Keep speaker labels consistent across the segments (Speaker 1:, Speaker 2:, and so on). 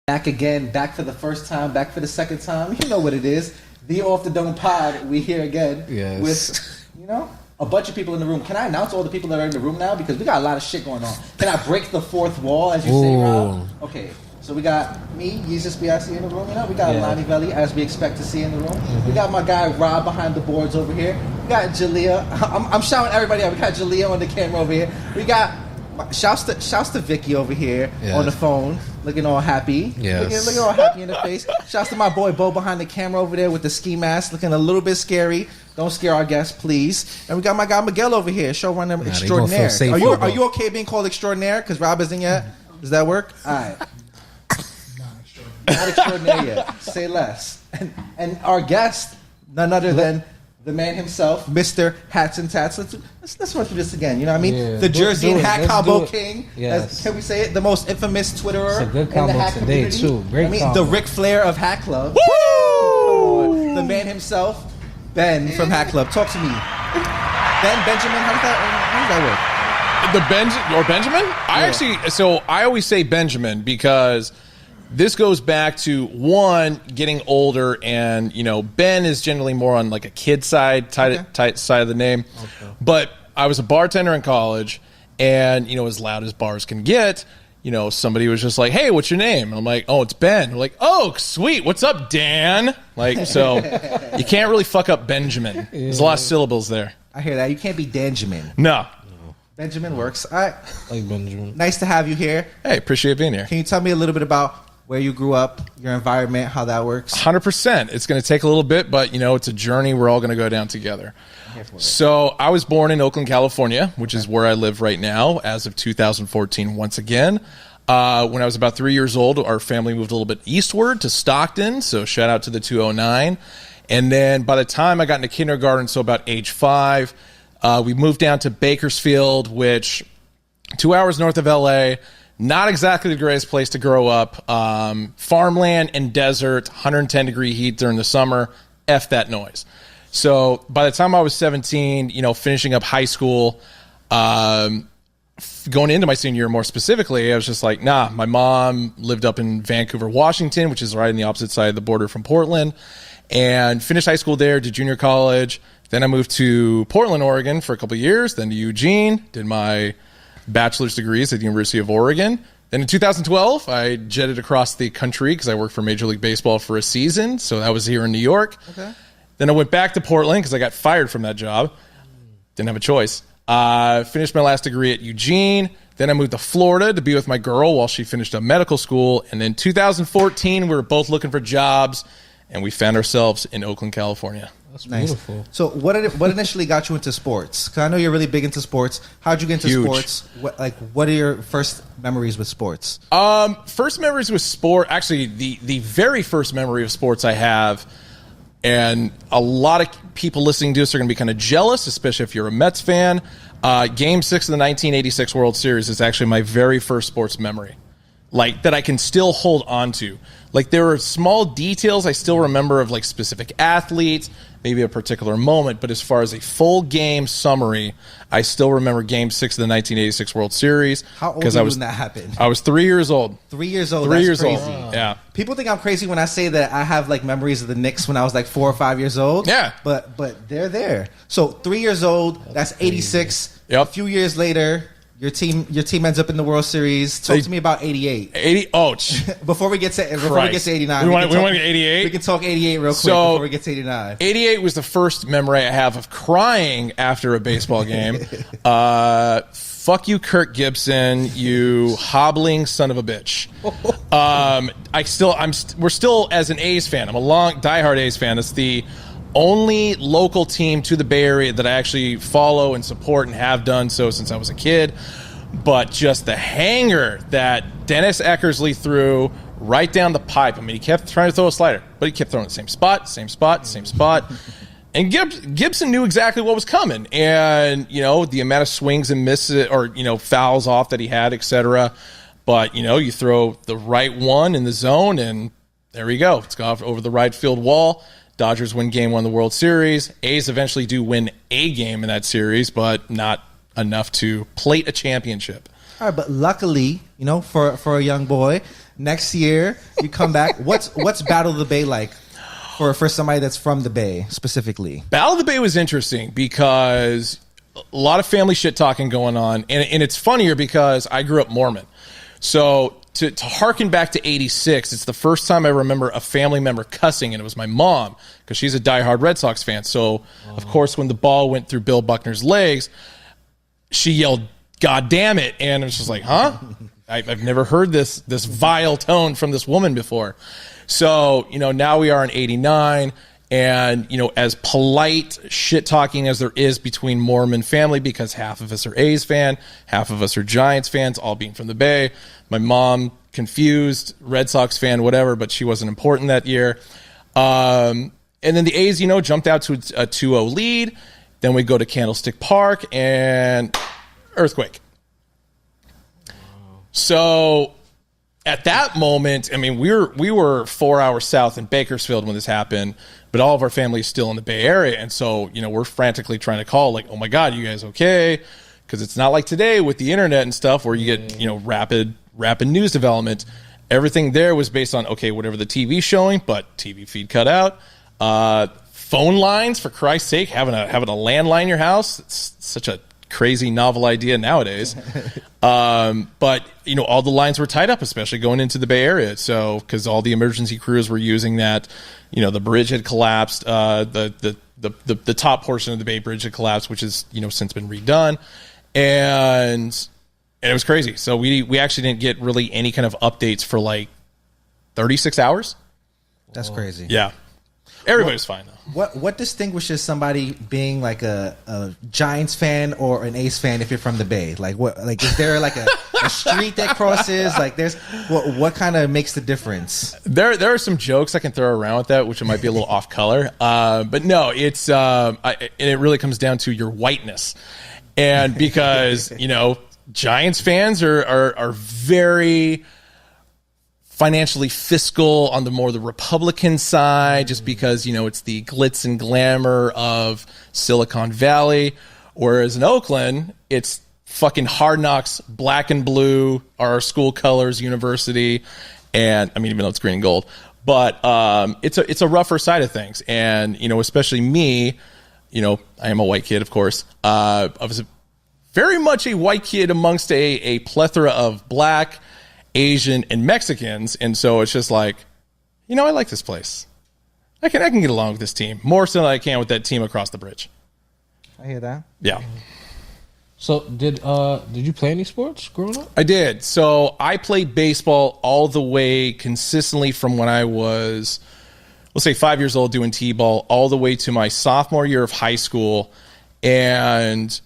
Speaker 1: Back again, back for the first time, back for the second time. You know what it is. The Off the Dome Pod, we here again with, a bunch of people in the room. Can I announce all the people that are in the room now? Because we got a lot of shit going on. Can I break the fourth wall, as you say, Rob? Okay, so we got me, Jesus BIC in the room. We got Lonnie Velli, as we expect to see in the room. Mm-hmm. We got my guy Rob behind the boards over here. We got Jalea. I'm shouting everybody out. We got Jalea on the camera over here. We got... Shouts to Vicky over here on the phone, looking all happy. Yes. Looking all happy in the face. Shouts to my boy Bo behind the camera over there with the ski mask, looking a little bit scary. Don't scare our guests, please. And we got my guy Miguel over here, showrunner extraordinaire. Are you okay being called extraordinaire? Because Rob isn't yet. Does that work? All right. Not extraordinaire yet. Say less. And our guest, none other than the man himself, Mr. Hats and Tats. Let's run through this again. You know what I mean? Yeah. The Jersey and Hat Combo King. Yes. Can we say it? The most infamous Twitterer
Speaker 2: in the hat today community. Too. Great combo.
Speaker 1: The Ric Flair of Hatclub. Woo! The man himself, Ben from Hatclub. Talk to me. Ben, Benjamin, how does that work?
Speaker 3: Benjamin? Yeah. I always say Benjamin because this goes back to one, getting older, and Ben is generally more on like a kid side, tight side of the name. Okay. But I was a bartender in college, and as loud as bars can get, somebody was just like, "Hey, what's your name?" And I'm like, "Oh, it's Ben." They're like, "Oh, sweet. What's up, Dan?" So you can't really fuck up Benjamin. There's a lot of syllables there.
Speaker 1: I hear that. You can't be Danjamin.
Speaker 3: No.
Speaker 1: Benjamin works. All right.
Speaker 2: Like Benjamin.
Speaker 1: Nice to have you here.
Speaker 3: Hey, appreciate being here.
Speaker 1: Can you tell me a little bit about where you grew up, your environment, how that works?
Speaker 3: 100%. It's going to take a little bit, but it's a journey we're all going to go down together. So I was born in Oakland, California, which is where I live right now as of 2014 once again. When I was about 3 years old, our family moved a little bit eastward to Stockton, so shout out to the 209. And then by the time I got into kindergarten, so about age 5, we moved down to Bakersfield, which 2 hours north of LA. Not exactly the greatest place to grow up. Farmland and desert, 110-degree heat during the summer. F that noise. So by the time I was 17, finishing up high school, going into my senior year more specifically, I was just like, nah, my mom lived up in Vancouver, Washington, which is right on the opposite side of the border from Portland, and finished high school there, did junior college. Then I moved to Portland, Oregon for a couple of years, then to Eugene, did my bachelor's degrees at the University of Oregon. Then in 2012, I jetted across the country because I worked for Major League Baseball for a season. So that was here in New York. Okay. Then I went back to Portland because I got fired from that job. Didn't have a choice. Finished my last degree at Eugene. Then I moved to Florida to be with my girl while she finished up medical school. And then 2014, we were both looking for jobs, and we found ourselves in Oakland, California.
Speaker 2: That's beautiful.
Speaker 1: So what initially got you into sports? Because I know you're really big into sports. How'd you get into sports? What are your first memories with sports?
Speaker 3: First memories with sport, actually the very first memory of sports I have, and a lot of people listening to this are going to be kind of jealous, especially if you're a Mets fan. Game 6 of the 1986 World Series is actually my very first sports memory, that I can still hold on to. There are small details I still remember of specific athletes, maybe a particular moment, but as far as a full game summary, I still remember Game 6 of the 1986 World Series.
Speaker 1: How old were you when that happened?
Speaker 3: I was 3 years old.
Speaker 1: 3 years old?
Speaker 3: 3 years
Speaker 1: crazy.
Speaker 3: old, yeah.
Speaker 1: People think I'm crazy when I say that I have memories of the Knicks when I was 4 or 5 years old.
Speaker 3: Yeah.
Speaker 1: But they're there. So 3 years old, that's 86.
Speaker 3: Yep.
Speaker 1: A few years later, your team ends up in the World Series. Talk to me about 88.
Speaker 3: 80.
Speaker 1: Before we get to 89,
Speaker 3: we want to get 88.
Speaker 1: We can talk 88 real quick before we get to 89.
Speaker 3: 88 was the first memory I have of crying after a baseball game. Fuck you, Kirk Gibson, you hobbling son of a bitch. We're still as an A's fan. I'm a diehard A's fan. It's the only local team to the Bay Area that I actually follow and support and have done so since I was a kid. But just the hanger that Dennis Eckersley threw right down the pipe. I mean, he kept trying to throw a slider, but he kept throwing the same spot. And Gibson knew exactly what was coming. And, the amount of swings and misses or, fouls off that he had, etc. But, you throw the right one in the zone and there we go. It's gone over the right field wall. Dodgers win Game 1 of the World Series. A's eventually do win a game in that series, but not enough to plate a championship.
Speaker 1: All right, but luckily, for a young boy, next year you come back. What's Battle of the Bay like for somebody that's from the Bay specifically?
Speaker 3: Battle of the Bay was interesting because a lot of family shit talking going on, and it's funnier because I grew up Mormon. So to harken back to 86, it's the first time I remember a family member cussing, and it was my mom, because she's a diehard Red Sox fan. So, of course, when the ball went through Bill Buckner's legs, she yelled, "God damn it." And I was just like, huh? I've never heard this vile tone from this woman before. So, now we are in 89, and, as polite shit-talking as there is between Mormon family, because half of us are A's fan, half of us are Giants fans, all being from the Bay. My mom, confused, Red Sox fan, whatever, but she wasn't important that year. And then the A's, jumped out to a 2-0 lead. Then we go to Candlestick Park, and earthquake. So at that moment, I mean, we were 4 hours south in Bakersfield when this happened, but all of our family is still in the Bay Area. And so, we're frantically trying to call, like, oh my God, you guys okay? Because it's not like today with the internet and stuff where you get, rapid news development. Everything there was based on, okay, whatever the TV's showing, but TV feed cut out. Phone lines, for Christ's sake, having a landline in your house. It's such a crazy novel idea nowadays. But all the lines were tied up, especially going into the Bay Area. So, because all the emergency crews were using that, the bridge had collapsed, the top portion of the Bay Bridge had collapsed, which has, since been redone. And it was crazy. So we actually didn't get really any kind of updates for like 36 hours.
Speaker 1: That's crazy.
Speaker 3: Yeah. Everybody's fine though.
Speaker 1: What distinguishes somebody being like a Giants fan or an A's fan if you're from the Bay? Like is there like a street that crosses? Like there's what kind of makes the difference?
Speaker 3: There are some jokes I can throw around with that, which might be a little off color. But no, it's and it really comes down to your whiteness. And because, Giants fans are very financially fiscal on the Republican side, just because, it's the glitz and glamour of Silicon Valley. Whereas in Oakland, it's fucking Hard Knocks, black and blue, our school colors, university. And I mean, even though it's green and gold, but it's a rougher side of things. And, especially me, I am a white kid, of course. I was very much a white kid amongst a plethora of black, Asian, and Mexicans. And so it's just like, I like this place. I can get along with this team more so than I can with that team across the bridge.
Speaker 1: I hear that.
Speaker 3: Yeah.
Speaker 2: So did you play any sports growing up?
Speaker 3: I did. So I played baseball all the way consistently from when I was, let's say, 5 years old, doing t-ball, all the way to my sophomore year of high school. And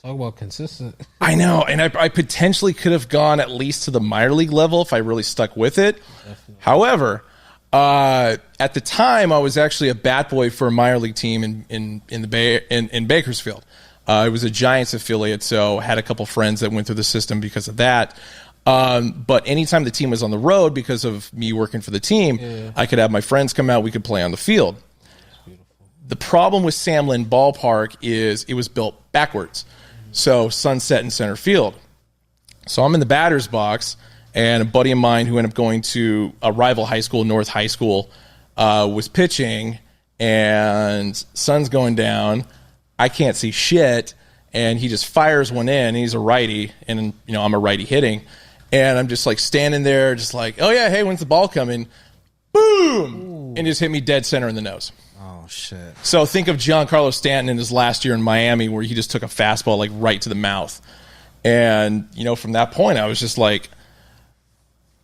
Speaker 2: talk about consistent.
Speaker 3: I know. And I potentially could have gone at least to the minor league level if I really stuck with it. Definitely. However, at the time, I was actually a bat boy for a minor league team in the Bay in Bakersfield. It was a Giants affiliate, so I had a couple friends that went through the system because of that. But anytime the team was on the road, because of me working for the team, I could have my friends come out. We could play on the field. The problem with Sam Lynn Ballpark is it was built backwards. So sunset in center field. So I'm in the batter's box, and a buddy of mine who ended up going to a rival high school, North High School, was pitching, and sun's going down. I can't see shit, and he just fires one in, and he's a righty, and I'm a righty hitting. And I'm just like standing there, just like, oh yeah, hey, when's the ball coming? Boom! Ooh. And just hit me dead center in the nose.
Speaker 1: Oh, shit.
Speaker 3: So think of Giancarlo Stanton in his last year in Miami, where he just took a fastball like right to the mouth. And, from that point, I was just like,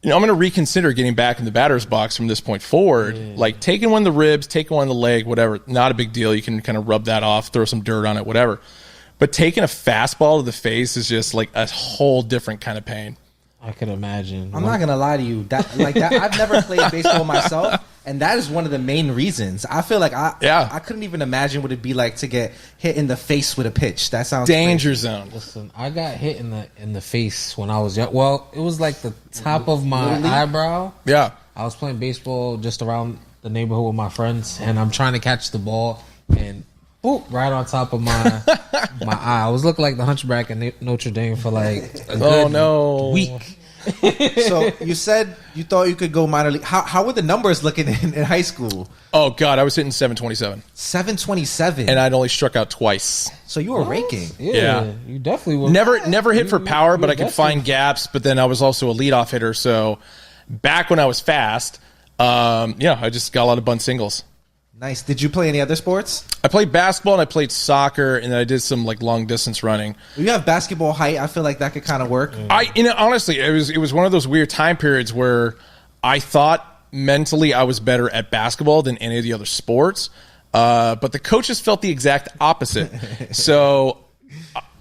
Speaker 3: I'm going to reconsider getting back in the batter's box from this point forward. Yeah. Like taking one of the ribs, taking one of the leg, whatever, not a big deal. You can kind of rub that off, throw some dirt on it, whatever. But taking a fastball to the face is just like a whole different kind of pain.
Speaker 2: I can imagine.
Speaker 1: I'm not gonna lie to you. That I've never played baseball myself, and that is one of the main reasons. I feel like I couldn't even imagine what it'd be like to get hit in the face with a pitch. That sounds
Speaker 3: danger
Speaker 1: crazy.
Speaker 3: Zone.
Speaker 2: Listen, I got hit in the face when I was young. Well, it was like the top of my eyebrow.
Speaker 3: Yeah.
Speaker 2: I was playing baseball just around the neighborhood with my friends, and I'm trying to catch the ball, and boop, right on top of my my eye. I was looking like the Hunchback in Notre Dame for like a good week.
Speaker 1: So you said you thought you could go minor league. How were the numbers looking in high school?
Speaker 3: Oh God, I was hitting 727.
Speaker 1: 727,
Speaker 3: and I'd only struck out twice.
Speaker 1: So you were raking.
Speaker 2: Yeah, you definitely were.
Speaker 3: Never hit for power, but I could find gaps. But then I was also a leadoff hitter. So back when I was fast, I just got a lot of bunt singles.
Speaker 1: Nice. Did you play any other sports?
Speaker 3: I played basketball and I played soccer, and then I did some like long distance running.
Speaker 1: You have basketball height. I feel like that could kind of work.
Speaker 3: Honestly, it was one of those weird time periods where I thought mentally I was better at basketball than any of the other sports, but the coaches felt the exact opposite. So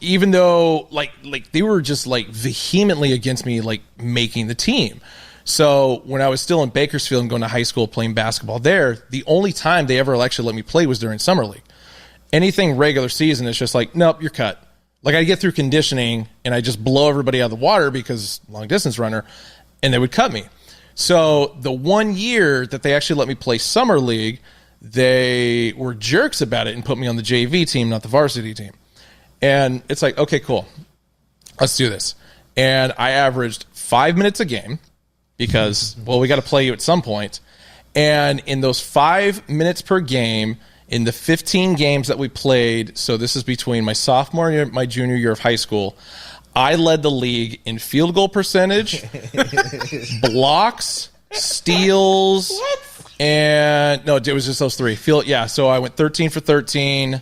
Speaker 3: even though like they were just like vehemently against me like making the team. So when I was still in Bakersfield and going to high school playing basketball there, the only time they ever actually let me play was during summer league. Anything regular season, it's just like, nope, you're cut. Like I get through conditioning and I just blow everybody out of the water because long distance runner, and they would cut me. So the 1 year that they actually let me play summer league, they were jerks about it and put me on the JV team, not the varsity team. And it's like, okay, cool. Let's do this. And I averaged 5 minutes a game. Because, well, we got to play you at some point. And in those 5 minutes per game, in the 15 games that we played, so this is between my sophomore year and my junior year of high school, I led the league in field goal percentage, blocks, steals, and no, it was just those three. So I went 13 for 13, 2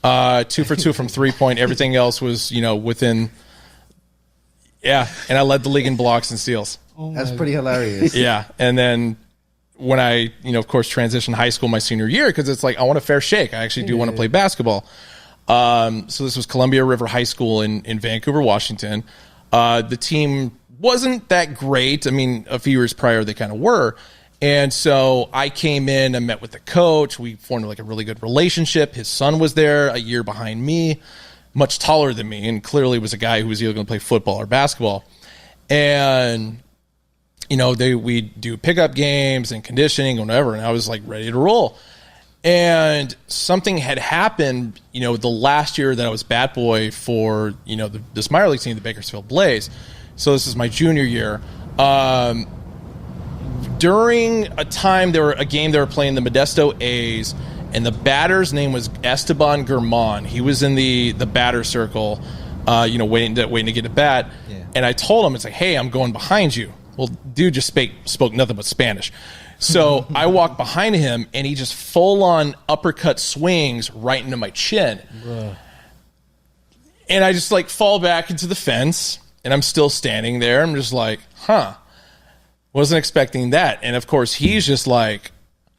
Speaker 3: for 2 from 3-point. Everything else was, within. Yeah, and I led the league in blocks and steals.
Speaker 1: That's pretty hilarious.
Speaker 3: Yeah, and then when I, of course, transitioned high school my senior year, because it's like I want a fair shake. I actually do want to play basketball. So this was Columbia River High School in Vancouver, Washington. The team wasn't that great. I mean, a few years prior they kind of were. And so I came in and met with the coach. We formed like a really good relationship. His son was there a year behind me, much taller than me, and clearly was a guy who was either going to play football or basketball. And we do pickup games and conditioning and whatever, and I was like ready to roll. And something had happened, the last year that I was bat boy for, this minor league team, the Bakersfield Blaze. So this is my junior year. During a game they were playing the Modesto A's, and the batter's name was Esteban Germán. He was in the batter circle, waiting to get a bat. Yeah. And I told him, it's like, hey, I'm going behind you. Well, dude just spoke nothing but Spanish. So I walked behind him, and he just full-on uppercut swings right into my chin. Bruh. And I just, fall back into the fence, and I'm still standing there. I'm just like, wasn't expecting that. And, of course, he's just like,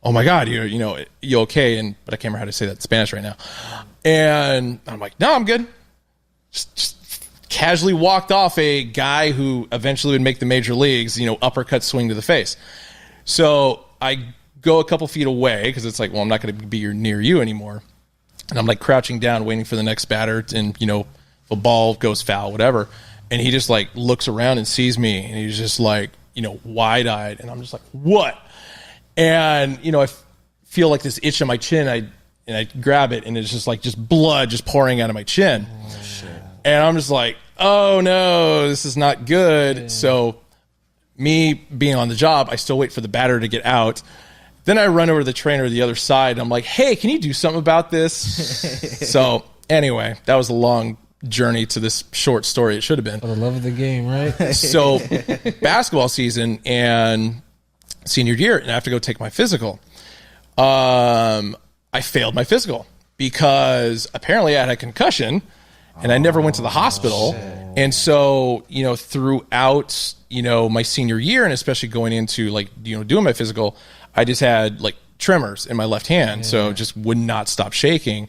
Speaker 3: oh, my God, you okay? But I can't remember how to say that in Spanish right now. And I'm like, no, I'm good. Just casually walked off a guy who eventually would make the major leagues, uppercut swing to the face. So I go a couple feet away because it's like, well, I'm not going to be near you anymore. And I'm crouching down, waiting for the next batter. And, if a ball goes foul, whatever. And he just looks around and sees me, and he's just wide eyed. And I'm just like, what? And, I feel this itch on my chin. I grab it, and it's just blood just pouring out of my chin. Oh, shit. And I'm just like, oh no, this is not good. Yeah. So me being on the job, I still wait for the batter to get out. Then I run over to the trainer the other side, and I'm like, hey, can you do something about this? So anyway, that was a long journey to this short story. It should have been.
Speaker 2: For the love of the game, right?
Speaker 3: So basketball season and senior year, and I have to go take my physical. I failed my physical because apparently I had a concussion. And I never went to the hospital. Shit. And so, throughout, my senior year, and especially going into doing my physical, I just had tremors in my left hand. Yeah. So just would not stop shaking.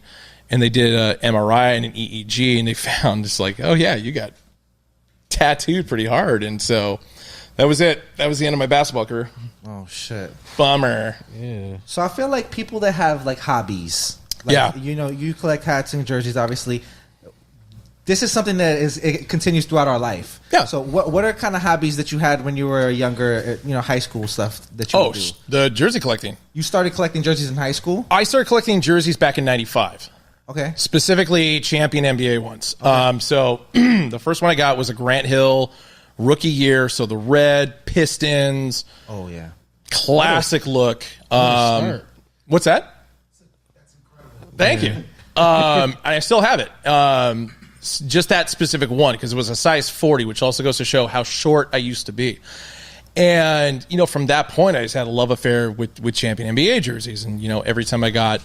Speaker 3: And they did a MRI and an EEG, and they found just oh yeah, you got tattooed pretty hard. And so that was it. That was the end of my basketball career.
Speaker 1: Oh shit.
Speaker 3: Bummer.
Speaker 1: Yeah. So I feel like people that have hobbies, you collect hats and jerseys, obviously. This is something that it continues throughout our life. Yeah. So what are kind of hobbies that you had when you were younger, high school stuff that you would do?
Speaker 3: The jersey collecting.
Speaker 1: You started collecting jerseys in high school?
Speaker 3: I started collecting jerseys back in 95.
Speaker 1: Okay.
Speaker 3: Specifically champion NBA ones. Okay. So the first one I got was a Grant Hill rookie year. So the red Pistons.
Speaker 1: Oh, yeah.
Speaker 3: Classic look. What's that?
Speaker 4: That's incredible.
Speaker 3: Thank you. I still have it. Just that specific one, because it was a size 40, which also goes to show how short I used to be. And, from that point, I just had a love affair with champion NBA jerseys. And, every time I got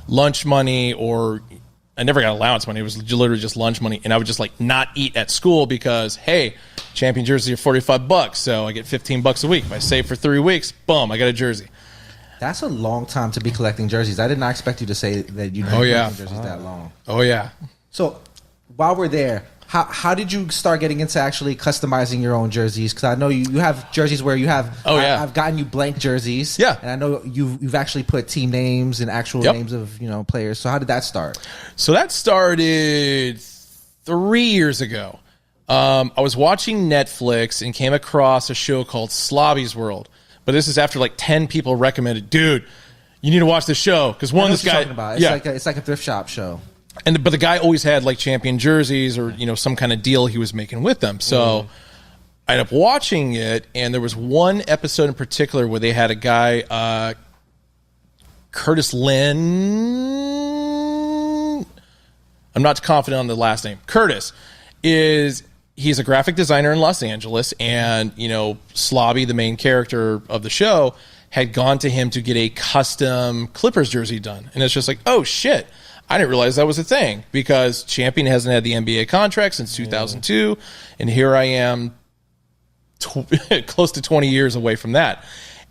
Speaker 3: lunch money, or I never got allowance money, it was literally just lunch money. And I would just not eat at school because, hey, champion jerseys are $45. So I get $15 a week. If I save for 3 weeks, boom, I got a jersey.
Speaker 1: That's a long time to be collecting jerseys. I did not expect you to say that you've been collecting jerseys that long.
Speaker 3: Oh, yeah.
Speaker 1: So while we're there, how did you start getting into actually customizing your own jerseys? Because I know you have jerseys where you have.
Speaker 3: Oh, yeah.
Speaker 1: I've gotten you blank jerseys.
Speaker 3: Yeah.
Speaker 1: And I know you've actually put team names and actual names of players. So how did that start?
Speaker 3: So that started 3 years ago. I was watching Netflix and came across a show called Slobby's World. But this is after 10 people recommended, dude, you need to watch this show. Because this guy.
Speaker 1: It's like a thrift shop show.
Speaker 3: But the guy always had champion jerseys or some kind of deal he was making with them. So I ended up watching it, and there was one episode in particular where they had a guy, Curtis Lynn. I'm not confident on the last name. Curtis he's a graphic designer in Los Angeles, and Slobby, the main character of the show, had gone to him to get a custom Clippers jersey done. And it's just oh shit, I didn't realize that was a thing, because Champion hasn't had the NBA contract since 2002, and here I am close to 20 years away from that.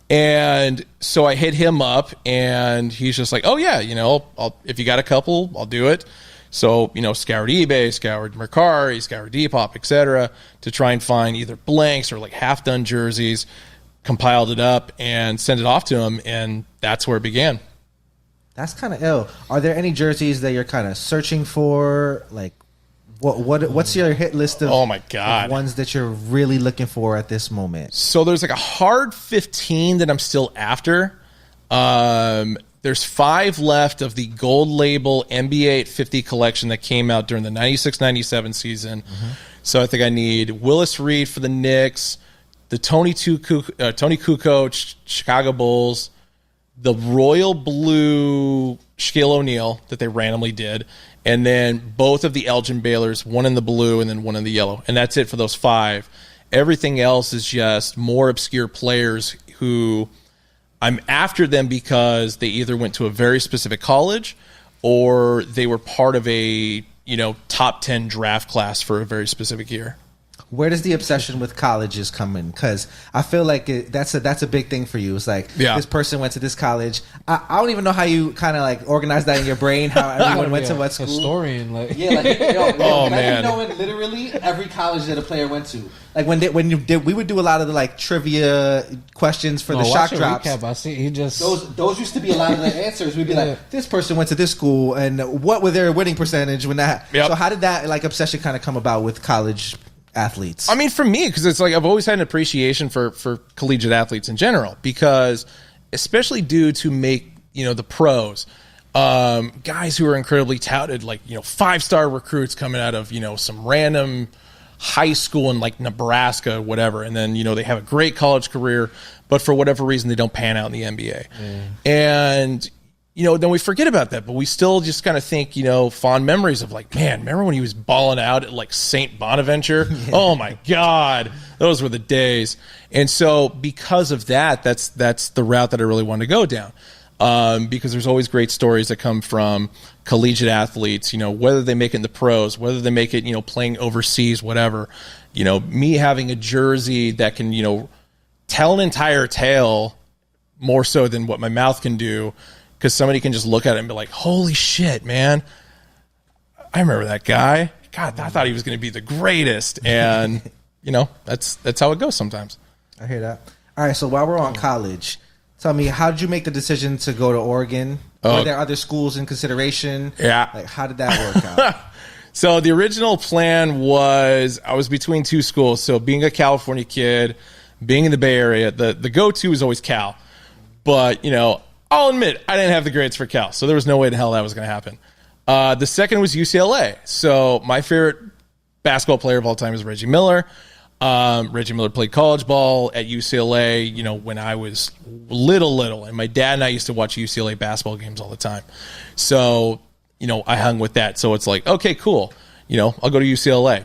Speaker 3: And so I hit him up, and he's just oh yeah, if you got a couple, I'll do it. So, scoured eBay, scoured Mercari, scoured Depop, etc., to try and find either blanks or half-done jerseys, compiled it up, and sent it off to him, and that's where it began.
Speaker 1: That's kind of ill. Are there any jerseys that you're kind of searching for? What's your hit list of,
Speaker 3: oh my God,
Speaker 1: of ones that you're really looking for at this moment?
Speaker 3: So there's a hard 15 that I'm still after. There's 5 left of the gold label NBA 850 collection that came out during the 96-97 season. Mm-hmm. So I think I need Willis Reed for the Knicks, the Tony Kukoc Chicago Bulls, the royal blue Shaquille O'Neal that they randomly did, and then both of the Elgin Baylors, one in the blue and then one in the yellow. And that's it for those 5. Everything else is just more obscure players who I'm after them because they either went to a very specific college or they were part of a top 10 draft class for a very specific year.
Speaker 1: Where does the obsession with colleges come in? Because I feel like that's a big thing for you. It's this person went to this college. I don't even know how you kind of organize that in your brain. How everyone went to what school?
Speaker 2: Historian,
Speaker 1: oh
Speaker 3: man,
Speaker 1: knowing literally every college that a player went to. We would do a lot of the trivia questions for the shock drops.
Speaker 2: Recap. I see he just
Speaker 1: those used to be a lot of the answers. We'd be this person went to this school, and what were their winning percentage when that? Yep. So how did that obsession kind of come about with college athletes?
Speaker 3: I mean, for me, because it's I've always had an appreciation for collegiate athletes in general, because especially due to make the pros, guys who are incredibly touted, 5-star recruits coming out of some random high school in Nebraska, whatever, and then they have a great college career, but for whatever reason they don't pan out in the NBA. And then we forget about that, but we still just kind of think, fond memories of man, remember when he was balling out at St. Bonaventure? Yeah. Oh my God, those were the days. And so because of that, that's the route that I really wanted to go down. Because there's always great stories that come from collegiate athletes, whether they make it in the pros, whether they make it, playing overseas, whatever, me having a jersey that can, tell an entire tale more so than what my mouth can do. Because somebody can just look at it and be like, holy shit, man, I remember that guy. God, I thought he was going to be the greatest. And, that's how it goes sometimes.
Speaker 1: I hear that. All right, so while we're on college, tell me, how did you make the decision to go to Oregon? Were there other schools in consideration?
Speaker 3: Yeah.
Speaker 1: How did that work out?
Speaker 3: So the original plan was I was between 2 schools. So being a California kid, being in the Bay Area, the go-to is always Cal. But, I'll admit, I didn't have the grades for Cal, so there was no way in hell that was going to happen. The second was UCLA. So my favorite basketball player of all time is Reggie Miller. Reggie Miller played college ball at UCLA, when I was little. And my dad and I used to watch UCLA basketball games all the time. So, I hung with that. So it's like, okay, cool. I'll go to UCLA.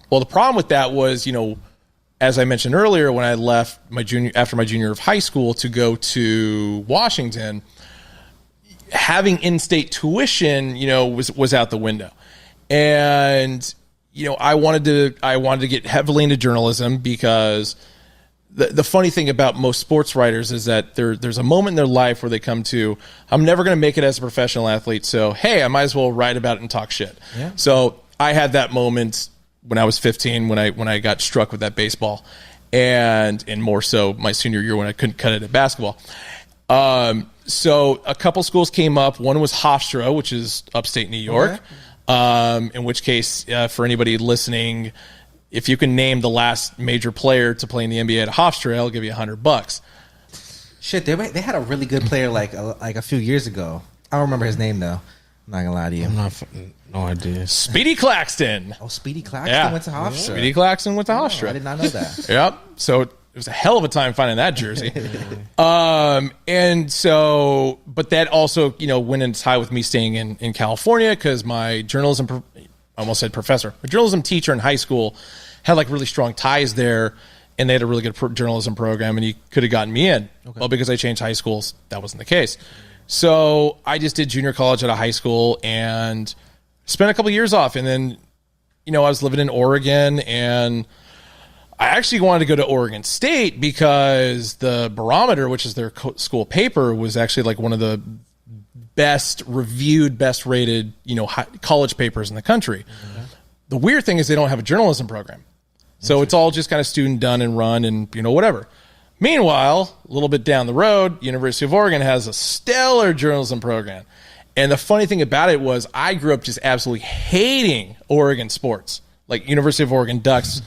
Speaker 3: Well, the problem with that was, as I mentioned earlier, when I left after my junior of high school to go to Washington, having in-state tuition, was out the window. And, I wanted to get heavily into journalism because the funny thing about most sports writers is that there's a moment in their life where they come to, I'm never going to make it as a professional athlete. So, hey, I might as well write about it and talk shit. Yeah. So I had that moment when I was 15, when I got struck with that baseball, and more so my senior year when I couldn't cut it at basketball. So a couple schools came up. One was Hofstra, which is upstate New York. Okay. In which case, for anybody listening, if you can name the last major player to play in the NBA at Hofstra, I'll give you $100.
Speaker 1: Shit, they had a really good player like a few years ago. I don't remember his name though. I'm not gonna lie to you.
Speaker 2: No idea.
Speaker 3: Speedy Claxton.
Speaker 1: Oh, Speedy Claxton went to Hofstra.
Speaker 3: Speedy Claxton went to Hofstra.
Speaker 1: I did not know that.
Speaker 3: Yep. So it was a hell of a time finding that jersey. And so, but that also, went in tie with me staying in California because my journalism, I almost said professor, my journalism teacher in high school had like really strong ties there, and they had a really good journalism program, and he could have gotten me in. Okay. Well, because I changed high schools, that wasn't the case. So I just did junior college at a high school and spent a couple years off. And then, I was living in Oregon, and I actually wanted to go to Oregon State because the Barometer, which is their school paper, was actually like one of the best reviewed, best rated, college papers in the country. Mm-hmm. The weird thing is they don't have a journalism program. So it's all just kind of student done and run and, whatever. Meanwhile, a little bit down the road, University of Oregon has a stellar journalism program. And the funny thing about it was I grew up just absolutely hating Oregon sports, like University of Oregon Ducks.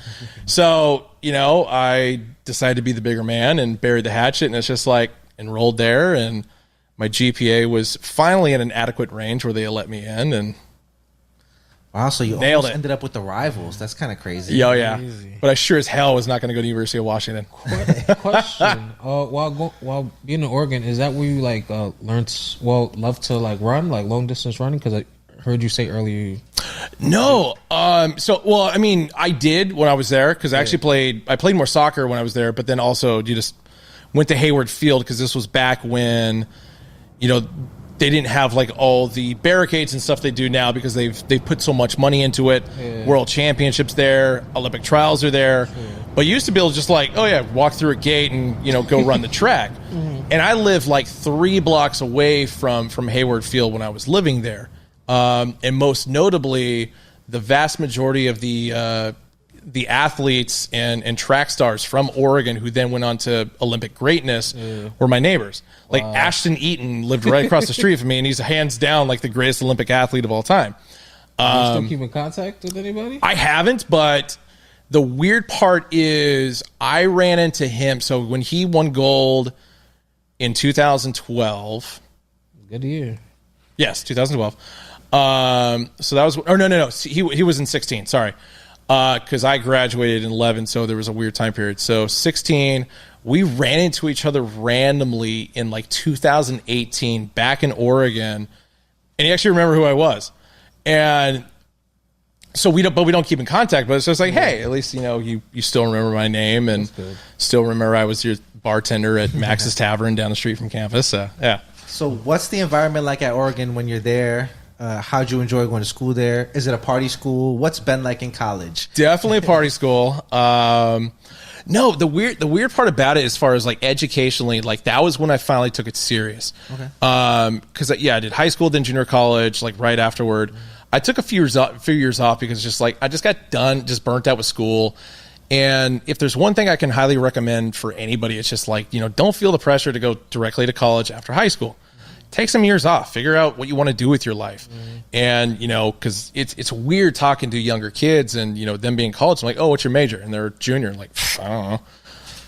Speaker 3: So, I decided to be the bigger man and buried the hatchet. And it's just like enrolled there. And my GPA was finally in an adequate range where they let me in. And
Speaker 1: wow, so you almost ended up with the rivals. That's kind of crazy.
Speaker 3: Yeah, yeah. But I sure as hell was not going to go to University of Washington.
Speaker 2: Question: while being in Oregon, is that where you love to run, like long distance running? Because I heard you say earlier.
Speaker 3: No. I did when I was there because I actually played more soccer when I was there, but then also you just went to Hayward Field because this was back when, they didn't have like all the barricades and stuff they do now because they've put so much money into it. Yeah. World Championships there, Olympic trials are there. Yeah. But you used to be able to just walk through a gate and go run the track. Mm-hmm. And I lived like 3 blocks away from Hayward Field when I was living there. And most notably, the vast majority of the athletes and track stars from Oregon who then went on to Olympic greatness were my neighbors. Like Ashton Eaton lived right across the street from me, and he's hands down like the greatest Olympic athlete of all time.
Speaker 2: Do you still keep in contact with anybody?
Speaker 3: I haven't, but the weird part is I ran into him. So when he won gold in 2012.
Speaker 2: Good year.
Speaker 3: Yes, 2012. So that was, no. He was in 16, sorry. Because I graduated in 11, so there was a weird time period. So 16, we ran into each other randomly in like 2018 back in Oregon, and he actually remembered who I was. And so we don't keep in contact, but it's just like, hey, at least you still remember my name and still remember I was your bartender at Max's Tavern down the street from campus. So yeah.
Speaker 1: So what's the environment like at Oregon when you're there? How'd you enjoy going to school there? Is it a party school? What's been like in college?
Speaker 3: Definitely a party school. No, the weird part about it, as far as like educationally, like that was when I finally took it serious. Okay. Because I did high school, then junior college, like right afterward. I took a few years off because just like I just got burnt out with school. And if there's one thing I can highly recommend for anybody, it's just like don't feel the pressure to go directly to college after high school. Take some years off. Figure out what you want to do with your life. Mm-hmm. And, because it's weird talking to younger kids and, them being in college. I'm like, oh, what's your major? And they're junior. Like, I don't know.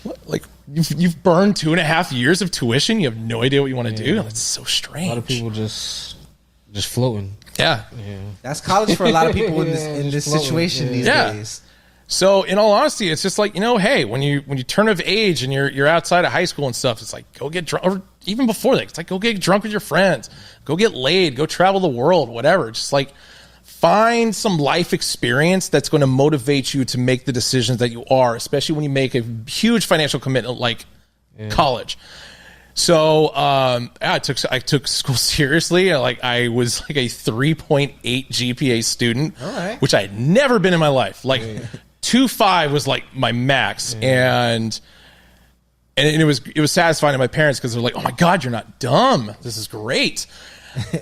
Speaker 3: What? Like, you've burned 2.5 years of tuition. You have no idea what you want to do. That's so strange.
Speaker 2: A lot of people just floating.
Speaker 3: Yeah.
Speaker 1: That's college for a lot of people in this situation these days.
Speaker 3: So in all honesty, it's just like, hey, when you turn of age and you're outside of high school and stuff, it's like, go get drunk. Or even before that, it's like, go get drunk with your friends, go get laid, go travel the world, whatever. Just like find some life experience that's going to motivate you to make the decisions that you are, especially when you make a huge financial commitment like college. So I took school seriously. I was like a 3.8 GPA student, which I had never been in my life. Like 2.5 was like my max, and it was satisfying to my parents because they're like, "Oh my God, you're not dumb. This is great."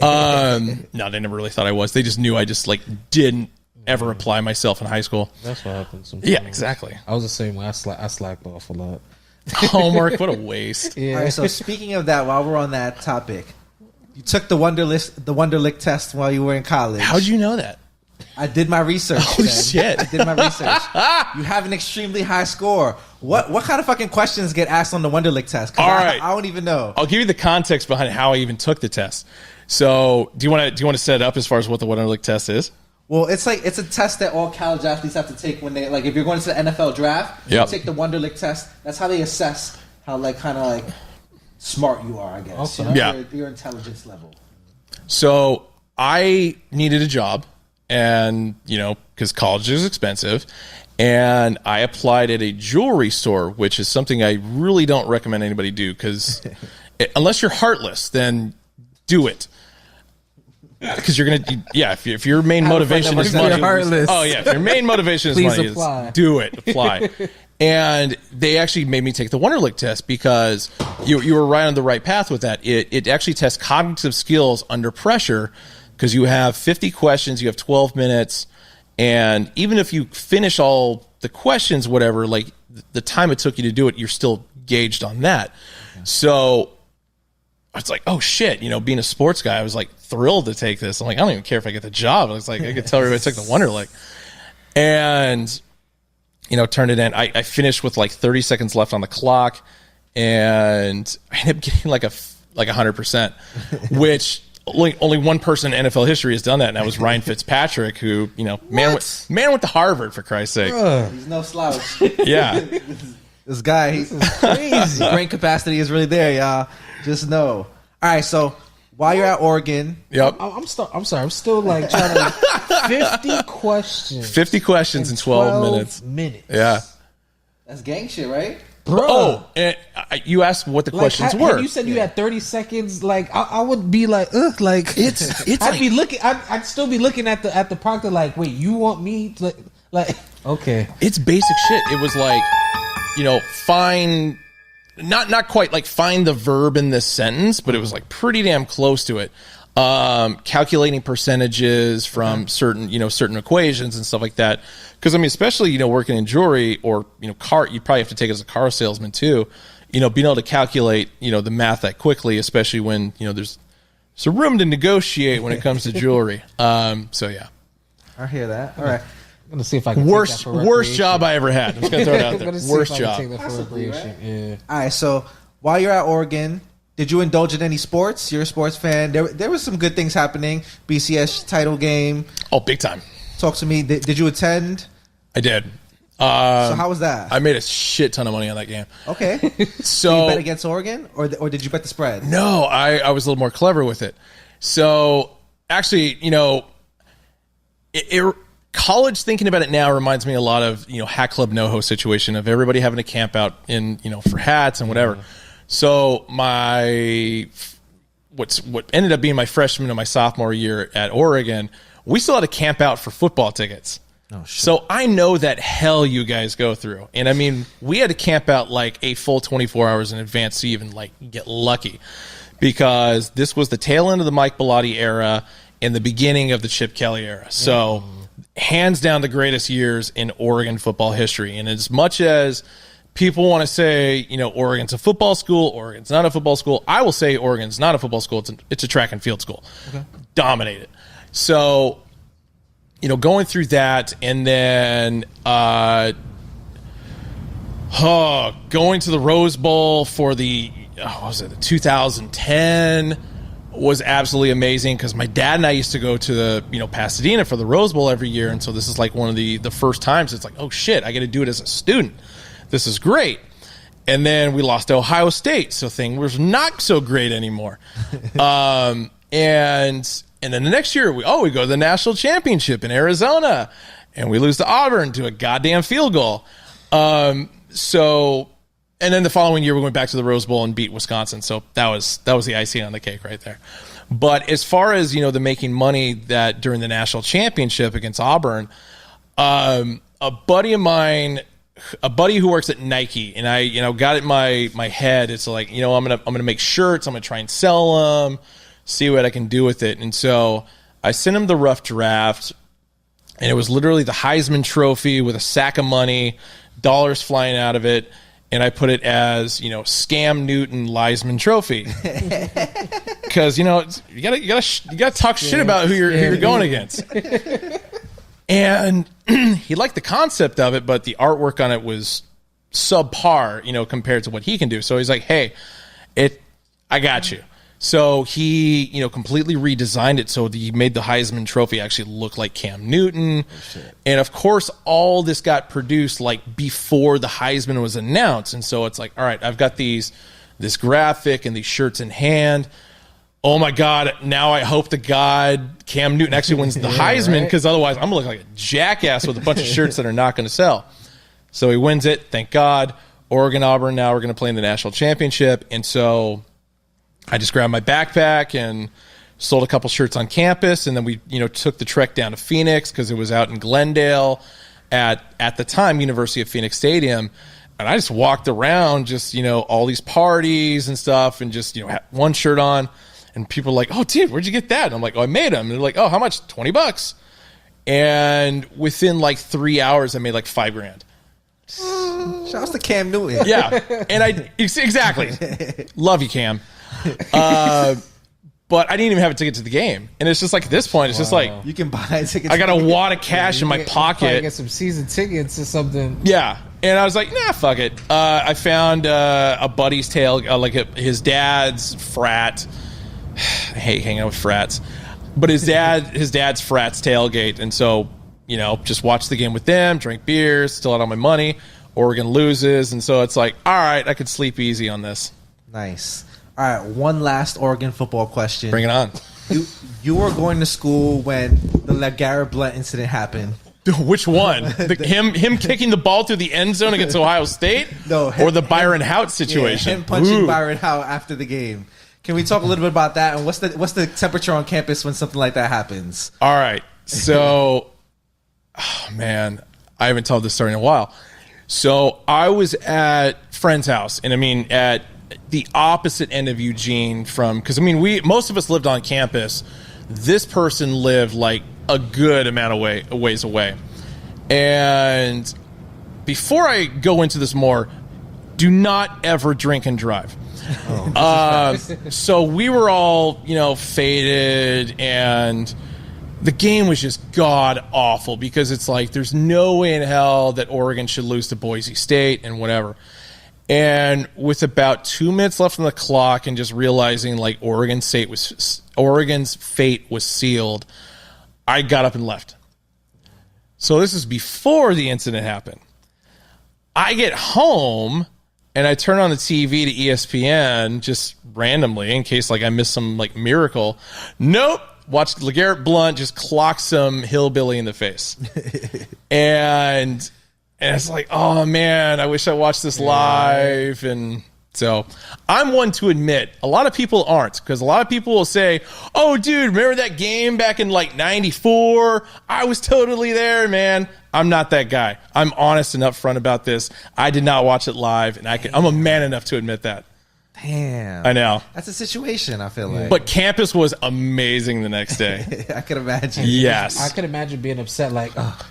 Speaker 3: No, they never really thought I was. They just knew I just like didn't ever apply myself in high school.
Speaker 2: That's what happened sometimes.
Speaker 3: Yeah, exactly.
Speaker 2: I was the same way. I slacked off a lot.
Speaker 3: Homework, what a waste.
Speaker 1: All right, so speaking of that, while we're on that topic, you took the Wonderlic test while you were in college.
Speaker 3: How'd you know that?
Speaker 1: I did my research.
Speaker 3: Oh, shit.
Speaker 1: I did my research. You have an extremely high score. What kind of fucking questions get asked on the Wonderlic test?
Speaker 3: All right.
Speaker 1: I don't even know.
Speaker 3: I'll give you the context behind how I even took the test. So, do you want to set it up as far as what the Wonderlic test is?
Speaker 1: Well, it's a test that all college athletes have to take when they if you're going to the NFL draft, you take the Wonderlic test. That's how they assess how smart you are, I guess.
Speaker 2: Okay.
Speaker 1: Your intelligence level.
Speaker 3: So I needed a job, and because college is expensive, and I applied at a jewelry store, which is something I really don't recommend anybody do, because unless you're heartless, then do it. Because you're gonna, if your main motivation is money, if your main motivation is money, do it, apply. And they actually made me take the Wonderlic test because you were right on the right path with that. It actually tests cognitive skills under pressure because you have 50 questions, you have 12 minutes, and even if you finish all the questions, whatever, like the time it took you to do it, you're still gauged on that. Okay. So I was like, oh shit, being a sports guy, I was like thrilled to take this. I'm like, I don't even care if I get the job. I was like, I could tell everybody I took the Wonderlic. And, turned it in. I finished with like 30 seconds left on the clock, and I ended up getting like 100%, which only one person in NFL history has done that, and that was Ryan Fitzpatrick, who, man went to Harvard, for Christ's sake.
Speaker 1: He's no slouch.
Speaker 3: Yeah.
Speaker 1: This guy, he's crazy. Brain capacity is really there, y'all. Just know. All right, so while you're at Oregon,
Speaker 2: I'm sorry. I'm still like trying to 50 questions.
Speaker 3: 50 questions in 12 minutes.
Speaker 2: Yeah,
Speaker 1: that's gang shit, right,
Speaker 2: bro?
Speaker 3: Oh, and you asked what the questions were.
Speaker 2: You said you had 30 seconds. Like I would be like, it's. I'd be looking. I'd still be looking at the proctor. Like, wait, you want me to like? Okay,
Speaker 3: it's basic shit. It was like, find. Not quite like find the verb in this sentence, but it was like pretty damn close to it. Calculating percentages from certain equations and stuff like that. Because especially working in jewelry or car, you probably have to take it as a car salesman too. Being able to calculate the math that quickly, especially when there's some room to negotiate when it comes to jewelry. So yeah,
Speaker 1: I hear that. All right.
Speaker 2: I'm gonna see if I can
Speaker 3: worst job I ever had. I'm just gonna throw it out there. Worst job.
Speaker 1: Right? Yeah. All right. So while you're at Oregon, did you indulge in any sports? You're a sports fan. There was some good things happening. BCS title game.
Speaker 3: Oh, big time.
Speaker 1: Talk to me. Did you attend?
Speaker 3: I did.
Speaker 1: So how was that?
Speaker 3: I made a shit ton of money on that game.
Speaker 1: Okay.
Speaker 3: So
Speaker 1: did you bet against Oregon, or did you bet the spread?
Speaker 3: No, I was a little more clever with it. So actually, college, thinking about it now, reminds me a lot of Hatclub NoHo situation of everybody having to camp out in for hats and whatever. So what ended up being my freshman and my sophomore year at Oregon, we still had to camp out for football tickets.
Speaker 1: Oh, shit.
Speaker 3: So I know that hell you guys go through, and we had to camp out like a full 24 hours in advance to even get lucky, because this was the tail end of the Mike Bellotti era and the beginning of the Chip Kelly era. So. Hands down the greatest years in Oregon football history. And as much as people want to say, Oregon's a football school, Oregon's not a football school, I will say Oregon's not a football school. It's a track and field school. Okay. Dominated. So, going through that, and then going to the Rose Bowl for the 2010 was absolutely amazing because my dad and I used to go to the Pasadena for the Rose Bowl every year, and so this is like one of the first times it's like, oh shit, I got to do it as a student. This is great. And then we lost to Ohio State, so things was not so great anymore. And then the next year we go to the national championship in Arizona, and we lose to Auburn to a goddamn field goal. And then the following year we went back to the Rose Bowl and beat Wisconsin. So that was the icing on the cake right there. But as far as, the making money that during the national championship against Auburn, a buddy of mine, a buddy who works at Nike, and I, got it in my head. It's like, I'm going to make shirts. I'm going to try and sell them, see what I can do with it. And so I sent him the rough draft, and it was literally the Heisman Trophy with a sack of money, dollars flying out of it. And I put it as, Scam Newton Leisman Trophy, because you gotta talk shit about who you're going against. And he liked the concept of it, but the artwork on it was subpar, compared to what he can do. So he's like, "Hey, I got you." So he, completely redesigned it so he made the Heisman Trophy actually look like Cam Newton. Oh, and of course, all this got produced like before the Heisman was announced. And so it's like, all right, I've got this graphic and these shirts in hand. Oh my God, now I hope to God Cam Newton actually wins the Heisman, because otherwise I'm going to look like a jackass with a bunch of shirts that are not going to sell. So he wins it, thank God. Oregon, Auburn, now we're going to play in the national championship. And so I just grabbed my backpack and sold a couple shirts on campus, and then we, took the trek down to Phoenix because it was out in Glendale at the time University of Phoenix Stadium, and I just walked around, just all these parties and stuff, and just had one shirt on, and people were like, "Oh, dude, where'd you get that?" And I'm like, "Oh, I made them." And they're like, "Oh, how much?" $20. And within like 3 hours, I made like $5,000.
Speaker 1: Shout out to Cam Newton.
Speaker 3: Yeah, and exactly love you, Cam. But I didn't even have a ticket to the game, and it's just like at this point, it's just like
Speaker 1: you can buy tickets.
Speaker 3: I got a wad of cash in my pocket.
Speaker 2: Get some season tickets or something.
Speaker 3: Yeah, and I was like, nah, fuck it. I found a buddy's his dad's frat. I hate hanging out with frats, but his dad's frat's tailgate, and so just watch the game with them, drink beers, still out all my money. Oregon loses, and so it's like, all right, I could sleep easy on this.
Speaker 1: Nice. All right, one last Oregon football question.
Speaker 3: Bring it on.
Speaker 1: You were going to school when the LeGarrette Blount incident happened.
Speaker 3: Which one? Him kicking the ball through the end zone against Ohio State?
Speaker 1: No.
Speaker 3: Or the Byron Hout situation?
Speaker 1: Yeah, him punching Byron Hout after the game. Can we talk a little bit about that? And what's the temperature on campus when something like that happens?
Speaker 3: All right. So, oh man, I haven't told this story in a while. So I was at friend's house, and I mean at the opposite end of Eugene because most of us lived on campus. This person lived like a good amount of ways away. And before I go into this more, do not ever drink and drive. So we were all, faded, and the game was just god awful because it's like there's no way in hell that Oregon should lose to Boise State and whatever. And with about 2 minutes left on the clock and just realizing like Oregon's fate was sealed, I got up and left. So this is before the incident happened. I get home and I turn on the TV to ESPN just randomly in case like I missed some like miracle. Nope. Watched LeGarrette Blount just clock some hillbilly in the face. And it's like, oh man, I wish I watched this live. And so I'm one to admit, a lot of people aren't, because a lot of people will say, oh dude, remember that game back in like 94? I was totally there, man. I'm not that guy. I'm honest and upfront about this. I did not watch it live, and I'm a man enough to admit that.
Speaker 1: Damn.
Speaker 3: I know.
Speaker 1: That's a situation, I feel like.
Speaker 3: But campus was amazing the next day.
Speaker 1: I could imagine.
Speaker 3: Yes.
Speaker 2: I could imagine being upset, like, oh.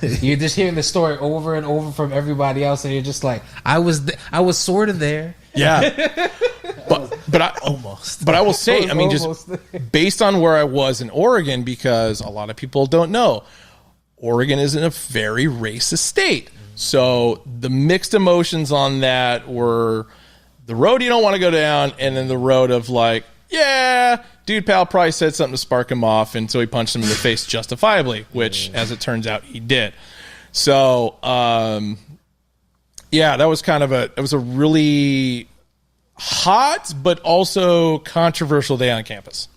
Speaker 2: You're just hearing the story over and over from everybody else, and you're just like, I was sort of there.
Speaker 3: Yeah. But I will say, I mean, just based on where I was in Oregon, because a lot of people don't know, Oregon is in a very racist state. So the mixed emotions on that were the road you don't want to go down, and then the road of like, yeah, dude pal probably said something to spark him off, and so he punched him in the face justifiably, which, as it turns out, he did. So, yeah, that was it was a really hot but also controversial day on campus.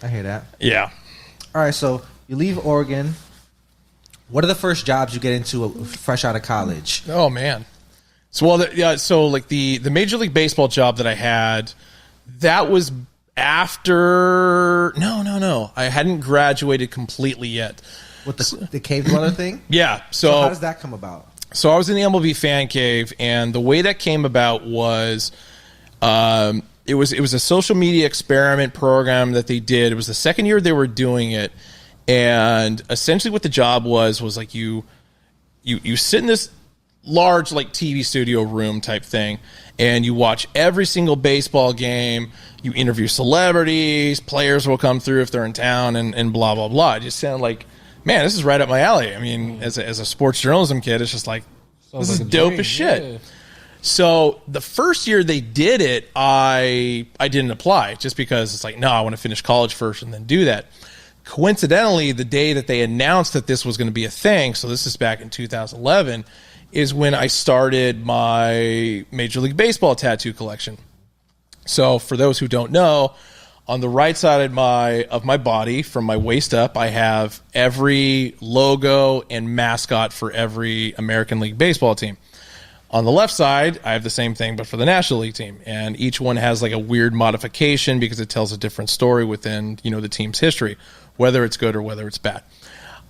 Speaker 1: I hear that.
Speaker 3: Yeah.
Speaker 1: All right, so you leave Oregon. What are the first jobs you get into fresh out of college?
Speaker 3: Oh man. So the Major League Baseball job that I had, that was after no. I hadn't graduated completely yet.
Speaker 1: With the cave dweller thing?
Speaker 3: Yeah.
Speaker 1: So how does that come about?
Speaker 3: So I was in the MLB fan cave, and the way that came about was it was a social media experiment program that they did. It was the second year they were doing it. And essentially what the job was like you sit in this large like TV studio room type thing, and you watch every single baseball game. You interview celebrities, players will come through if they're in town, and blah, blah, blah. It just sounded like, man, this is right up my alley. I mean, as a sports journalism kid, it's just like, this is dope as shit. Yeah. So the first year they did it, I didn't apply just because it's like, no, I want to finish college first and then do that. Coincidentally, the day that they announced that this was going to be a thing, so this is back in 2011, is when I started my Major League Baseball tattoo collection. So for those who don't know, on the right side of my body, from my waist up, I have every logo and mascot for every American League Baseball team. On the left side, I have the same thing, but for the National League team. And each one has like a weird modification because it tells a different story within, the team's history, whether it's good or whether it's bad.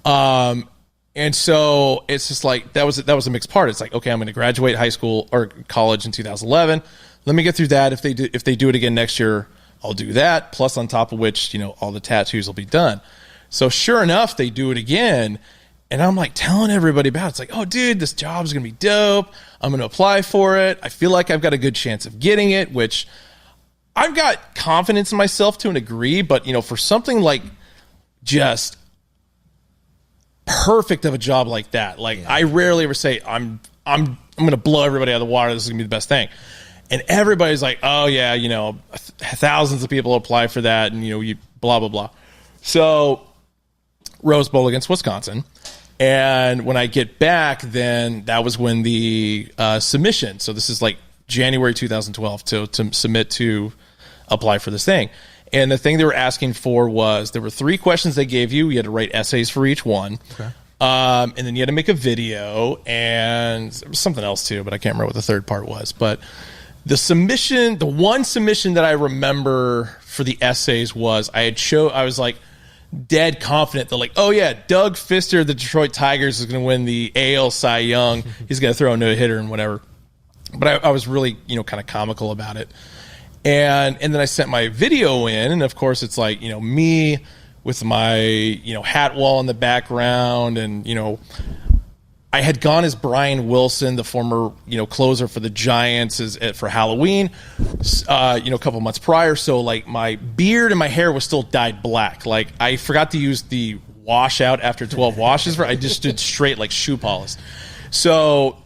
Speaker 3: And so it's just like, that was a mixed part. It's like, okay, I'm going to graduate high school or college in 2011. Let me get through that. If they do it again next year, I'll do that. Plus on top of which, all the tattoos will be done. So sure enough, they do it again. And I'm like telling everybody about it. It's like, oh, dude, this job is going to be dope. I'm going to apply for it. I feel like I've got a good chance of getting it, which I've got confidence in myself to a degree. But, for something like just perfect of a job like that, I rarely ever say, I'm going to blow everybody out of the water. This is going to be the best thing. And everybody's like, oh, yeah, thousands of people apply for that. And, you blah, blah, blah. So Rose Bowl against Wisconsin. And when I get back, then that was when the submission. So this is like January 2012 to submit to apply for this thing. And the thing they were asking for was, there were 3 questions they gave you. You had to write essays for each one. Okay. And then you had to make a video, and there was something else too, but I can't remember what the third part was. But the one submission that I remember for the essays was I was like, dead confident that oh yeah, Doug Fister of the Detroit Tigers is going to win the AL Cy Young. He's going to throw a no-hitter and whatever. But I was really, kind of comical about it. And then I sent my video in, and of course it's like, me with my, hat wall in the background, and, I had gone as Brian Wilson, the former, closer for the Giants for Halloween, a couple months prior. So my beard and my hair was still dyed black. I forgot to use the washout after 12 washes. I just did straight shoe polish. So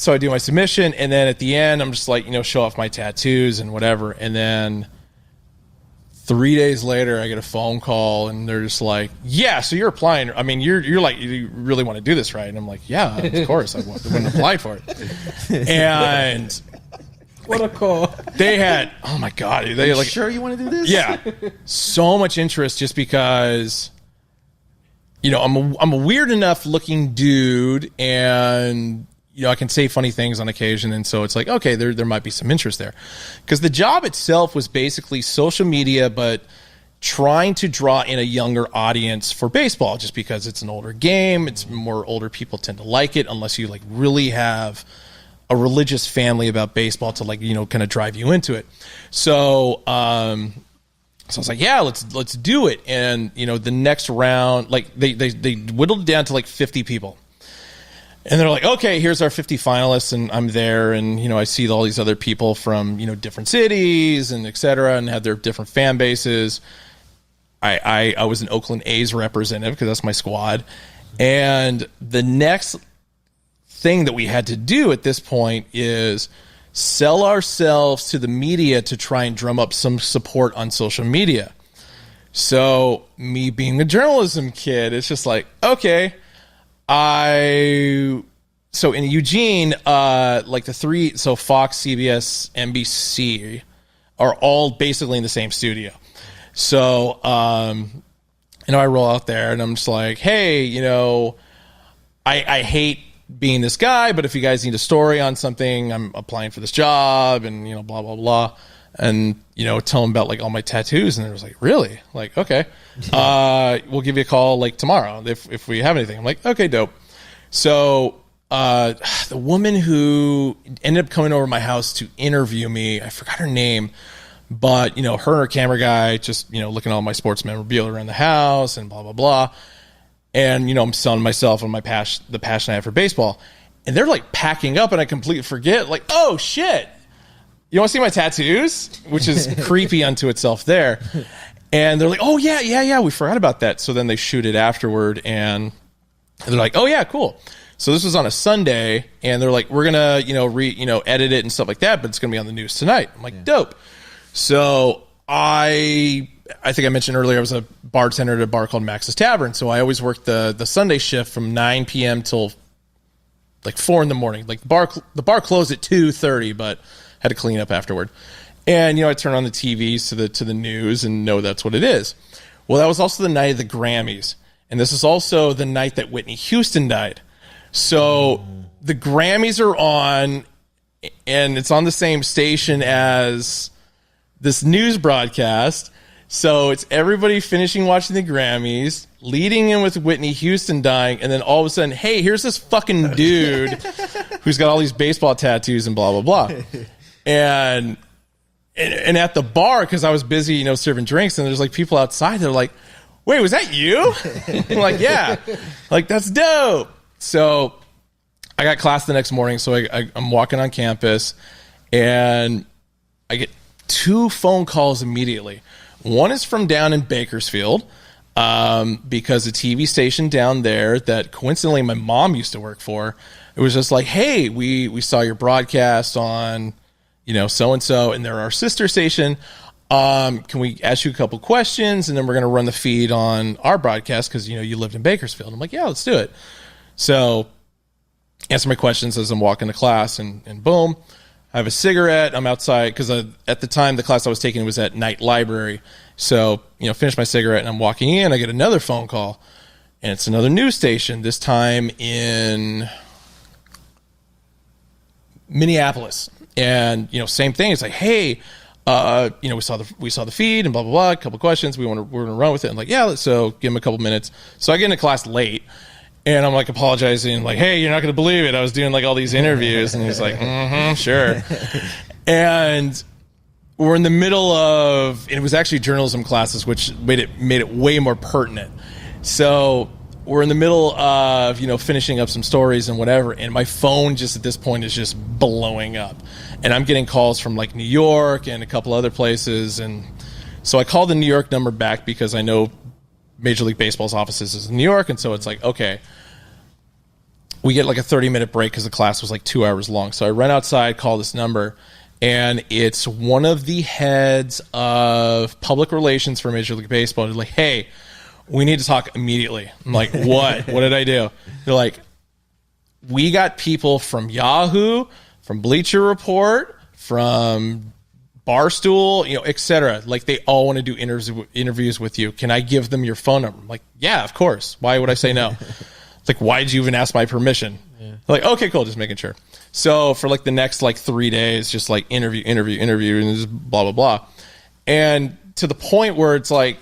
Speaker 3: I do my submission, and then at the end, I'm just show off my tattoos and whatever. And then 3 days later, I get a phone call, and they're just like, yeah, so you're applying. I mean, you're like, you really want to do this, right? And I'm like, yeah, of course. I wouldn't apply for it. And
Speaker 2: what a call.
Speaker 3: They had, oh my God. They
Speaker 1: Are you sure you want to do this?
Speaker 3: Yeah. So much interest just because, I'm a weird enough looking dude, and I can say funny things on occasion, and so it's like, okay, there might be some interest there. Because the job itself was basically social media, but trying to draw in a younger audience for baseball, just because it's an older game. It's more older people tend to like it, unless you really have a religious family about baseball to kind of drive you into it. So I was like, yeah, let's do it. And the next round, they whittled it down to 50 people. And they're like, okay, here's our 50 finalists, and I'm there, and I see all these other people from different cities and et cetera, and have their different fan bases. I was an Oakland A's representative because that's my squad. And the next thing that we had to do at this point is sell ourselves to the media to try and drum up some support on social media. So me being a journalism kid, it's just like, okay, so in Eugene, like the three, so Fox, CBS, NBC are all basically in the same studio. So, I roll out there and I'm just like, hey, I hate being this guy, but if you guys need a story on something, I'm applying for this job and, blah, blah, blah. And, tell them about like all my tattoos. And it was like, really? Like, okay, we'll give you a call like tomorrow if we have anything. I'm like, okay, dope. So, the woman who ended up coming over to my house to interview me, I forgot her name, but, her and her camera guy just, looking at all my sports memorabilia around the house and blah, blah, blah. And, I'm selling myself and the passion I have for baseball. And they're like packing up and I completely forget, like, oh shit, you want to see my tattoos? Which is creepy unto itself there. And they're like, oh yeah, we forgot about that. So then they shoot it afterward and they're like, oh yeah, cool. So this was on a Sunday, and they're like, we're gonna, edit it and stuff like that, but it's gonna be on the news tonight. I'm like, dope. So I think I mentioned earlier I was a bartender at a bar called Max's Tavern. So I always worked the Sunday shift from 9 p.m. till like 4 in the morning. Like the bar closed at 2:30, but had to clean up afterward. And I turn on the TVs to the news and know that's what it is. Well, that was also the night of the Grammys, and this is also the night that Whitney Houston died. So the Grammys are on, and it's on the same station as this news broadcast. So it's everybody finishing watching the Grammys, leading in with Whitney Houston dying, and then all of a sudden, hey, here's this fucking dude who's got all these baseball tattoos and blah, blah, blah. And at the bar, because I was busy, serving drinks, and there's like people outside, they're like, wait, was that you? I'm like, yeah. Like, that's dope. So I got class the next morning, so I'm walking on campus, and I get 2 phone calls immediately. One is from down in Bakersfield, because a TV station down there that coincidentally my mom used to work for, it was just like, hey, we saw your broadcast on, so-and-so, and they're our sister station. Can we ask you a couple questions, and then we're going to run the feed on our broadcast because, you lived in Bakersfield. I'm like, yeah, let's do it. So answer my questions as I'm walking to class, and boom, I have a cigarette. I'm outside because at the time the class I was taking was at night library. So, finish my cigarette and I'm walking in. I get another phone call, and it's another news station, this time in Minneapolis. And, same thing. It's like, hey, we saw the feed and blah, blah, blah, a couple questions. We're going to run with it. I'm like, yeah, so give him a couple minutes. So I get into class late. And I'm like apologizing, like, hey, you're not going to believe it. I was doing like all these interviews. And he's like, sure. And we're in the middle of, and it was actually journalism classes, which made it way more pertinent. So we're in the middle of, finishing up some stories and whatever. And my phone just at this point is just blowing up. And I'm getting calls from like New York and a couple other places. And so I called the New York number back because I know Major League Baseball's offices is in New York, and so it's like, okay, we get like a 30-minute break because the class was like 2 hours long. So I run outside, call this number, and it's one of the heads of public relations for Major League Baseball. They're like, hey, we need to talk immediately. I'm like, what? What did I do? They're like, we got people from Yahoo, from Bleacher Report, from Barstool, etc. Like, they all want to do interviews with you. Can I give them your phone number? I'm like, yeah, of course. Why would I say no? It's like, why did you even ask my permission? Yeah. Like, okay, cool, just making sure. So for like the next like 3 days, just like interview, and just blah, blah, blah. And to the point where it's like,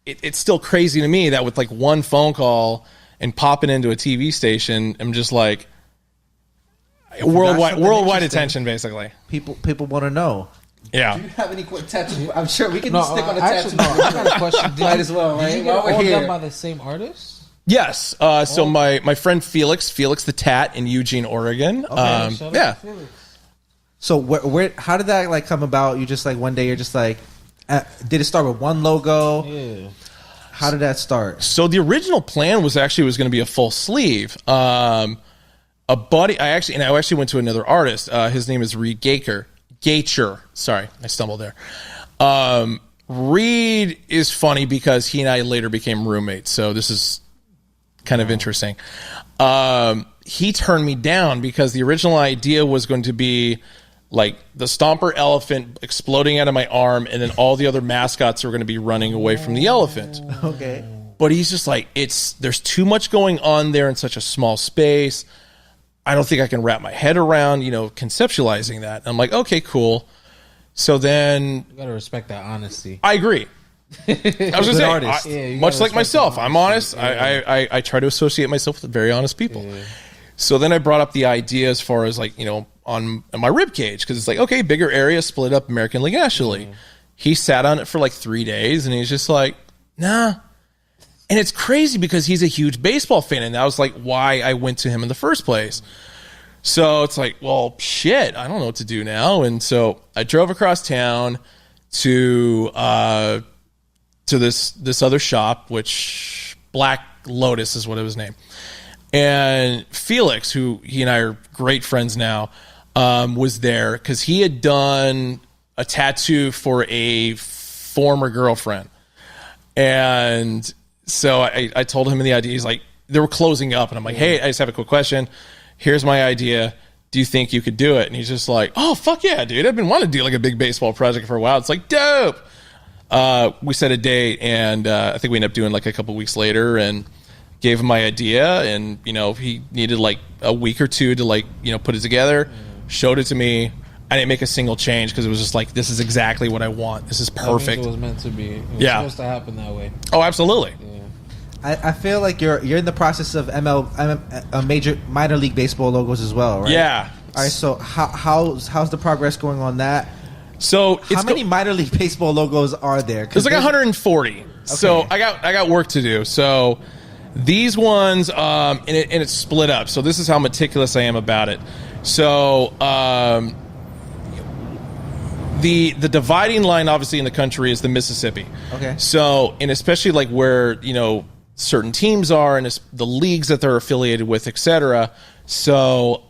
Speaker 3: it's still crazy to me that with like one phone call and popping into a TV station, I'm just like, worldwide attention, basically.
Speaker 1: People want to know.
Speaker 3: Yeah.
Speaker 1: Do you have any tattoos? I'm sure we can stick on a tattoo.
Speaker 2: No, I got a question.
Speaker 1: Might as well, right?
Speaker 2: Did you get all done by the same artist?
Speaker 3: Yes. So my friend Felix the Tat in Eugene, Oregon.
Speaker 2: Okay,
Speaker 3: yeah.
Speaker 1: So where how did that like come about? You just like one day you're just like, did it start with one logo?
Speaker 2: Yeah.
Speaker 1: How did that start?
Speaker 3: So the original plan was going to be a full sleeve. a buddy. I actually went to another artist. His name is Reed Gacher. Sorry, I stumbled there. Reed is funny because he and I later became roommates. So this is kind of interesting. He turned me down because the original idea was going to be like the Stomper elephant exploding out of my arm, and then all the other mascots are going to be running away from the elephant.
Speaker 1: Okay.
Speaker 3: But he's just like, there's too much going on there in such a small space. I don't think I can wrap my head around, conceptualizing that. I'm like, okay, cool. So then
Speaker 2: you gotta respect that honesty.
Speaker 3: I agree. I was gonna say, much like myself, I'm honest. Yeah. I try to associate myself with very honest people. Yeah. So then I brought up the idea as far as like, on my rib cage, because it's like, okay, bigger area, split up American League National League. He sat on it for like 3 days, and he's just like, nah. And it's crazy because he's a huge baseball fan, and that was like why I went to him in the first place. So it's like, well, shit, I don't know what to do now. And so I drove across town to this other shop, which Black Lotus is what it was named. And Felix, who he and I are great friends now, was there because he had done a tattoo for a former girlfriend. And so I told him the idea. He's like, they were closing up, and I'm like, hey, I just have a quick question. Here's my idea. Do you think you could do it? And he's just like, oh, fuck yeah, dude. I've been wanting to do like a big baseball project for a while. It's like, dope. We set a date, and I think we ended up doing like a couple weeks later, and gave him my idea. And, he needed like a week or two to like, put it together, showed it to me. I didn't make a single change because it was just like, this is exactly what I want. This is perfect.
Speaker 2: It was meant to be. It was supposed to happen that way.
Speaker 3: Oh, absolutely.
Speaker 2: Yeah.
Speaker 1: I feel like you're in the process of minor league baseball logos as well, right?
Speaker 3: Yeah.
Speaker 1: All right. So how's the progress going on that?
Speaker 3: So
Speaker 1: how many minor league baseball logos are there?
Speaker 3: There's like 140. Okay. So I got work to do. So these ones, and it's split up. So this is how meticulous I am about it. So the dividing line, obviously, in the country is the Mississippi. Okay. So, and especially like where certain teams are and the leagues that they're affiliated with, etc. So,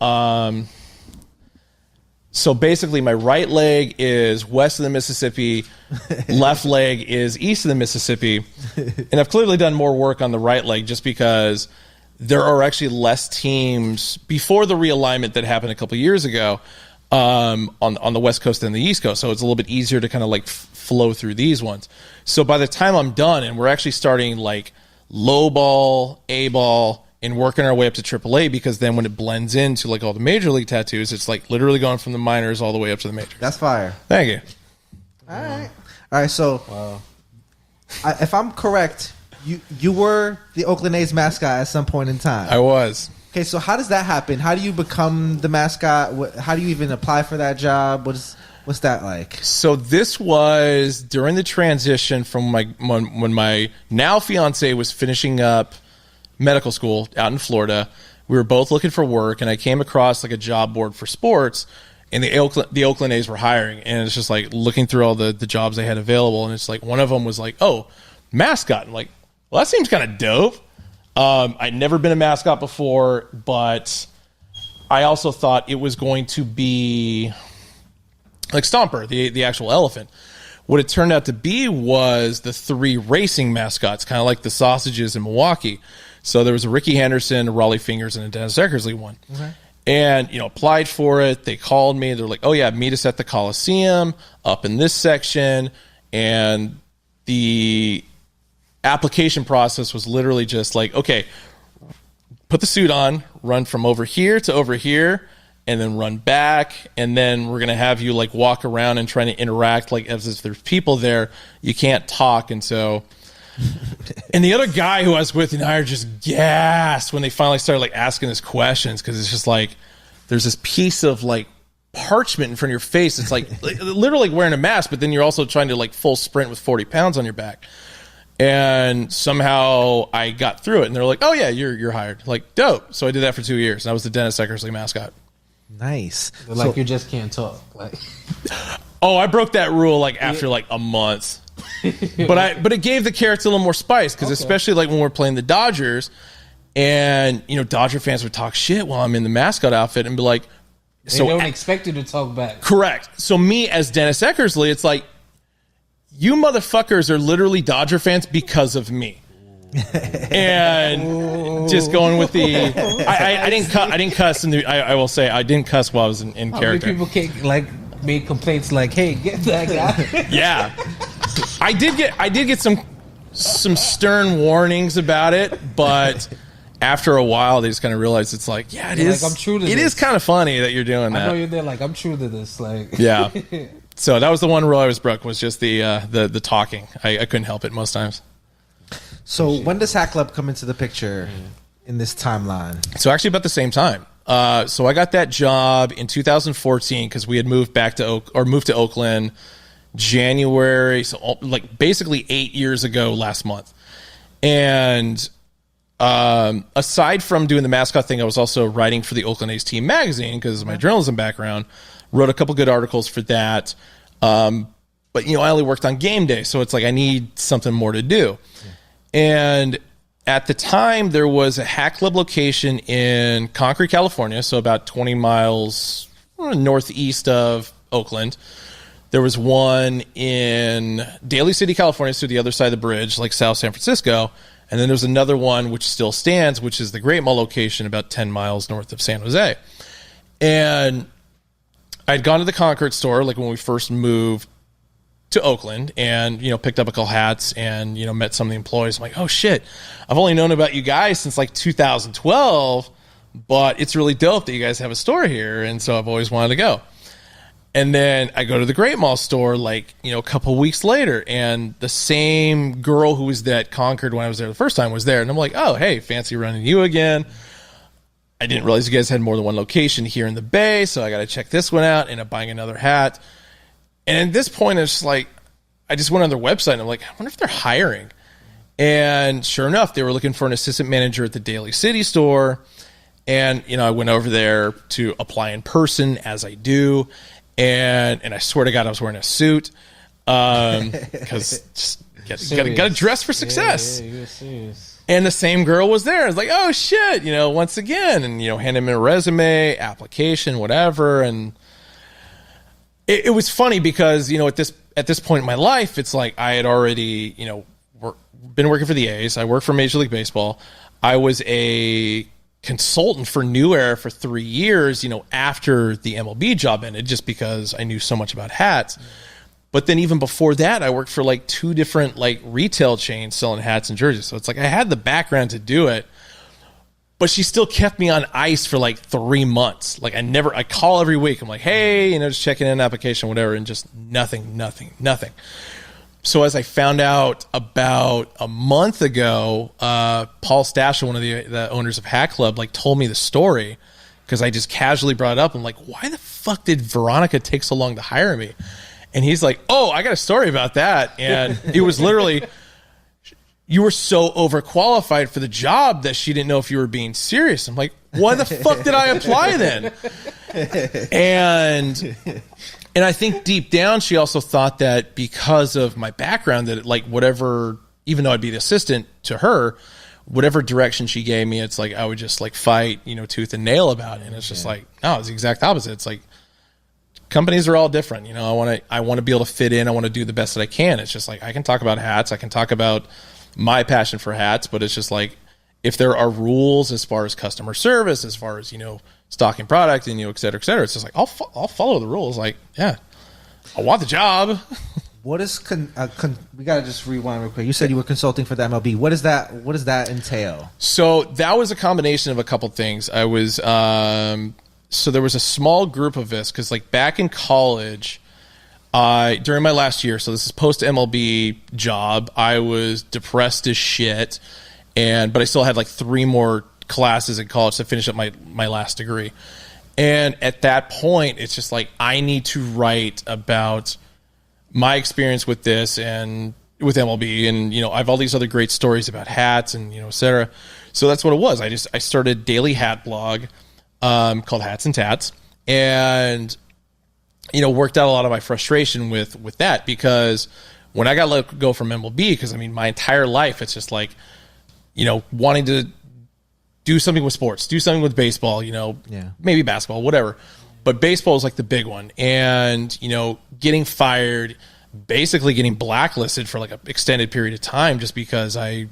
Speaker 3: so basically, my right leg is west of the Mississippi, left leg is east of the Mississippi, and I've clearly done more work on the right leg just because there are actually less teams before the realignment that happened a couple years ago on the West Coast than the East Coast, so it's a little bit easier to kind of like flow through these ones. So by the time I'm done, and we're actually starting like low ball, A ball, and working our way up to AAA, because then when it blends into like all the major league tattoos, it's like literally going from the minors all the way up to the majors.
Speaker 1: That's fire.
Speaker 3: Thank you.
Speaker 1: All right. So, if I'm correct, you were the Oakland A's mascot at some point in time.
Speaker 3: I was.
Speaker 1: Okay, so how does that happen? How do you become the mascot? How do you even apply for that job? What's that like?
Speaker 3: So this was during the transition from when my now fiance was finishing up medical school out in Florida. We were both looking for work, and I came across like a job board for sports, and the Oakland A's were hiring, and it's just like looking through all the jobs they had available, and it's like one of them was like, oh, mascot. I'm like, well, that seems kind of dope. I'd never been a mascot before, but I also thought it was going to be like Stomper, the actual elephant. What it turned out to be was the 3 racing mascots, kind of like the sausages in Milwaukee. So there was a Ricky Henderson, a Raleigh Fingers, and a Dennis Eckersley one. Okay. And, applied for it. They called me. They're like, oh, yeah, meet us at the Coliseum up in this section. And the application process was literally just like, okay, put the suit on, run from over here to over here, and then run back, and then we're going to have you like walk around and trying to interact like as if there's people there. You can't talk. And so, and the other guy who I was with and I are just gassed when they finally started like asking us questions, because it's just like there's this piece of like parchment in front of your face. It's like literally like wearing a mask, but then you're also trying to like full sprint with 40 pounds on your back. And somehow I got through it, and they're like, oh yeah, you're hired. Like, dope. So I did that for 2 years, and I was the Dennis Eckersley mascot.
Speaker 1: Nice.
Speaker 2: Like, you just can't talk. Like,
Speaker 3: oh, I broke that rule like after like a month. But it gave the character a little more spice, because especially like when we're playing the Dodgers, And, Dodger fans would talk shit while I'm in the mascot outfit and be like,
Speaker 2: they don't expect you to talk back.
Speaker 3: Correct. So me as Dennis Eckersley, it's like, you motherfuckers are literally Dodger fans because of me. And just going with the, I didn't cuss in the, I will say I didn't cuss while I was in character.
Speaker 2: People made complaints like, hey, get that guy.
Speaker 3: Yeah. I did get some stern warnings about it, but after a while, they just kind of realized it's like, yeah, it is.
Speaker 2: I'm true to
Speaker 3: it
Speaker 2: this.
Speaker 3: is kind of funny that you're doing that.
Speaker 2: I know you're there. Like, I'm true to this. Like,
Speaker 3: yeah. So that was the one rule I was broke, was just the talking. I couldn't help it most times.
Speaker 1: So when does Hatclub come into the picture in this timeline?
Speaker 3: So actually about the same time. So I got that job in 2014 because we had moved to Oakland January. So like basically 8 years ago last month. And aside from doing the mascot thing, I was also writing for the Oakland A's team magazine because of my journalism background. Wrote a couple good articles for that. But, I only worked on game day. So it's like I need something more to do. And at the time, there was a Hatclub location in Concord, California, so about 20 miles northeast of Oakland. There was one in Daly City, California, so the other side of the bridge, like South San Francisco. And then there's another one which still stands, which is the Great Mall location about 10 miles north of San Jose. And I'd gone to the Concord store, like when we first moved to Oakland, and picked up a couple hats and met some of the employees. I'm like, oh shit, I've only known about you guys since like 2012, but it's really dope that you guys have a store here, and so I've always wanted to go. And then I go to the Great Mall store like a couple weeks later, and the same girl who was at Concord when I was there the first time was there, and I'm like, oh hey, fancy running you again. I didn't realize you guys had more than one location here in the Bay, so I got to check this one out. End up buying another hat. And at this point, it's just like, I just went on their website and I'm like, I wonder if they're hiring. And sure enough, they were looking for an assistant manager at the Daly City store. And, I went over there to apply in person, as I do. And I swear to God, I was wearing a suit. Because got to dress for success.
Speaker 2: Yeah, you're serious.
Speaker 3: And the same girl was there. I was like, oh shit, once again. And, handed me a resume, application, whatever. And it was funny because, at this point in my life, it's like I had already, been working for the A's. I worked for Major League Baseball. I was a consultant for New Era for 3 years, after the MLB job ended, just because I knew so much about hats. But then even before that, I worked for like 2 different like retail chains selling hats and jerseys. So it's like I had the background to do it. But she still kept me on ice for like 3 months. Like I call every week. I'm like, hey, just checking in an application, whatever, and just nothing. So as I found out about a month ago, Paul Stasha, one of the owners of Hatclub, like told me the story because I just casually brought it up. I'm like, why the fuck did Veronica take so long to hire me? And he's like, oh, I got a story about that. And it was literally, you were so overqualified for the job that she didn't know if you were being serious. I'm like, why the fuck did I apply then? And I think deep down, she also thought that because of my background, that like whatever, even though I'd be the assistant to her, whatever direction she gave me, it's like I would just like fight, tooth and nail about it. And it's just like, no, it's the exact opposite. It's like companies are all different. I want to be able to fit in. I want to do the best that I can. It's just like I can talk about hats. I can talk about my passion for hats, but it's just like if there are rules as far as customer service, as far as stocking product and et cetera, it's just like I'll follow the rules. Like, yeah, I want the job.
Speaker 1: What is we gotta just rewind real quick. You said you were consulting for the MLB. What does that entail? So
Speaker 3: that was a combination of a couple things. I was so there was a small group of us because like back in college. During my last year, so this is post MLB job, I was depressed as shit, but I still had like 3 more classes in college to finish up my last degree. And at that point, it's just like I need to write about my experience with this and with MLB, and I have all these other great stories about hats and et cetera. So that's what it was. I started a daily hat blog called Hats and Tats, and worked out a lot of my frustration with that because when I got let go from MLB, because my entire life it's just like, wanting to do something with sports, do something with baseball, maybe basketball, whatever. But baseball is like the big one. And, getting fired, basically getting blacklisted for like an extended period of time just because I,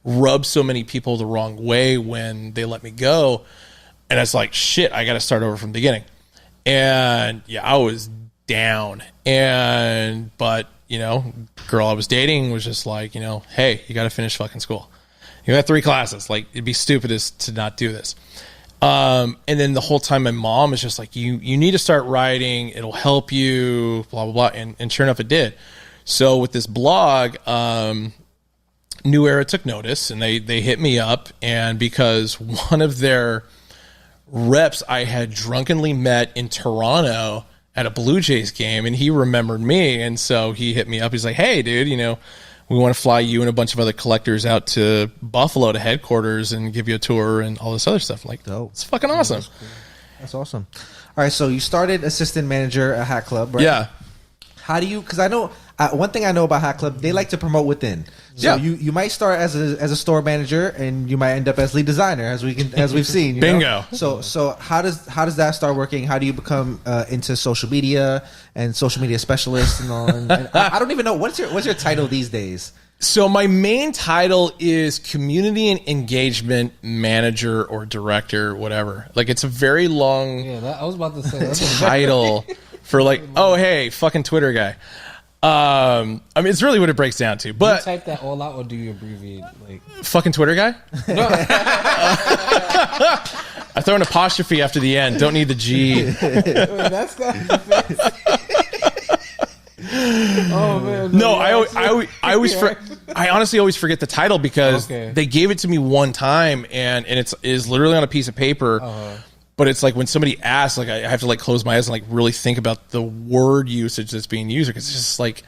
Speaker 3: rubbed so many people the wrong way when they let me go. And it's like, shit, I got to start over from the beginning. And yeah, I was down. But, girl I was dating was just like, hey, you got to finish fucking school. You got 3 classes. Like, it'd be stupid to not do this. And then the whole time my mom is just like, you need to start writing. It'll help you, blah, blah, blah. And sure enough, it did. So with this blog, New Era took notice and they hit me up. And because one of their reps I had drunkenly met in Toronto at a Blue Jays game, and he remembered me. And so he hit me up. He's like, hey, dude, we want to fly you and a bunch of other collectors out to Buffalo to headquarters and give you a tour and all this other stuff. I'm like, oh, it's fucking awesome.
Speaker 2: That's cool. That's awesome. All right, so you started assistant manager at Hatclub, right?
Speaker 3: Yeah.
Speaker 2: How do you? Because I know one thing I know about Hatclub, they like to promote within. So you might start as a store manager, and you might end up as lead designer, as we've seen.
Speaker 3: Bingo.
Speaker 2: So how does that start working? How do you become into social media and social media specialist and all? And I don't even know what's your title these days.
Speaker 3: So my main title is community and engagement manager or director, whatever. Like, it's a very long
Speaker 2: I was about to say that's
Speaker 3: title for like, oh, hey, fucking Twitter guy. I mean, it's really what it breaks down to. But
Speaker 2: do you type that all out, or do you abbreviate like
Speaker 3: fucking Twitter guy? I throw an apostrophe after the end. Don't need the G.
Speaker 2: That's not oh man!
Speaker 3: No, I honestly always forget the title because they gave it to me one time and it is literally on a piece of paper. But it's like when somebody asks, like I have to like close my eyes and like really think about the word usage that's being used, because it's just like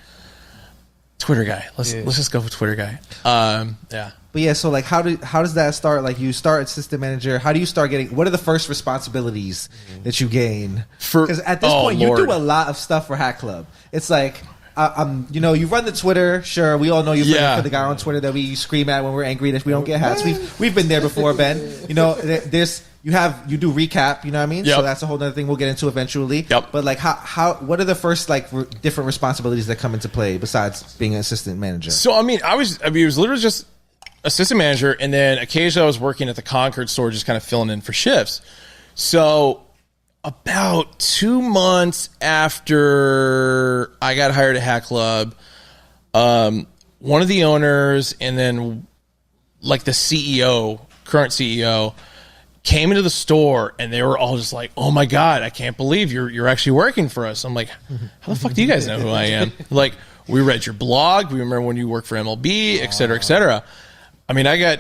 Speaker 3: Twitter guy. Let's just go with Twitter guy. Yeah.
Speaker 2: But yeah, so like how does that start? Like, you start assistant manager. How do you start getting? What are the first responsibilities that you gain? Because at this point, you do a lot of stuff for Hatclub. It's like, you run the Twitter. Sure, we all know you're for the guy on Twitter that we scream at when we're angry that we don't get hats. We've been there before, Ben. You do recap. You know what I mean?
Speaker 3: Yep.
Speaker 2: So that's a whole other thing we'll get into eventually.
Speaker 3: Yep.
Speaker 2: But like, what are the first like different responsibilities that come into play besides being an assistant manager?
Speaker 3: So I mean, it was literally just assistant manager, and then occasionally I was working at the Concord store, just kind of filling in for shifts. So about 2 months after I got hired at Hatclub, one of the owners and then like the current CEO, came into the store, and they were all just like, "Oh my god, I can't believe you're actually working for us." I'm like, "How the fuck do you guys know who I am?" Like, we read your blog, we remember when you worked for MLB, et cetera, et cetera. I mean, I got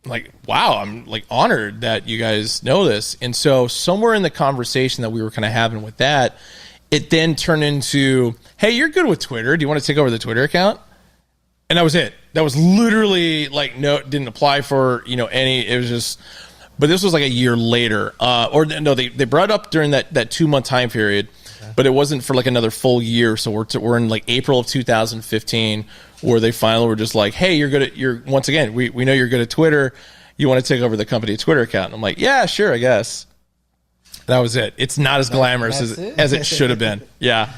Speaker 3: like, wow, I'm like honored that you guys know this. And so somewhere in the conversation that we were kind of having with that, it then turned into, hey, you're good with Twitter. Do you want to take over the Twitter account? And that was it. That was literally like, no, didn't apply for, any, it was just, but this was like a year later. They brought it up during that 2 month time period, but it wasn't for like another full year. So we're in like April of 2015, where they finally were just like, hey, once again, we know you're good at Twitter. You want to take over the company Twitter account? And I'm like, yeah, sure, I guess. That was it. It's not as glamorous as it should have been. Yeah.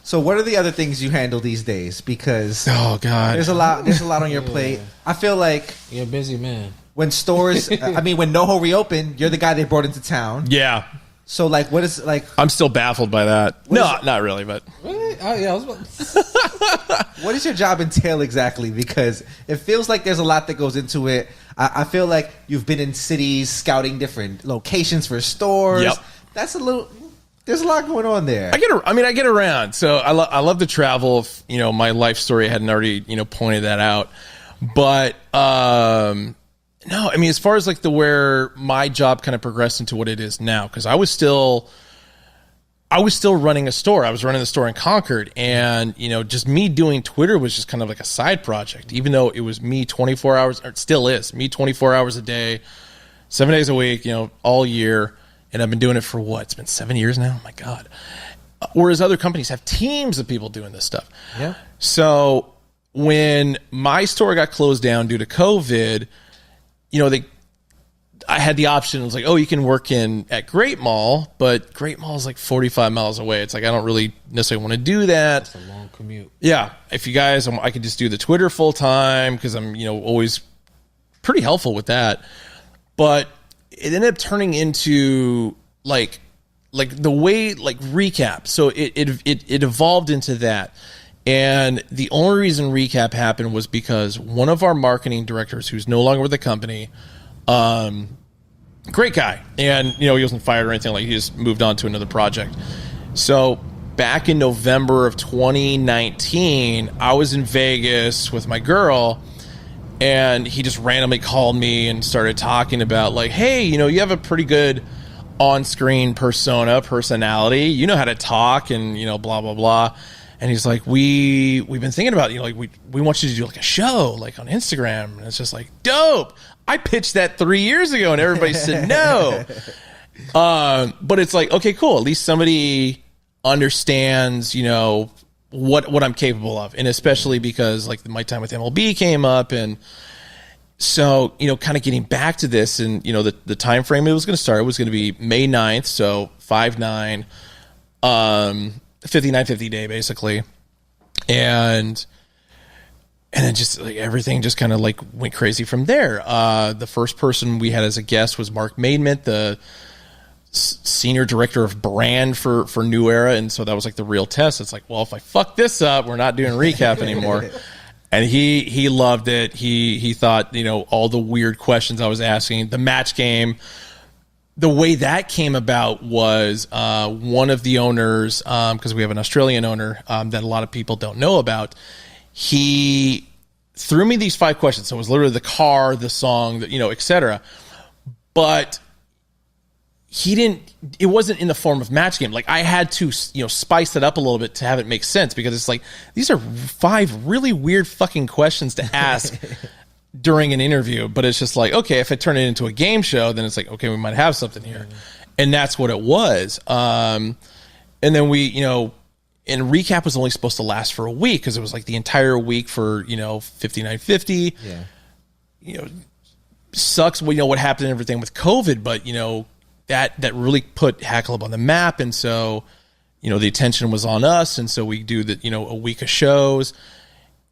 Speaker 2: So what are the other things you handle these days? Because
Speaker 3: oh god,
Speaker 2: there's a lot on your plate. I feel like
Speaker 5: you're a busy man.
Speaker 2: When stores, when NoHo reopened, you're the guy they brought into town.
Speaker 3: Yeah.
Speaker 2: So like, what is like?
Speaker 3: I'm still baffled by that. No, not really, but
Speaker 5: really? Oh yeah, I was about
Speaker 2: what does your job entail exactly? Because it feels like there's a lot that goes into it. I feel like you've been in cities scouting different locations for stores.
Speaker 3: Yep.
Speaker 2: There's a lot going on there.
Speaker 3: I get around. So I love to travel. If, my life story hadn't already, pointed that out. But no, I mean, as far as like where my job kind of progressed into what it is now, because I was still running a store. I was running the store in Concord, and just me doing Twitter was just kind of like a side project, even though it was me 24 hours, or it still is me 24 hours a day, 7 days a week, all year. And I've been doing it for what? It's been 7 years now. Oh my God. Whereas other companies have teams of people doing this stuff.
Speaker 2: Yeah.
Speaker 3: So when my store got closed down due to COVID, I had the option. It was like, oh, you can work at Great Mall, but Great Mall is like 45 miles away. It's like, I don't really necessarily want to do that.
Speaker 5: That's a long commute.
Speaker 3: Yeah. If you guys, I could just do the Twitter full time because I'm, always pretty helpful with that. But it ended up turning into like the way, like recap. So it evolved into that. And the only reason recap happened was because one of our marketing directors, who's no longer with the company, great guy, and he wasn't fired or anything, like he just moved on to another project. So back in November of 2019, I was in Vegas with my girl, and he just randomly called me and started talking about like, hey, you have a pretty good on-screen personality, you know how to talk, and blah blah blah. And he's like, we've been thinking about, we want you to do like a show like on Instagram. And it's just like, dope. I pitched that 3 years ago and everybody said no. But it's like, okay, cool. At least somebody understands, what I'm capable of. And especially because like my time with MLB came up. And so, kind of getting back to this and, the time frame it was going to start was going to be May 9th. So 5/9, 59-50 day basically. And then just like everything just kind of like went crazy from there. The first person we had as a guest was Mark Maidment, the senior director of brand for New Era. And so that was like the real test. It's like, well, if I fuck this up, we're not doing recap anymore. And he loved it. He thought, all the weird questions I was asking, the match game, the way that came about was one of the owners, because we have an Australian owner that a lot of people don't know about. He threw me these 5 questions. So it was literally the car, the song, etc. But it wasn't in the form of match game. Like I had to, spice it up a little bit to have it make sense, because it's like, these are 5 really weird fucking questions to ask during an interview. But it's just like, okay, if I turn it into a game show, then it's like, okay, we might have something here. And that's what it was. And then and recap was only supposed to last for a week, because it was like the entire week for 5950. Sucks what happened and everything with COVID, but that really put Hatclub on the map. And so the attention was on us, and so we do a week of shows,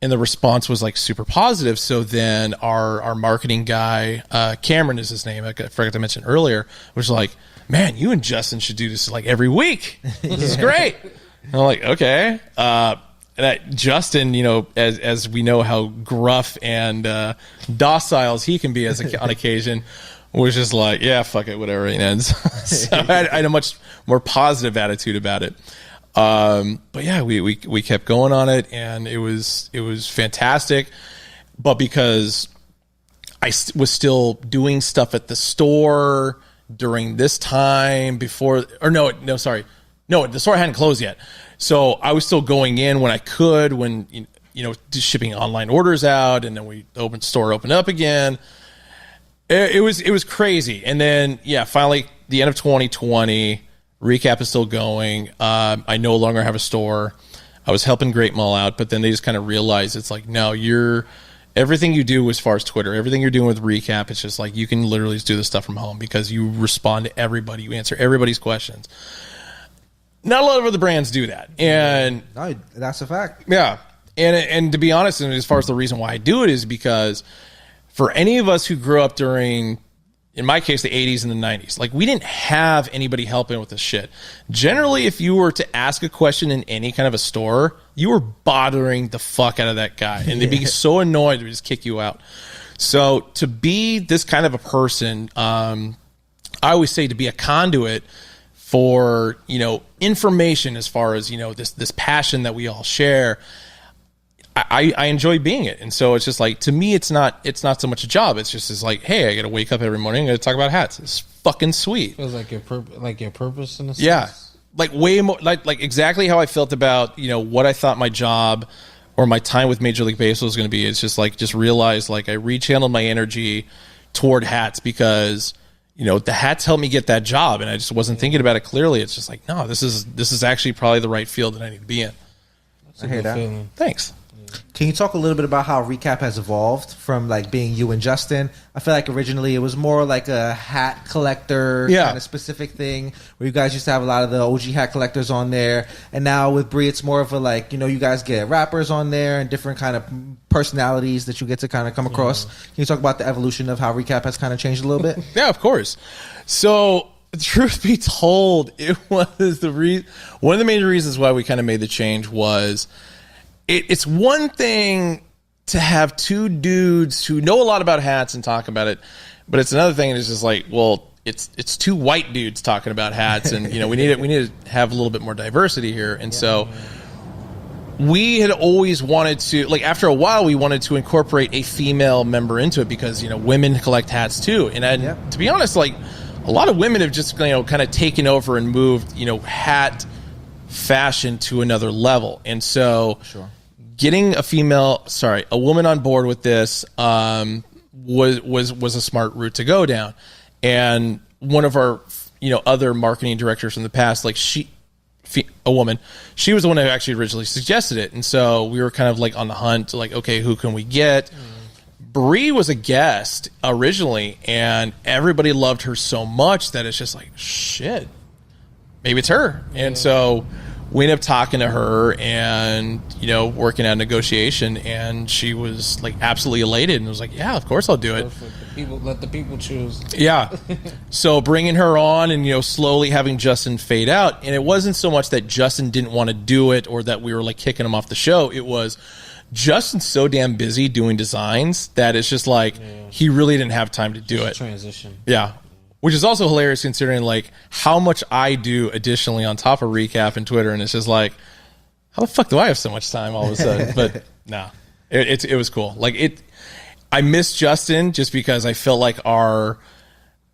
Speaker 3: and the response was like super positive. So then our marketing guy, Cameron is his name, I forgot to mention earlier, was like, man, you and Justin should do this like every week. This is great. And I'm like, okay. Justin, as we know how gruff and docile he can be on occasion, was just like, yeah, fuck it, whatever it ends. So I had a much more positive attitude about it. But yeah, we kept going on it, and it was fantastic. But because I was still doing stuff at the store during this time the store hadn't closed yet. So I was still going in when I could, when, just shipping online orders out, and then the store opened up again. It was crazy. And then, finally, the end of 2020, recap is still going. I no longer have a store. I was helping Great Mall out, but then they just kind of realized it's like, no, everything you do as far as Twitter, everything you're doing with recap, it's just like you can literally just do this stuff from home, because you respond to everybody, you answer everybody's questions. Not a lot of other brands do that, and
Speaker 2: no, that's a fact.
Speaker 3: Yeah, and to be honest, and as far as the reason why I do it is because for any of us who grew up during, in my case, the 80s and the 90s, like we didn't have anybody helping with this shit. Generally, if you were to ask a question in any kind of a store, you were bothering the fuck out of that guy, and they'd be so annoyed they would just kick you out. So to be this kind of a person, I always say to be a conduit for information, as far as this passion that we all share. I enjoy being it, and so it's just like, to me, it's not so much a job. It's just like, hey, I got to wake up every morning, I got to talk about hats. It's fucking sweet.
Speaker 5: Feels like your purpose in a sense.
Speaker 3: Yeah, like way more like exactly how I felt about what I thought my job or my time with Major League Baseball was going to be. It's just like, realized like I rechanneled my energy toward hats, because the hats helped me get that job, and I just wasn't thinking about it clearly. It's just like, no, this is actually probably the right field that I need to be in.
Speaker 5: That's a good feeling.
Speaker 3: Thanks.
Speaker 5: Yeah.
Speaker 2: Can you talk a little bit about how Recap has evolved from like being you and Justin? I feel like originally it was more like a hat collector kind of specific thing where you guys used to have a lot of the OG hat collectors on there, and now with Bree it's more of a like, you know, you guys get rappers on there and different kind of personalities that you get to kind of come across. Can you talk about the evolution of how Recap has kind of changed a little bit?
Speaker 3: Yeah, of course. So truth be told, it was one of the main reasons why we kind of made the change was it's one thing to have two dudes who know a lot about hats and talk about it, but it's another thing. It's just like, well, it's two white dudes talking about hats, and you know, we need to have a little bit more diversity here. And so we had always wanted to, like, after a while, we wanted to incorporate a female member into it because, you know, women collect hats too. And to be honest, like, a lot of women have just, you know, kind of taken over and moved, you know, hat fashion to another level. And so getting a woman on board with this was a smart route to go down. And one of our, you know, other marketing directors from the past, like a woman, she was the one who actually originally suggested it. And so we were kind of like on the hunt, like, okay, who can we get? Bree was a guest originally, and everybody loved her so much that it's just like, shit, maybe it's her. And so we ended up talking to her and, you know, working out a negotiation, and she was like absolutely elated and was like, yeah, of course I'll do it.
Speaker 5: Let the people choose.
Speaker 3: Yeah. So bringing her on and, you know, slowly having Justin fade out. And it wasn't so much that Justin didn't want to do it or that we were like kicking him off the show. It was Justin's so damn busy doing designs that it's just like he really didn't have time to do it.
Speaker 5: Transition.
Speaker 3: Yeah. Which is also hilarious considering like how much I do additionally on top of Recap and Twitter, and it's just like, how the fuck do I have so much time all of a sudden? But no, it was cool. Like I miss Justin just because I felt like our,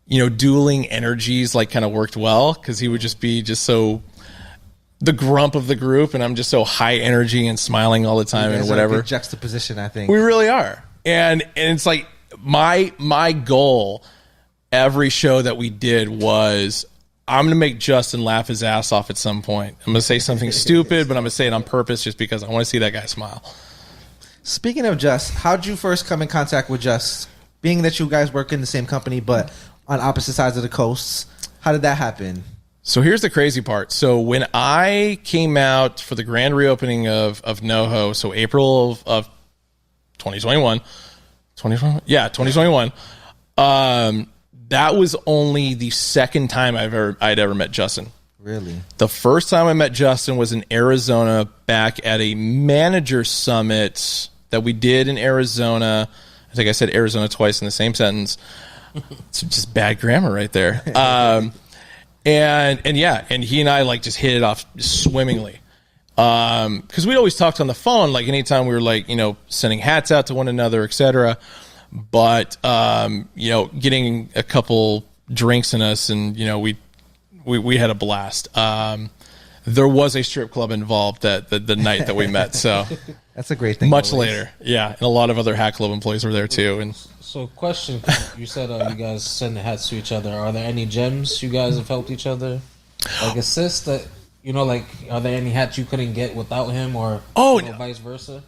Speaker 3: you know, dueling energies like kind of worked well because he would just be just so the grump of the group, and I'm just so high energy and smiling all the time and whatever.
Speaker 2: A good juxtaposition, I think
Speaker 3: we really are, and it's like my goal. Every show that we did was, I'm going to make Justin laugh his ass off at some point. I'm going to say something stupid, but I'm going to say it on purpose just because I want to see that guy smile.
Speaker 2: Speaking of Just, how'd you first come in contact with Just? Being that you guys work in the same company, but on opposite sides of the coasts, how did that happen?
Speaker 3: So here's the crazy part. So when I came out for the grand reopening of NoHo, so April of 2021, 2021, that was only the second time I'd ever met Justin.
Speaker 2: Really?
Speaker 3: The first time I met Justin was in Arizona back at a manager summit that we did in Arizona. I think I said Arizona twice in the same sentence. It's just bad grammar right there. And he and I like just hit it off swimmingly. Because we'd always talked on the phone, like anytime we were like, you know, sending hats out to one another, etc. But you know, getting a couple drinks in us, and you know, we had a blast. There was a strip club involved the night that we met, so
Speaker 2: that's a great thing.
Speaker 3: Much later, yeah, and a lot of other Hatclub employees were there too. And
Speaker 5: so, question: you said you guys send the hats to each other. Are there any gems you guys have helped each other, like assist that? You know, like, are there any hats you couldn't get without him, or vice versa?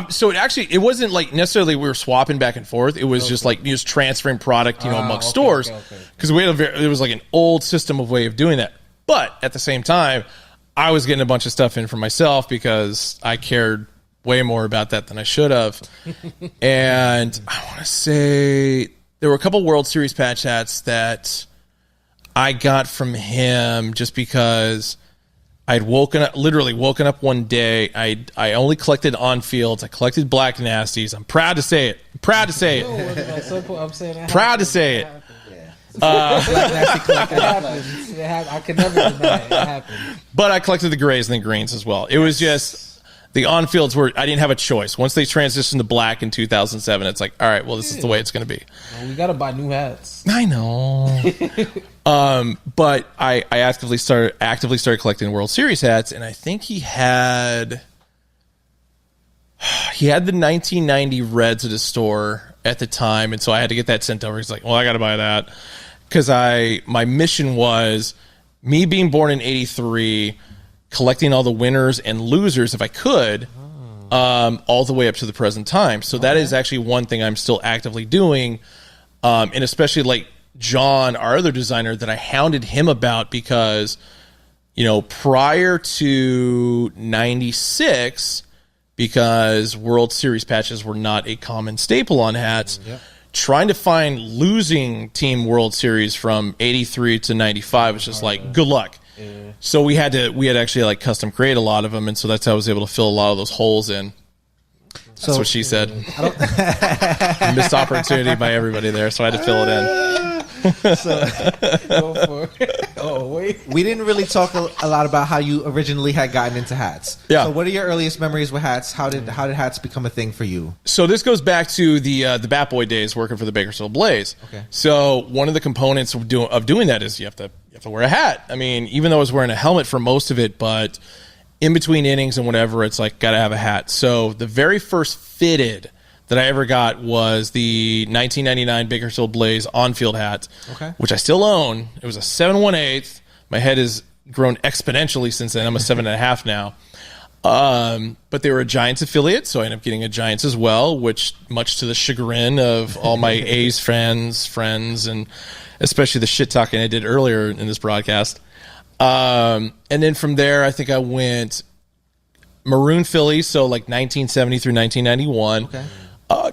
Speaker 3: So it wasn't like necessarily we were swapping back and forth. It was just like just transferring product, you know, amongst stores because it was like an old system of way of doing that. But at the same time, I was getting a bunch of stuff in for myself because I cared way more about that than I should have. And I want to say there were a couple World Series patch hats that I got from him just because I'd literally woken up one day. I only collected on fields. I collected Black Nasties. I'm proud to say it.
Speaker 5: I'm saying it.
Speaker 3: Proud to say it.
Speaker 2: Black Nasty collected.
Speaker 5: I could never deny it. It happened.
Speaker 3: But I collected the grays and the greens as well. It was just the on fields where I didn't have a choice. Once they transitioned to black in 2007, it's like, all right, well, this is the way it's going to be.
Speaker 5: Well, we got to buy new hats.
Speaker 3: I know. But I actively started collecting World Series hats, and I think he had the 1990 Reds at his store at the time, and so I had to get that sent over. He's like, well, I got to buy that because my mission was me being born in '83, collecting all the winners and losers if I could all the way up to the present time. So that is actually one thing I'm still actively doing. And especially like John, our other designer, that I hounded him about because, prior to 96, because World Series patches were not a common staple on hats, trying to find losing team World Series from 83 to 95 was just like, good luck. Yeah. So we had actually like custom create a lot of them, and so that's how I was able to fill a lot of those holes in. That's what she said. Missed opportunity by everybody there, so I had to fill it in.
Speaker 2: Go for it. Oh wait, we didn't really talk a lot about how you originally had gotten into hats.
Speaker 3: Yeah.
Speaker 2: So what are your earliest memories with hats? How did hats become a thing for you?
Speaker 3: So this goes back to the Bat Boy days working for the Bakersfield Blaze.
Speaker 2: Okay.
Speaker 3: So one of the components of doing that is you have to wear a hat. I mean, even though I was wearing a helmet for most of it, but in between innings and whatever, it's like got to have a hat. So the very first fitted that I ever got was the 1999 Bakersfield Blaze on-field hat, which I still own. It was a 7/1/8. My head has grown exponentially since then. I'm a 7.5 now. But they were a Giants affiliate, so I ended up getting a Giants as well, which much to the chagrin of all my A's friends, and especially the shit talking I did earlier in this broadcast. And then from there, I think I went Maroon Philly, so like 1970 through 1991.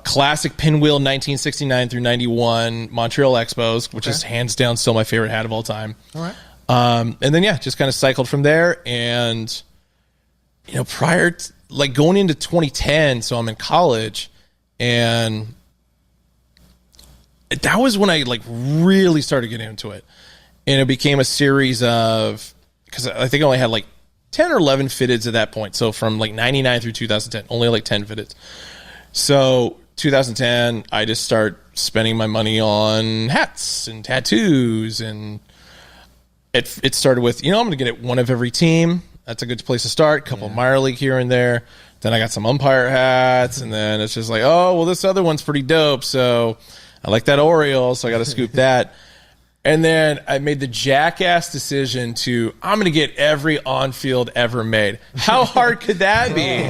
Speaker 3: Classic Pinwheel 1969 through 91 Montreal Expos, which is hands down still my favorite hat of all time.
Speaker 2: All right.
Speaker 3: And then just kind of cycled from there, and prior to, like going into 2010, so I'm in college, and that was when I like really started getting into it, and it became a series of, because I think I only had like 10 or 11 fitteds at that point. So from like 99 through 2010, only like 10 fitteds. So 2010, I just start spending my money on hats and tattoos, and it started with, I'm going to get it one of every team. That's a good place to start. A couple of minor league here and there. Then I got some umpire hats, and then it's just like, oh, well, this other one's pretty dope, so I like that Oriole, so I got to scoop that. And then I made the jackass decision I'm going to get every on-field ever made. How hard could that be?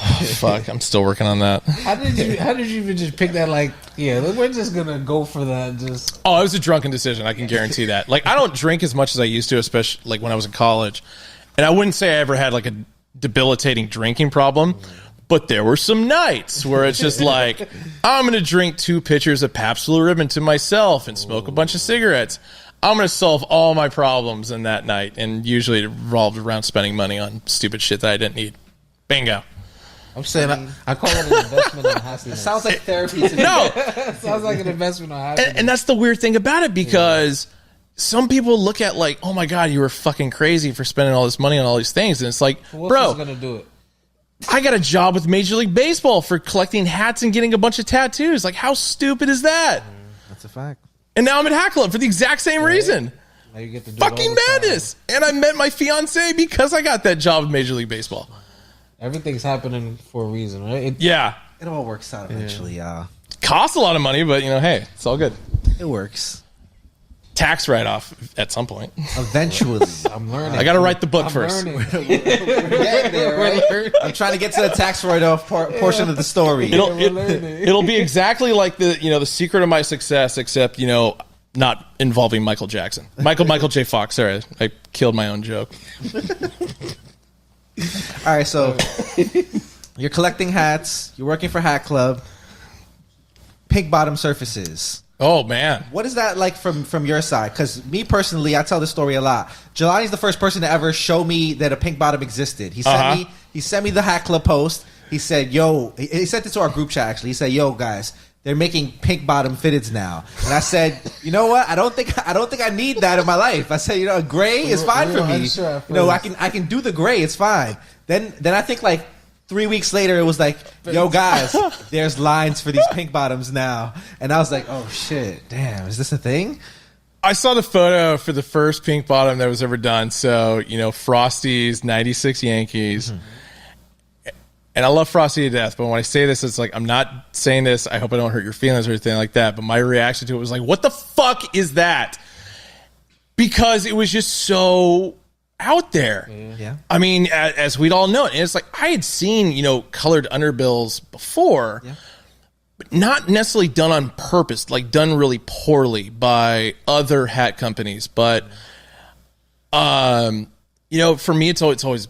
Speaker 3: Oh, fuck, I'm still working on that.
Speaker 5: How did you even just pick that? Like, we're just going to go for that. Just
Speaker 3: it was a drunken decision. I can guarantee that. Like, I don't drink as much as I used to, especially like when I was in college. And I wouldn't say I ever had like a debilitating drinking problem. But there were some nights where it's just like, I'm going to drink 2 pitchers of Pabst Blue Ribbon to myself and smoke a bunch of cigarettes. I'm going to solve all my problems in that night. And usually it revolved around spending money on stupid shit that I didn't need. Bingo.
Speaker 5: I'm saying I call it an investment on happiness.
Speaker 2: It sounds like therapy to me.
Speaker 3: No.
Speaker 5: It sounds like an investment on happiness.
Speaker 3: And that's the weird thing about it, because some people look at like, oh my God, you were fucking crazy for spending all this money on all these things. And it's like, bro,
Speaker 5: going to do it?
Speaker 3: I got a job with Major League Baseball for collecting hats and getting a bunch of tattoos. Like, how stupid is that?
Speaker 2: That's a fact.
Speaker 3: And now I'm at Hatclub for the exact same reason.
Speaker 5: Now you get to do
Speaker 3: fucking madness. And I met my fiance because I got that job with Major League Baseball.
Speaker 5: Everything's happening for a reason, right?
Speaker 2: It all works out eventually.
Speaker 3: Costs a lot of money, but hey, it's all good.
Speaker 2: It works.
Speaker 3: Tax write-off at some point.
Speaker 2: Eventually.
Speaker 5: I'm learning.
Speaker 3: I got to write the book first.
Speaker 2: We're getting there, right? I'm trying to get to the tax write-off portion of the story.
Speaker 3: It'll be exactly like the secret of my success, except not involving Michael Jackson. Michael J. Fox. Sorry, I killed my own joke.
Speaker 2: All right, so you're collecting hats. You're working for Hatclub. Pink bottom surfaces.
Speaker 3: Oh man,
Speaker 2: what is that like from your side? Because me personally, I tell this story a lot. Jelani's the first person to ever show me that a pink bottom existed. He sent me the Hatclub post. He said, "Yo," he sent it to our group chat. Actually, he said, "Yo, guys, they're making pink bottom fitteds now." And I said, "You know what? I don't think I need that in my life." I said, "Gray is fine for me. I can do the gray. It's fine." Then I think like 3 weeks later, it was like, yo, guys, there's lines for these pink bottoms now. And I was like, oh, shit. Damn, is this a thing?
Speaker 3: I saw the photo for the first pink bottom that was ever done. So, Frosty's 96 Yankees. Mm-hmm. And I love Frosty to death. But when I say this, it's like, I'm not saying this. I hope I don't hurt your feelings or anything like that. But my reaction to it was like, what the fuck is that? Because it was just so out there.
Speaker 2: Yeah.
Speaker 3: I mean, as we'd all know, and it's like I had seen, colored underbills before, but not necessarily done on purpose, like done really poorly by other hat companies. But, for me, it's always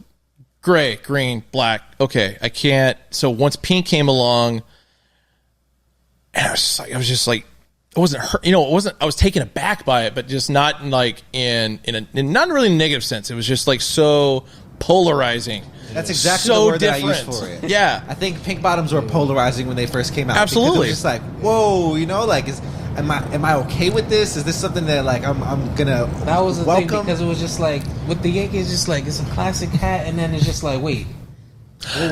Speaker 3: gray, green, black. Okay, I can't. So once pink came along, and I was just like, it wasn't hurt, it wasn't, I was taken aback by it, but just not like in a not really negative sense. It was just like so polarizing.
Speaker 2: That's exactly the word different. That I used for it.
Speaker 3: Yeah.
Speaker 2: I think pink bottoms were polarizing when they first came out.
Speaker 3: Absolutely.
Speaker 2: It was just like, whoa, like, am I okay with this? Is this something that like I'm gonna
Speaker 5: That was the
Speaker 2: welcome?
Speaker 5: thing, because it was just like with the Yankees, just like it's a classic hat, and then it's just like, wait,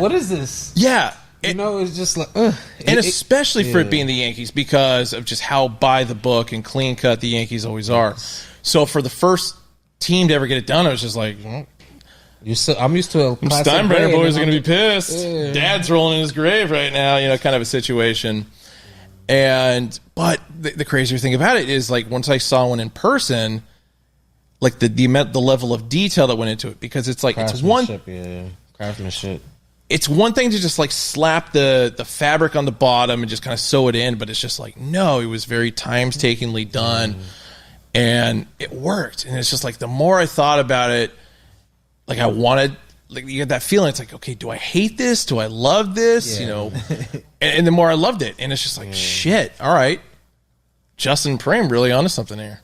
Speaker 5: what is this?
Speaker 3: Yeah.
Speaker 5: It's just like,
Speaker 3: and especially for it being the Yankees, because of just how by the book and clean cut the Yankees always are. So for the first team to ever get it done, I was just like,
Speaker 5: I'm used to a
Speaker 3: Steinbrenner boys are going to be pissed. Yeah. Dad's rolling in his grave right now, kind of a situation. But the crazier thing about it is, like, once I saw one in person, like the level of detail that went into it, because it's like
Speaker 5: craftsmanship.
Speaker 3: It's one thing to just like slap the fabric on the bottom and just kind of sew it in, but it's just like, no, it was very times-takingly done, and it worked. And it's just like, the more I thought about it, like I wanted, like you get that feeling. It's like, okay, do I hate this? Do I love this? And the more I loved it, and it's just like, shit. All right, Justin Prame really onto something here.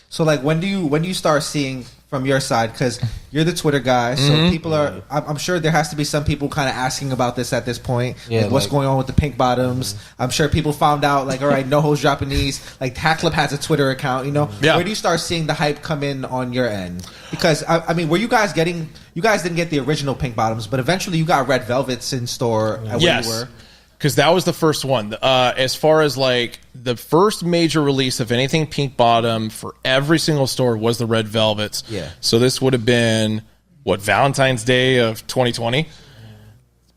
Speaker 2: So like, when do you start seeing from your side, because you're the Twitter guy, so people are, I'm sure there has to be some people kind of asking about this at this point, like what's going on with the pink bottoms. I'm sure people found out, like, all right, NoHo's dropping these, like Hatclub has a Twitter account, where do you start seeing the hype come in on your end? Because I mean, were you guys didn't get the original pink bottoms, but eventually you got red velvets in store at where you were?
Speaker 3: Because that was the first one. As far as like the first major release of anything pink bottom for every single store was the red velvets.
Speaker 2: Yeah.
Speaker 3: So this would have been Valentine's Day of 2020,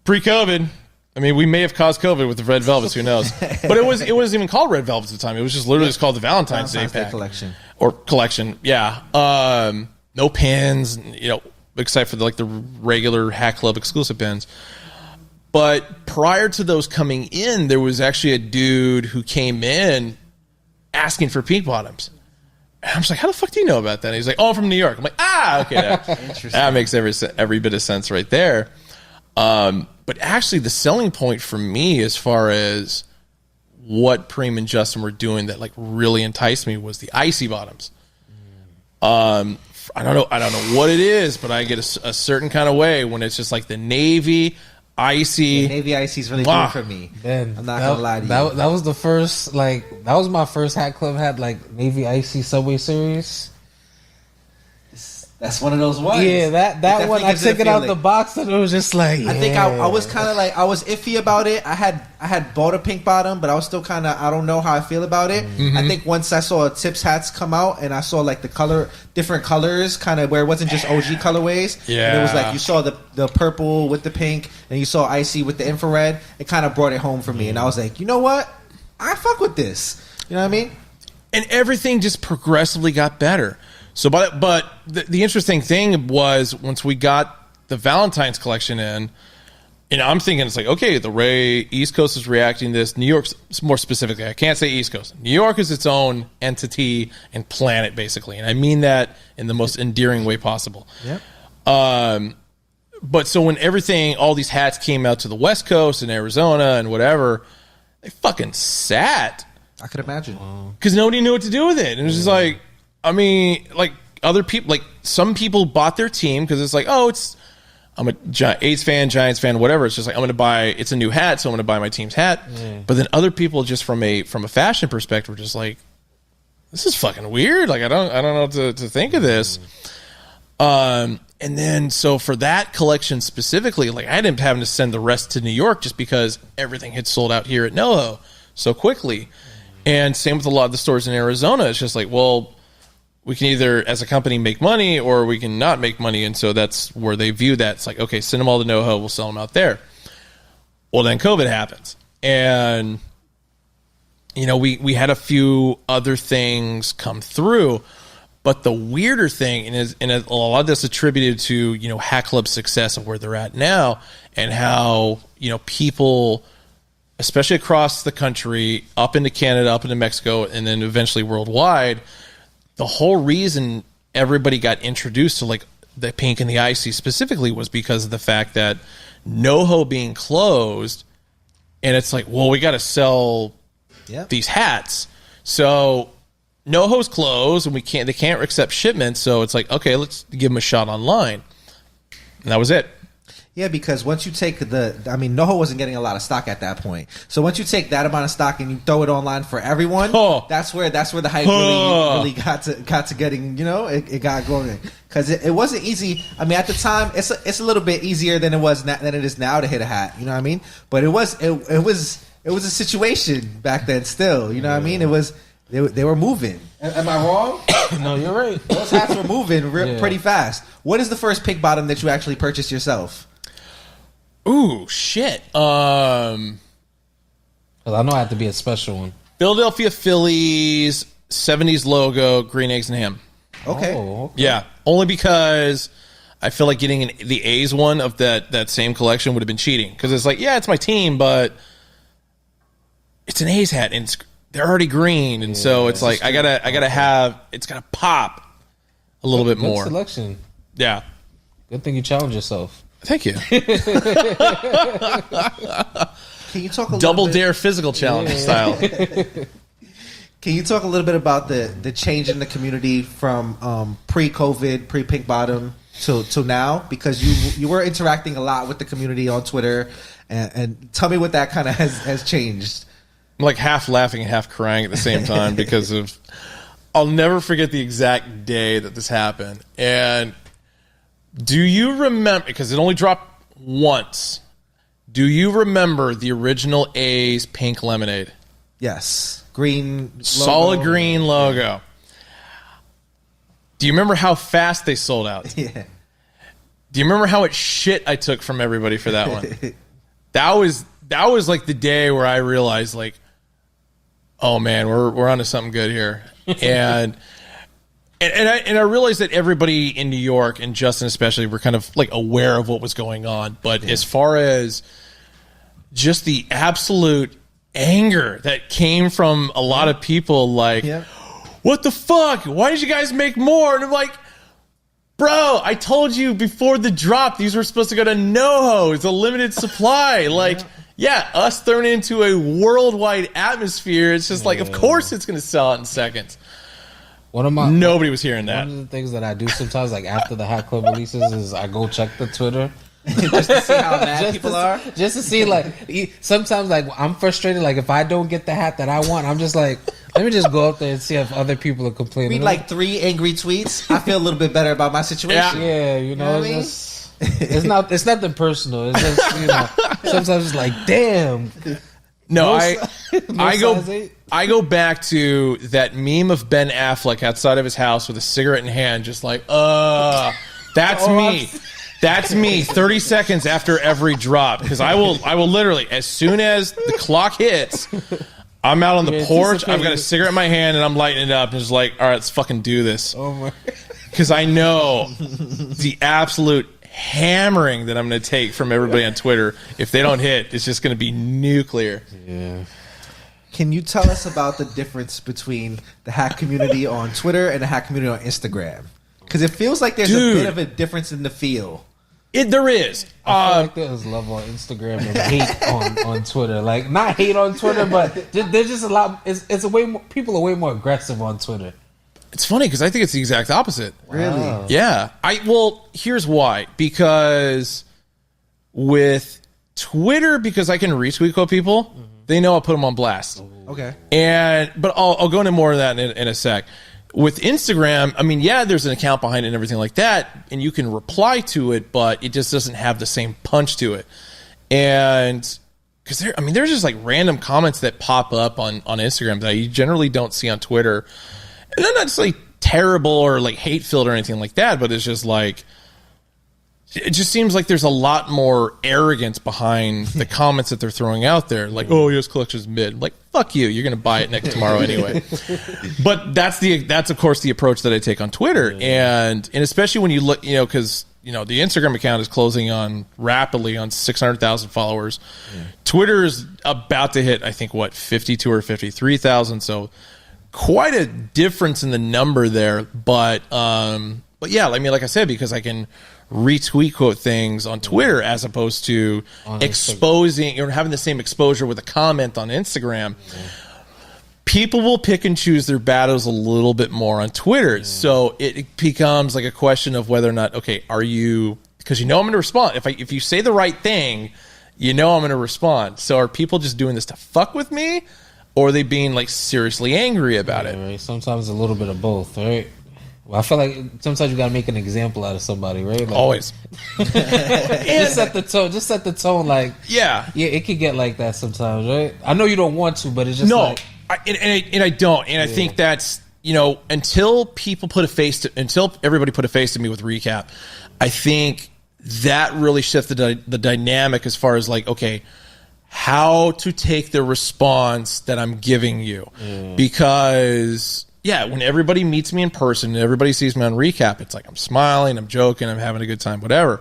Speaker 3: pre-COVID. I mean, we may have caused COVID with the red velvets. Who knows? But it wasn't even called red velvets at the time. It was just literally just called the Valentine's Day pack collection. Yeah. No pins. Except for the regular Hatclub exclusive pins. But prior to those coming in, there was actually a dude who came in asking for pink bottoms. And I'm just like, how the fuck do you know about that? And he's like, oh, I'm from New York. I'm like, okay. That makes every bit of sense right there. But actually, the selling point for me, as far as what Prame and Justin were doing that like really enticed me, was the icy bottoms. I don't know what it is, but I get a certain kind of way when it's just like the navy icy.
Speaker 2: Navy icy is really good for me.
Speaker 5: Man,
Speaker 2: I'm not gonna lie to you.
Speaker 5: That was the first, that was my first Hatclub hat, navy icy Subway Series.
Speaker 2: That's one of those ones.
Speaker 5: Yeah, that one. I took it out the box and it was just like.
Speaker 2: I think I was kind of like, I was iffy about it. I had bought a pink bottom, but I was still kind of, I don't know how I feel about it. I think once I saw Tips hats come out and I saw like the different colors, kind of where it wasn't just OG colorways.
Speaker 3: Yeah,
Speaker 2: and it was like you saw the purple with the pink and you saw icy with the infrared. It kind of brought it home for me, and I was like, you know what, I fuck with this. You know what I mean?
Speaker 3: And everything just progressively got better. So, but the interesting thing was, once we got the Valentine's collection in, I'm thinking it's like, okay, the East Coast is reacting to this. New York's more specifically, I can't say East Coast. New York is its own entity and planet, basically. And I mean that in the most endearing way possible.
Speaker 2: Yeah.
Speaker 3: But so when all these hats came out to the West Coast and Arizona and whatever, they fucking sat.
Speaker 2: I could imagine.
Speaker 3: Because nobody knew what to do with it. And it was just like, I mean, like other people, like some people bought their team because it's like, I'm a A's fan, Giants fan, whatever. It's just like, it's a new hat, so I'm going to buy my team's hat. Yeah. But then other people, just from a fashion perspective, were just like, this is fucking weird. Like, I don't know what to think of this. And then, so for that collection specifically, like I ended up having to send the rest to New York just because everything had sold out here at NoHo so quickly. And same with a lot of the stores in Arizona. It's just like, well, we can either, as a company, make money or we can not make money. And so that's where they view that. It's like, okay, send them all to NoHo, we'll sell them out there. Well, then COVID happens. And, we had a few other things come through. But the weirder thing, and a lot of this attributed to, Hatclub's success of where they're at now, and how, people, especially across the country, up into Canada, up into Mexico, and then eventually worldwide, the whole reason everybody got introduced to like the pink and the icy specifically was because of the fact that NoHo being closed, and it's like, well, we got to sell these hats. So NoHo's closed, and they can't accept shipments. So it's like, okay, let's give them a shot online. And that was it.
Speaker 2: Yeah, because once you take NoHo wasn't getting a lot of stock at that point. So once you take that amount of stock and you throw it online for everyone, that's where the hype really got to getting, it got going. Because it wasn't easy. I mean, at the time, it's a little bit easier than it is now to hit a hat. You know what I mean? But it was a situation back then. Still, you know what I mean? It was. They were moving.
Speaker 1: Am I wrong?
Speaker 5: No, you're right.
Speaker 2: Those hats were moving pretty fast. What is the first pink bottom that you actually purchased yourself?
Speaker 3: Ooh, shit. I
Speaker 5: know I had to be a special one.
Speaker 3: Philadelphia Phillies 70s logo, green eggs and ham.
Speaker 2: Okay.
Speaker 3: Yeah, only because I feel like getting the A's one of that same collection would have been cheating, because it's like, yeah, it's my team, but it's an A's hat and they're already green, and so it's like I gotta have, it's gotta pop a little bit more.
Speaker 5: Selection.
Speaker 3: Yeah.
Speaker 5: Good thing you challenge yourself.
Speaker 3: Thank you.
Speaker 2: Can you talk a
Speaker 3: double dare physical challenge style?
Speaker 2: Can you talk a little bit about the change in the community from pre-COVID, pre-pink bottom to now? Because you were interacting a lot with the community on Twitter, and tell me what that kind of has changed.
Speaker 3: I'm like half laughing and half crying at the same time because of, I'll never forget the exact day that this happened. And do you remember, because it only dropped once, do you remember the original A's pink lemonade?
Speaker 2: Yes. Green logo.
Speaker 3: Solid green logo. Do you remember how fast they sold out?
Speaker 2: Yeah.
Speaker 3: Do you remember how much shit I took from everybody for that one? That was like the day where I realized, like, oh man, we're onto something good here. And I realized that everybody in New York, and Justin especially, were kind of like aware of what was going on. But as far as just the absolute anger that came from a lot of people, like, what the fuck? Why did you guys make more? And I'm like, bro, I told you before the drop, these were supposed to go to NoHo. It's a limited supply. Like, us throwing it into a worldwide atmosphere, it's just like, of course it's going to sell out in seconds. Nobody was hearing that.
Speaker 5: One of the things that I do sometimes, like after the Hatclub releases, is I go check the Twitter.
Speaker 2: Just to see how mad people are?
Speaker 5: Just to see, like, sometimes, like, I'm frustrated. Like, if I don't get the hat that I want, I'm just like, let me just go up there and see if other people are complaining.
Speaker 2: Read like 3 angry tweets. I feel a little bit better about my situation.
Speaker 5: Yeah, you know what I mean? It's nothing personal. It's just, sometimes it's like, damn.
Speaker 3: No, I go back to that meme of Ben Affleck outside of his house with a cigarette in hand, just like, that's me. That's me 30 seconds after every drop, because I will literally, as soon as the clock hits, I'm out on the porch, I've got a cigarette in my hand, and I'm lighting it up and just like, all right, let's fucking do this.
Speaker 5: Oh my.
Speaker 3: Because I know the absolute hammering that I'm going to take from everybody on Twitter. If they don't hit, it's just going to be nuclear.
Speaker 5: Yeah.
Speaker 2: Can you tell us about the difference between the hack community on Twitter and the hack community on Instagram? Because it feels like there's a bit of a difference in the feel.
Speaker 3: There is.
Speaker 5: I feel like there's love on Instagram and hate on Twitter. Like, not hate on Twitter, but there's just a lot. It's a way more, people are way more aggressive on Twitter.
Speaker 3: It's funny because I think it's the exact opposite.
Speaker 2: Really?
Speaker 5: Wow.
Speaker 3: Yeah. Here's why. Because with Twitter, because I can retweet quote people, they know I'll put them on blast.
Speaker 2: Okay.
Speaker 3: But I'll go into more of that in a sec. With Instagram, I mean, yeah, there's an account behind it and everything like that, and you can reply to it, but it just doesn't have the same punch to it. And because there's just like random comments that pop up on Instagram that you generally don't see on Twitter. And they're not just like terrible or like hate-filled or anything like that, but it's just like, it just seems like there's a lot more arrogance behind the comments that they're throwing out there. Like, oh, yes, collection's mid. Like, fuck you. You're going to buy it next tomorrow anyway. But that's of course the approach that I take on Twitter. And especially when you look, because, the Instagram account is closing on rapidly on 600,000 followers. Twitter is about to hit, I think, 52 or 53,000. So quite a difference in the number there. But yeah, like I said, because I can retweet quote things on Twitter as opposed to exposing or having the same exposure with a comment on Instagram. People will pick and choose their battles a little bit more on Twitter. So it becomes like a question of whether or not, okay, are you, because I'm going to respond. If you say the right thing, I'm going to respond. So are people just doing this to fuck with me, or are they being like seriously angry about it?
Speaker 5: Right. Sometimes a little bit of both, right? Well, I feel like sometimes you gotta make an example out of somebody, right? Like,
Speaker 3: always.
Speaker 5: Just set the tone. Just set the tone. Like, yeah, it could get like that sometimes, right? I know you don't want to, but it's just like,
Speaker 3: I don't, and I think that's until people until everybody put a face to me with recap, I think that really shifted the dynamic as far as like, okay, how to take the response that I'm giving you, because. Yeah, when everybody meets me in person and everybody sees me on recap, it's like I'm smiling, I'm joking, I'm having a good time, whatever.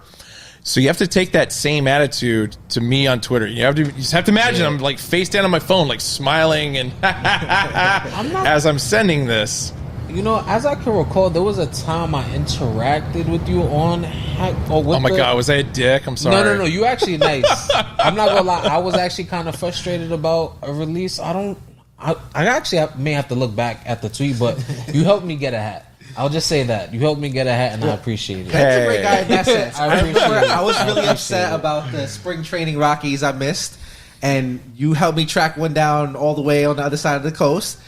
Speaker 3: So you have to take that same attitude to me on Twitter. You just have to imagine I'm like face down on my phone, like smiling and as I'm sending this.
Speaker 5: As I can recall, there was a time I interacted with you on
Speaker 3: oh my God, was I a dick? I'm sorry.
Speaker 5: No, you actually nice. I'm not gonna lie, I was actually kind of frustrated about a release. I actually may have to look back at the tweet, but you helped me get a hat. I'll just say that. You helped me get a hat, and I appreciate it.
Speaker 2: That's a great guy in that sense. I was really upset about the spring training Rockies I missed, and you helped me track one down all the way on the other side of the coast,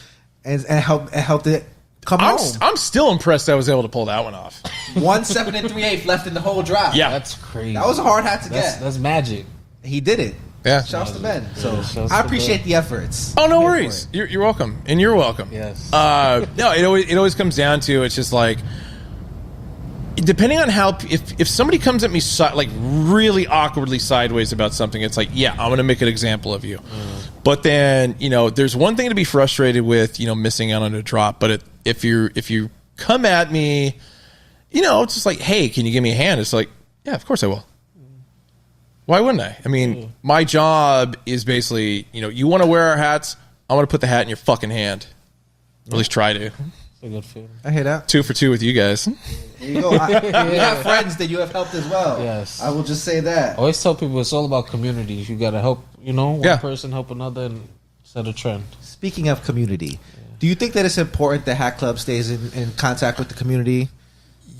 Speaker 2: and helped it come home.
Speaker 3: I'm still impressed I was able to pull that one off.
Speaker 2: 1 7 3/8 left in the whole drop.
Speaker 3: Yeah.
Speaker 5: That's crazy.
Speaker 2: That was a hard hat to get.
Speaker 5: That's magic.
Speaker 2: He did it.
Speaker 3: Yeah.
Speaker 2: Shouts to Ben. So I appreciate the efforts.
Speaker 3: Oh, no worries. You're welcome. And you're welcome.
Speaker 5: Yes.
Speaker 3: No, it always comes down to, it's just like, depending on how, if somebody comes at me like really awkwardly sideways about something, it's like, yeah, I'm going to make an example of you. But then, there's one thing to be frustrated with, missing out on a drop. But if you come at me, it's just like, hey, can you give me a hand? It's like, yeah, of course I will. Why wouldn't I? I mean, my job is basically, you want to wear our hats, I'm going to put the hat in your fucking hand. Or at least try to.
Speaker 5: It's a good feeling.
Speaker 2: I hear that.
Speaker 3: 2 for 2 with you guys.
Speaker 2: There you go. We have friends that you have helped as well.
Speaker 5: Yes.
Speaker 2: I will just say that.
Speaker 5: I always tell people it's all about community. You got to help, one person help another and set a trend.
Speaker 2: Speaking of community, do you think that it's important that Hat Club stays in contact with the community?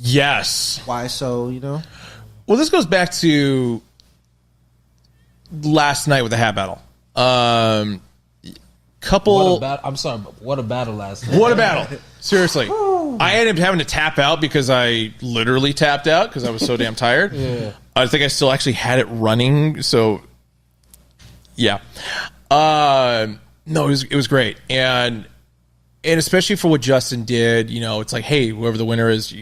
Speaker 3: Yes.
Speaker 2: Why so,
Speaker 3: Well, this goes back to last night with the hat battle. I'm
Speaker 5: sorry, but what a battle last night.
Speaker 3: What a battle. Seriously. I ended up having to tap out because I literally tapped out because I was so damn tired.
Speaker 5: Yeah.
Speaker 3: I think I still actually had it running. So, yeah. No, it was great. And especially for what Justin did, it's like, hey, whoever the winner is,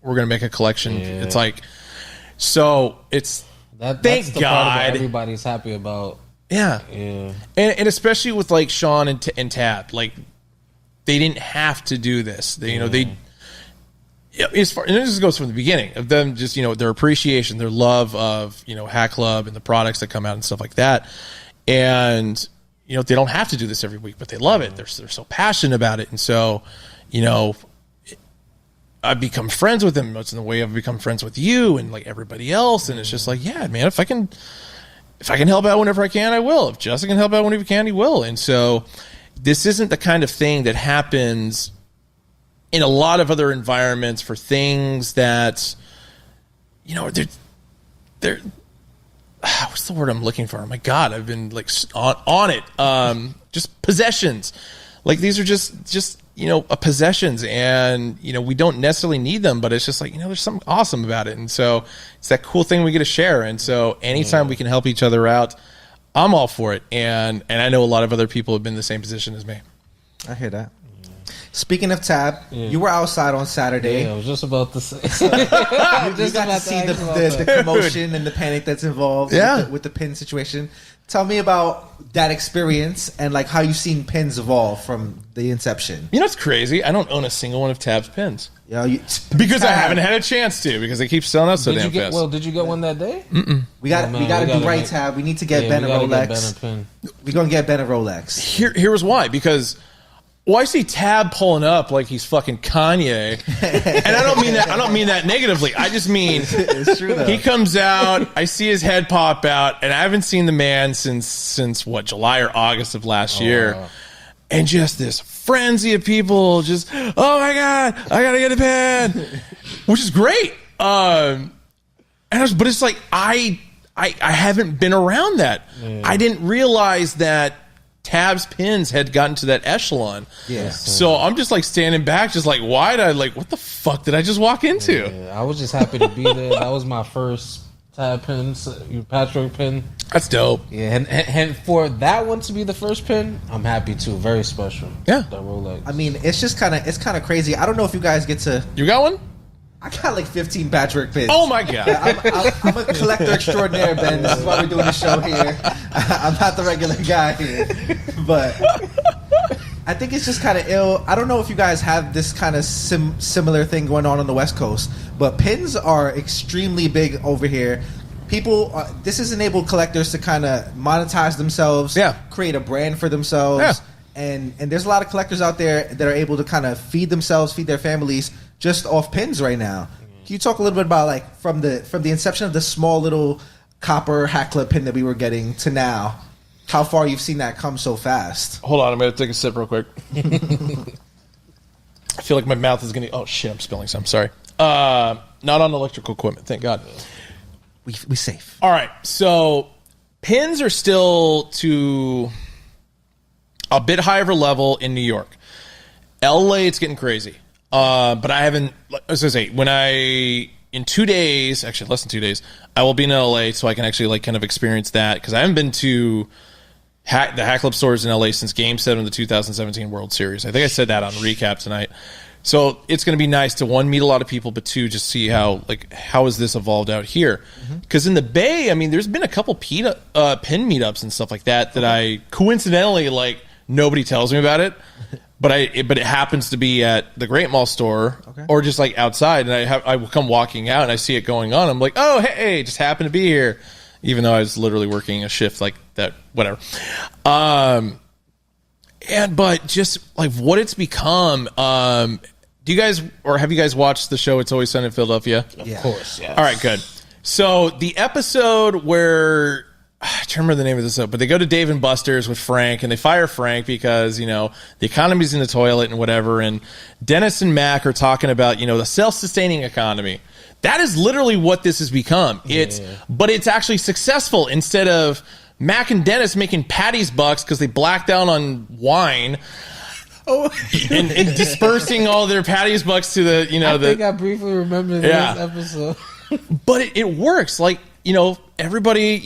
Speaker 3: we're going to make a collection. Yeah. It's like, so it's,
Speaker 5: that's
Speaker 3: thank
Speaker 5: the
Speaker 3: God.
Speaker 5: Part of everybody's happy about.
Speaker 3: Yeah. And especially with like Sean and Tap, like they didn't have to do this. They, as far, and this goes from the beginning of them just, their appreciation, their love of, Hat Club and the products that come out and stuff like that. And, they don't have to do this every week, but they love it. They're so passionate about it. And so, I've become friends with them. It's in the way I've become friends with you and like everybody else. And it's just like, yeah, man, if I can help out whenever I can, I will. If Justin can help out whenever he can, he will. And so this isn't the kind of thing that happens in a lot of other environments for things that, they're what's the word I'm looking for? Oh my God, I've been like on it. Just possessions. Like these are just possessions, and we don't necessarily need them, but it's just like there's something awesome about it, and so it's that cool thing we get to share. And so anytime we can help each other out, I'm all for it. And I know a lot of other people have been in the same position as me.
Speaker 2: I hear that. Speaking of Tab, you were outside on Saturday.
Speaker 5: Yeah, I was just about to say.
Speaker 2: You got to see the commotion and the panic that's involved with the pin situation. Tell me about that experience and like how you've seen pins evolve from the inception.
Speaker 3: You know what's crazy? I don't own a single one of Tab's pins.
Speaker 2: Because
Speaker 3: I haven't had a chance to, because they keep selling out so damn fast.
Speaker 5: Well, did you get one that day?
Speaker 3: Mm-mm.
Speaker 2: We got to do right, Tab. We need to get Ben a Rolex. We're gonna get Ben a Rolex.
Speaker 3: Here was why. Because I see Tab pulling up like he's fucking Kanye, and I don't mean that negatively. I just mean
Speaker 2: it's true though.
Speaker 3: He comes out, I see his head pop out, and I haven't seen the man since what, July or August of last year, and just this frenzy of people just, oh my god, I gotta get a pen, which is great. But it's like I haven't been around that. I didn't realize that Tab's pins had gotten to that echelon.
Speaker 2: Yeah.
Speaker 3: So I'm just like standing back, just like wide-eyed, what the fuck did I just walk into?
Speaker 5: Yeah, I was just happy to be there. That was my first Tab pin, patchwork pin.
Speaker 3: That's dope.
Speaker 5: Yeah, and for that one to be the first pin, I'm happy too. Very special.
Speaker 3: Yeah.
Speaker 5: The Rolex.
Speaker 2: I mean, it's kind of crazy. I don't know if you guys get to.
Speaker 3: You got one?
Speaker 2: I got like 15 patchwork pins.
Speaker 3: Oh my god!
Speaker 2: I'm a collector extraordinaire, Ben. This is why we're doing the show here. I'm not the regular guy here, but I think it's just kind of ill. I don't know if you guys have this kind of similar thing going on the West Coast, but pins are extremely big over here. People, this has enabled collectors to kind of monetize themselves, create a brand for themselves, and there's a lot of collectors out there that are able to kind of feed themselves, feed their families just off pins right now. Can you talk a little bit about like from the inception of the small little copper Hatclub pin that we were getting to now, how far you've seen that come so fast?
Speaker 3: Hold on, I'm gonna take a sip real quick. I feel like my mouth is gonna. Oh shit, I'm spilling some. Sorry. Not on electrical equipment, thank God.
Speaker 2: We safe.
Speaker 3: All right, so pins are still to a bit higher of a level in New York. LA, it's getting crazy. But I haven't, as I say, in 2 days, actually less than 2 days, I will be in LA so I can actually like kind of experience that, because I haven't been to the Hatclub stores in LA since Game 7 of the 2017 World Series. I think I said that on Recap tonight. So it's going to be nice to, one, meet a lot of people, but two, just see how has this evolved out here. Because in the Bay, I mean, there's been a couple pin meetups and stuff like that I coincidentally, like, nobody tells me about it. But it happens to be at the Great Mall store, or just like outside, and I will come walking out and I see it going on. I'm like, oh hey, just happened to be here, even though I was literally working a shift like that, whatever. But just like what it's become. Do you guys, or have you guys watched the show It's Always Sunny in Philadelphia?
Speaker 5: Of course, yes.
Speaker 3: All right, good. So the episode where, I can't remember the name of this episode, but they go to Dave & Buster's with Frank, and they fire Frank because, the economy's in the toilet and whatever, and Dennis and Mac are talking about, the self-sustaining economy. That is literally what this has become. But it's actually successful. Instead of Mac and Dennis making Patty's bucks because they blacked out on wine, and dispersing all their Patty's bucks to the,
Speaker 5: I think I briefly remember this episode.
Speaker 3: But it works. Like, everybody,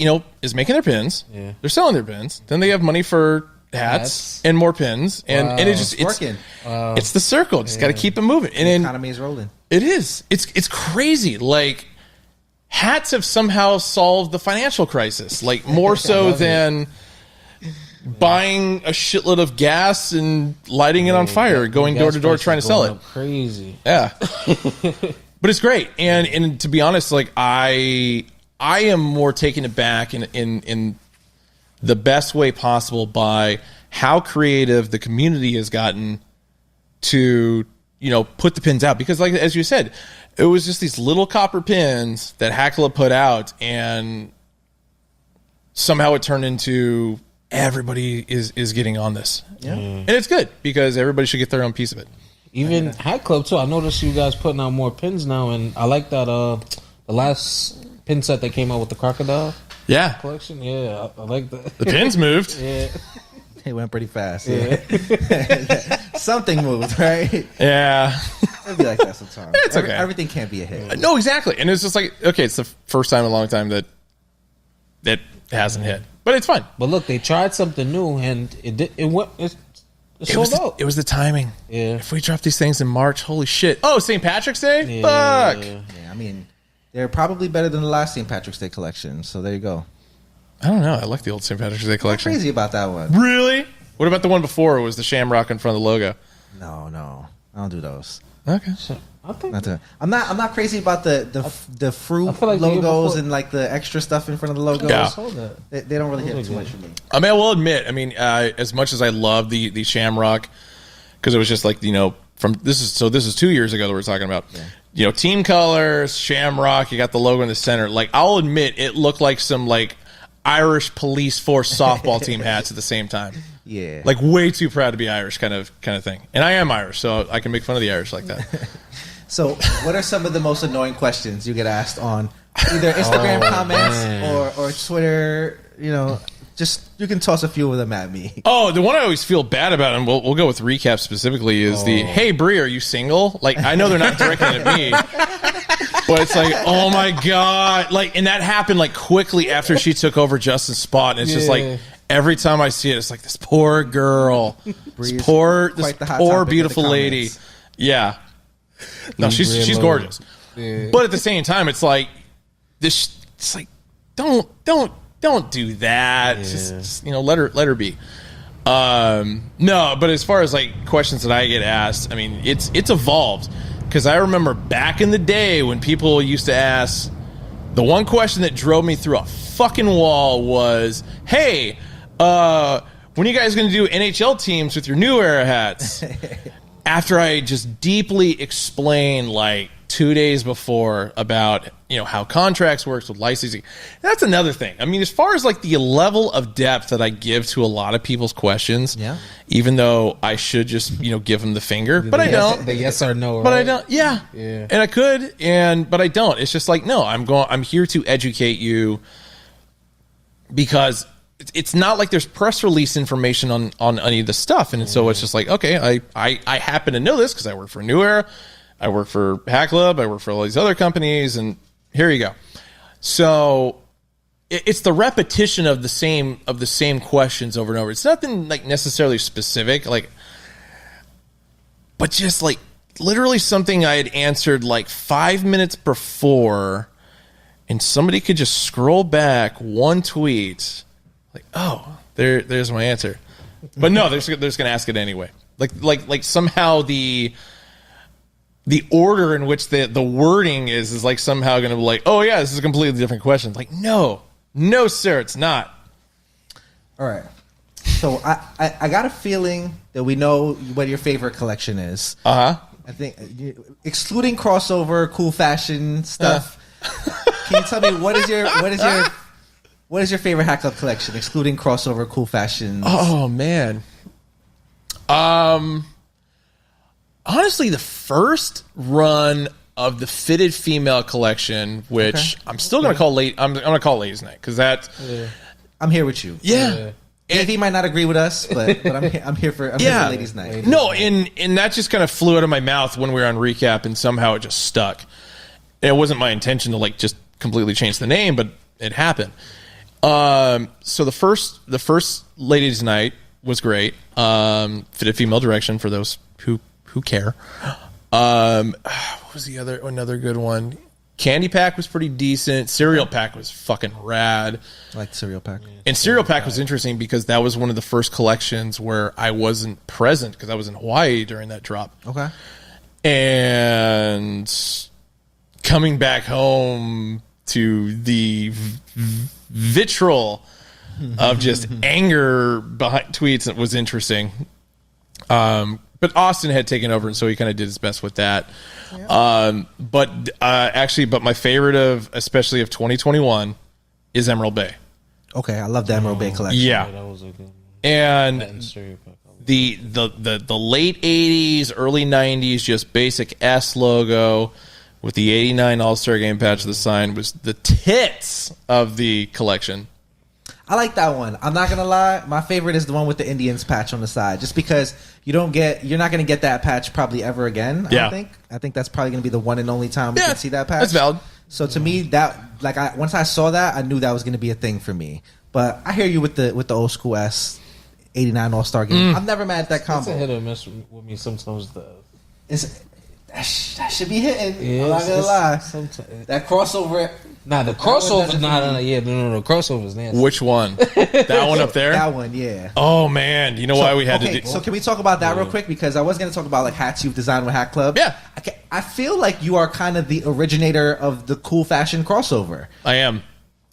Speaker 3: is making their pins. Yeah. They're selling their pins. Then they have money for hats and more pins. And it's working. It's the circle. Just got to keep it moving. And
Speaker 2: the economy is rolling.
Speaker 3: It is. It's crazy. Like, hats have somehow solved the financial crisis. Like, more so than buying a shitload of gas and lighting it on fire, going door to door trying to sell it.
Speaker 5: Crazy.
Speaker 3: Yeah. But it's great. And to be honest, like, I am more taken aback in the best way possible by how creative the community has gotten to, put the pins out. Because, like, as you said, it was just these little copper pins that Hatclub put out, and somehow it turned into everybody is getting on this. Yeah. And it's good, because everybody should get their own piece of it.
Speaker 5: Even Hatclub, too. I noticed you guys putting out more pins now, and I like that the last pin set that came out with the crocodile collection. Yeah, I like that.
Speaker 3: The pins moved.
Speaker 5: Yeah.
Speaker 2: It went pretty fast. Yeah. Something moved, right?
Speaker 3: Yeah.
Speaker 2: It'd be like that sometimes.
Speaker 3: It's okay.
Speaker 2: Everything can't be a hit.
Speaker 3: No, exactly. And it's just like, okay, it's the first time in a long time that it hasn't hit. But it's fun.
Speaker 5: But look, they tried something new, and it
Speaker 3: It was the timing.
Speaker 5: Yeah.
Speaker 3: If we drop these things in March, holy shit. Oh, St. Patrick's Day?
Speaker 5: Yeah.
Speaker 3: Fuck.
Speaker 2: Yeah, I mean, they're probably better than the last St. Patrick's Day collection. So there you go.
Speaker 3: I don't know. I like the old St. Patrick's Day collection.
Speaker 2: I'm crazy about that one.
Speaker 3: Really? What about the one before? It was the shamrock in front of the logo.
Speaker 2: No. I don't do those.
Speaker 3: Okay.
Speaker 5: I think
Speaker 2: I'm not crazy about the fruit
Speaker 5: like
Speaker 2: logos and like the extra stuff in front of the logos.
Speaker 3: Yeah.
Speaker 2: They don't really hit too much for me.
Speaker 3: I mean, I will admit, as much as I love the shamrock, because it was just like, this is 2 years ago that we're talking about. Yeah. Team colors, shamrock, you got the logo in the center. Like, I'll admit, it looked like some like Irish police force softball team hats at the same time.
Speaker 2: Yeah.
Speaker 3: Like, way too proud to be Irish kind of thing. And I am Irish, so I can make fun of the Irish like that.
Speaker 2: So, what are some of the most annoying questions you get asked on either Instagram comments or Twitter? Just you can toss a few of them at me.
Speaker 3: Oh, the one I always feel bad about, and we'll go with recap specifically, is the "Hey Bree, are you single?" Like, I know they're not directing it at me, but it's like, oh my god, like, and that happened like quickly after she took over Justin's spot, and it's just like every time I see it, it's like this poor girl, this poor beautiful lady, yeah. No, she's gorgeous, but at the same time, it's like this. It's like don't do that. Yeah. Just let her be. No, but as far as like questions that I get asked, I mean, it's evolved, because I remember back in the day when people used to ask, the one question that drove me through a fucking wall was, "Hey, when are you guys going to do NHL teams with your New Era hats?" After I just deeply explained, like 2 days before, about how contracts works with licensing. That's another thing. I mean, as far as like the level of depth that I give to a lot of people's questions, even though I should just give them the finger, but I don't.
Speaker 5: The yes or no, right?
Speaker 3: But I don't. Yeah. And I could, but I don't. It's just like, no, I'm here to educate you, because it's not like there's press release information on any of the stuff, and so it's just like, okay, I happen to know this because I work for New Era, I work for Hatclub, I work for all these other companies, and here you go. So it's the repetition of the same questions over and over. It's nothing like necessarily specific, like, but just like literally something I had answered like 5 minutes before, and somebody could just scroll back one tweet. Like, oh, there's my answer. But no, they're just going to ask it anyway. Like somehow the order in which the wording is like somehow going to be like, oh yeah, this is a completely different question. Like, no, sir, it's not.
Speaker 2: All right. So I got a feeling that we know what your favorite collection is.
Speaker 3: I
Speaker 2: think excluding crossover, cool fashion stuff. Can you tell me what is your favorite Hatclub collection, excluding crossover, cool fashions?
Speaker 3: Oh man. Honestly, the first run of the fitted female collection, which I'm still going to call late. I'm going to call Ladies Night, because that.
Speaker 2: I'm here with you.
Speaker 3: Yeah.
Speaker 2: He might not agree with us, but I'm here for Ladies Night.
Speaker 3: No, and that just kind of flew out of my mouth when we were on recap, and somehow it just stuck. It wasn't my intention to like just completely change the name, but it happened. So the first Ladies Night was great. Fitted female direction for those who care. What was another good one? Candy Pack was pretty decent. Cereal Pack was fucking rad.
Speaker 2: I like Cereal Pack.
Speaker 3: And Cereal Pack was interesting because that was one of the first collections where I wasn't present because I was in Hawaii during that drop.
Speaker 2: Okay.
Speaker 3: And coming back home to the vitriol of just anger behind tweets was interesting. But Austin had taken over, and so he kind of did his best with that. Yeah. But my favorite especially of 2021 is Emerald Bay.
Speaker 2: Okay, I love the Emerald Bay collection.
Speaker 3: Yeah,
Speaker 5: that was a good one.
Speaker 3: And the late 80s, early 90s, just basic S logo with the 89 All-Star Game patch of the sign was the tits of the collection.
Speaker 2: I like that one. I'm not gonna lie. My favorite is the one with the Indians patch on the side, just because you're not gonna get that patch probably ever again.
Speaker 3: Yeah.
Speaker 2: I think that's probably gonna be the one and only time we can see that patch.
Speaker 3: That's valid.
Speaker 2: So to me, once I saw that, I knew that was gonna be a thing for me. But I hear you with the old school S. '89 All-Star game. I'm never mad at that combo.
Speaker 5: It's a hit or miss with me sometimes.
Speaker 1: That should be hitting. Yeah, I'm not gonna lie. That crossover.
Speaker 5: Nah, the crossover. No, the crossover's nasty.
Speaker 3: Which one? That one up there?
Speaker 2: That one, yeah.
Speaker 3: Oh man, you know why we had to do.
Speaker 2: So can we talk about that real quick? Because I was going to talk about like hats you've designed with Hatclub.
Speaker 3: Yeah.
Speaker 2: I feel like you are kind of the originator of the cool fashion crossover.
Speaker 3: I am.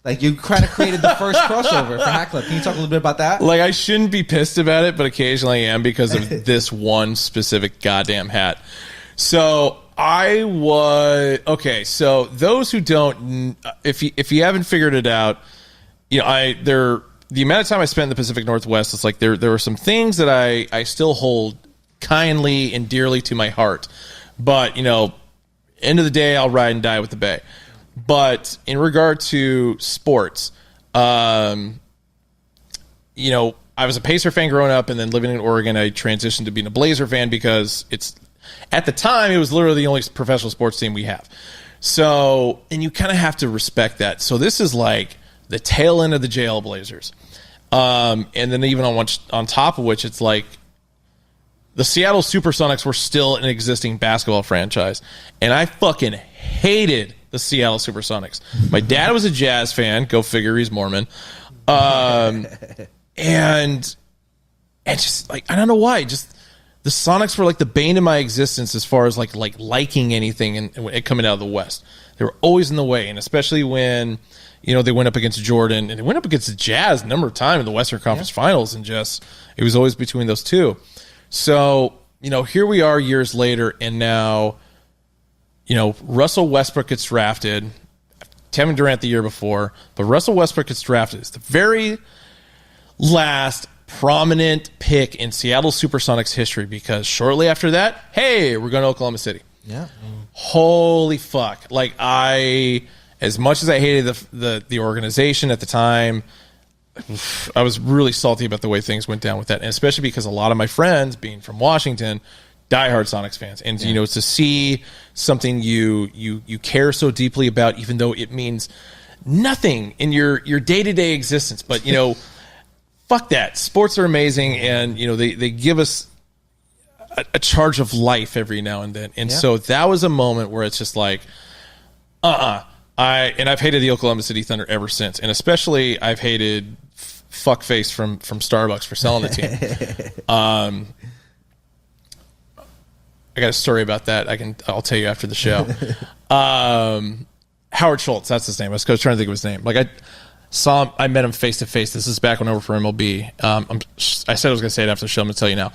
Speaker 2: Like you kind of created the first crossover for Hatclub. Can you talk a little bit about that?
Speaker 3: Like I shouldn't be pissed about it, but occasionally I am because of this one specific goddamn hat. So I was okay. So those who don't, if you haven't figured it out, you know, the amount of time I spent in the Pacific Northwest, it's like there were some things that I still hold kindly and dearly to my heart. But you know, end of the day, I'll ride and die with the Bay. But in regard to sports, you know, I was a Pacer fan growing up, and then living in Oregon, I transitioned to being a Blazer fan because at the time, it was literally the only professional sports team we have. So, and you kind of have to respect that. So this is like the tail end of the JL Blazers. And then even on top of which, it's like the Seattle Supersonics were still an existing basketball franchise. And I fucking hated the Seattle Supersonics. My dad was a Jazz fan. Go figure, he's Mormon. And just like, I don't know why, just the Sonics were like the bane of my existence as far as like liking anything and coming out of the West. They were always in the way, and especially when, you know, they went up against Jordan and they went up against the Jazz a number of times in the Western Conference Finals, and just it was always between those two. So, you know, here we are years later, and now, you know, Russell Westbrook gets drafted. Kevin Durant the year before, but Russell Westbrook gets drafted. It's the very last prominent pick in Seattle Supersonics history, because shortly after that, hey, we're going to Oklahoma City.
Speaker 2: Yeah.
Speaker 3: Holy fuck. Like, as much as I hated the organization at the time, I was really salty about the way things went down with that. And especially because a lot of my friends, being from Washington, diehard Sonics fans. And, you know, to see something you care so deeply about, even though it means nothing in your day-to-day existence. But, you know, fuck that. Sports are amazing, and you know they give us a charge of life every now and then. And so that was a moment where it's just like, I've hated the Oklahoma City Thunder ever since, and especially I've hated fuckface from Starbucks for selling the team. I got a story about that. I'll tell you after the show. Howard Schultz, that's his name. I was trying to think of his name. Like I met him face to face. This is back when I worked for MLB. I said I was going to say it after the show. I'm going to tell you now.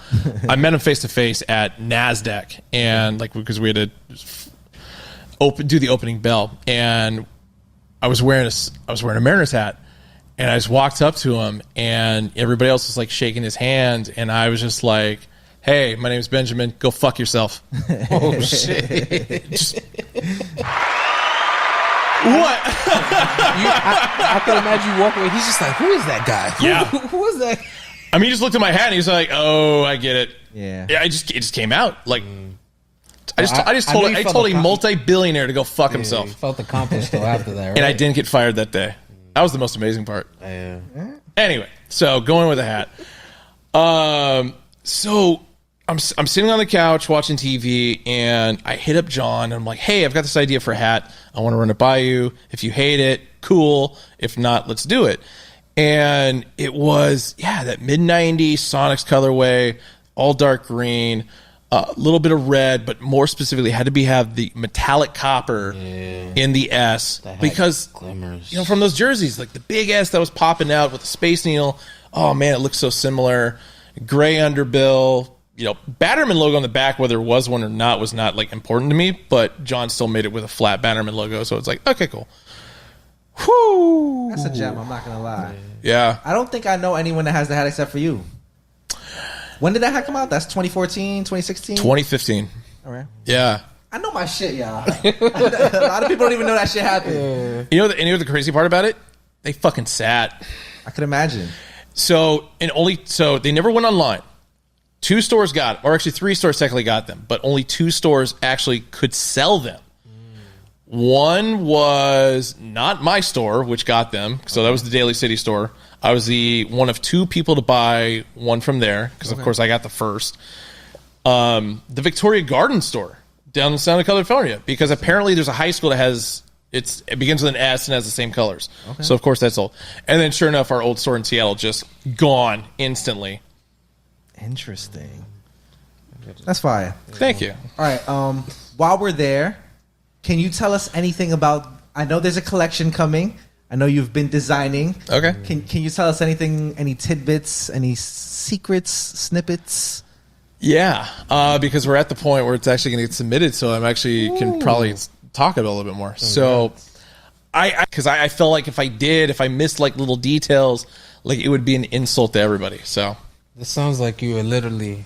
Speaker 3: I met him face to face at NASDAQ, and like because we had to do the opening bell, and I was wearing a Mariners hat, and I just walked up to him, and everybody else was like shaking his hand, and I was just like, "Hey, my name's Benjamin. Go fuck yourself." Oh shit. What?
Speaker 5: I could imagine you walk away. He's just like, who is that guy? Who is that?
Speaker 3: I mean, he just looked at my hat and he's like, "Oh, I get it."
Speaker 2: Yeah.
Speaker 3: It just came out. Like, I told a multi-billionaire to go fuck himself.
Speaker 5: You felt accomplished though after that, right?
Speaker 3: And I didn't get fired that day. That was the most amazing part.
Speaker 5: Yeah.
Speaker 3: Anyway, so going with the hat. So I'm sitting on the couch watching TV, and I hit up John, and I'm like, "Hey, I've got this idea for a hat. I want to run it by you. If you hate it, cool. If not, let's do it." And it was, that mid-90s Sonics colorway, all dark green, a little bit of red, but more specifically had to have the metallic copper in the S, because
Speaker 5: glimmers.
Speaker 3: You know, from those jerseys, like the big S that was popping out with the Space Needle. Oh man, it looks so similar. Gray underbill. You know, Bannerman logo on the back, whether it was one or not, was not like important to me, but John still made it with a flat Bannerman logo, so it's like, okay, cool. Whoo!
Speaker 2: That's a gem, I'm not going to lie.
Speaker 3: Yeah.
Speaker 2: I don't think I know anyone that has the hat except for you. When did that hat come out? That's 2014, 2016?
Speaker 3: 2015.
Speaker 2: All right.
Speaker 3: Yeah.
Speaker 2: I know my shit, y'all. A lot of people don't even know that shit happened.
Speaker 3: You know the crazy part about it? They fucking sat.
Speaker 2: I could imagine.
Speaker 3: So they never went online. 2 stores got, or actually 3 stores technically got them, but only 2 stores actually could sell them. One was not my store, which got them. So that was the Daly City store. I was the one of 2 people to buy one from there because, of course, I got the first. The Victoria Garden store down in Santa California, because apparently there's a high school that has it begins with an S and has the same colors. Okay. So, of course, that's all. And then, sure enough, our old store in Seattle just gone instantly.
Speaker 2: Interesting. That's fine.
Speaker 3: Thank you.
Speaker 2: All right. While we're there, can you tell us anything about? I know there's a collection coming. I know you've been designing.
Speaker 3: Okay.
Speaker 2: Can you tell us anything? Any tidbits? Any secrets? Snippets?
Speaker 3: Yeah, because we're at the point where it's actually going to get submitted, so I'm actually can probably talk about it a little bit more. So, because I felt like if I missed like little details, like it would be an insult to everybody. So
Speaker 5: this sounds like you are literally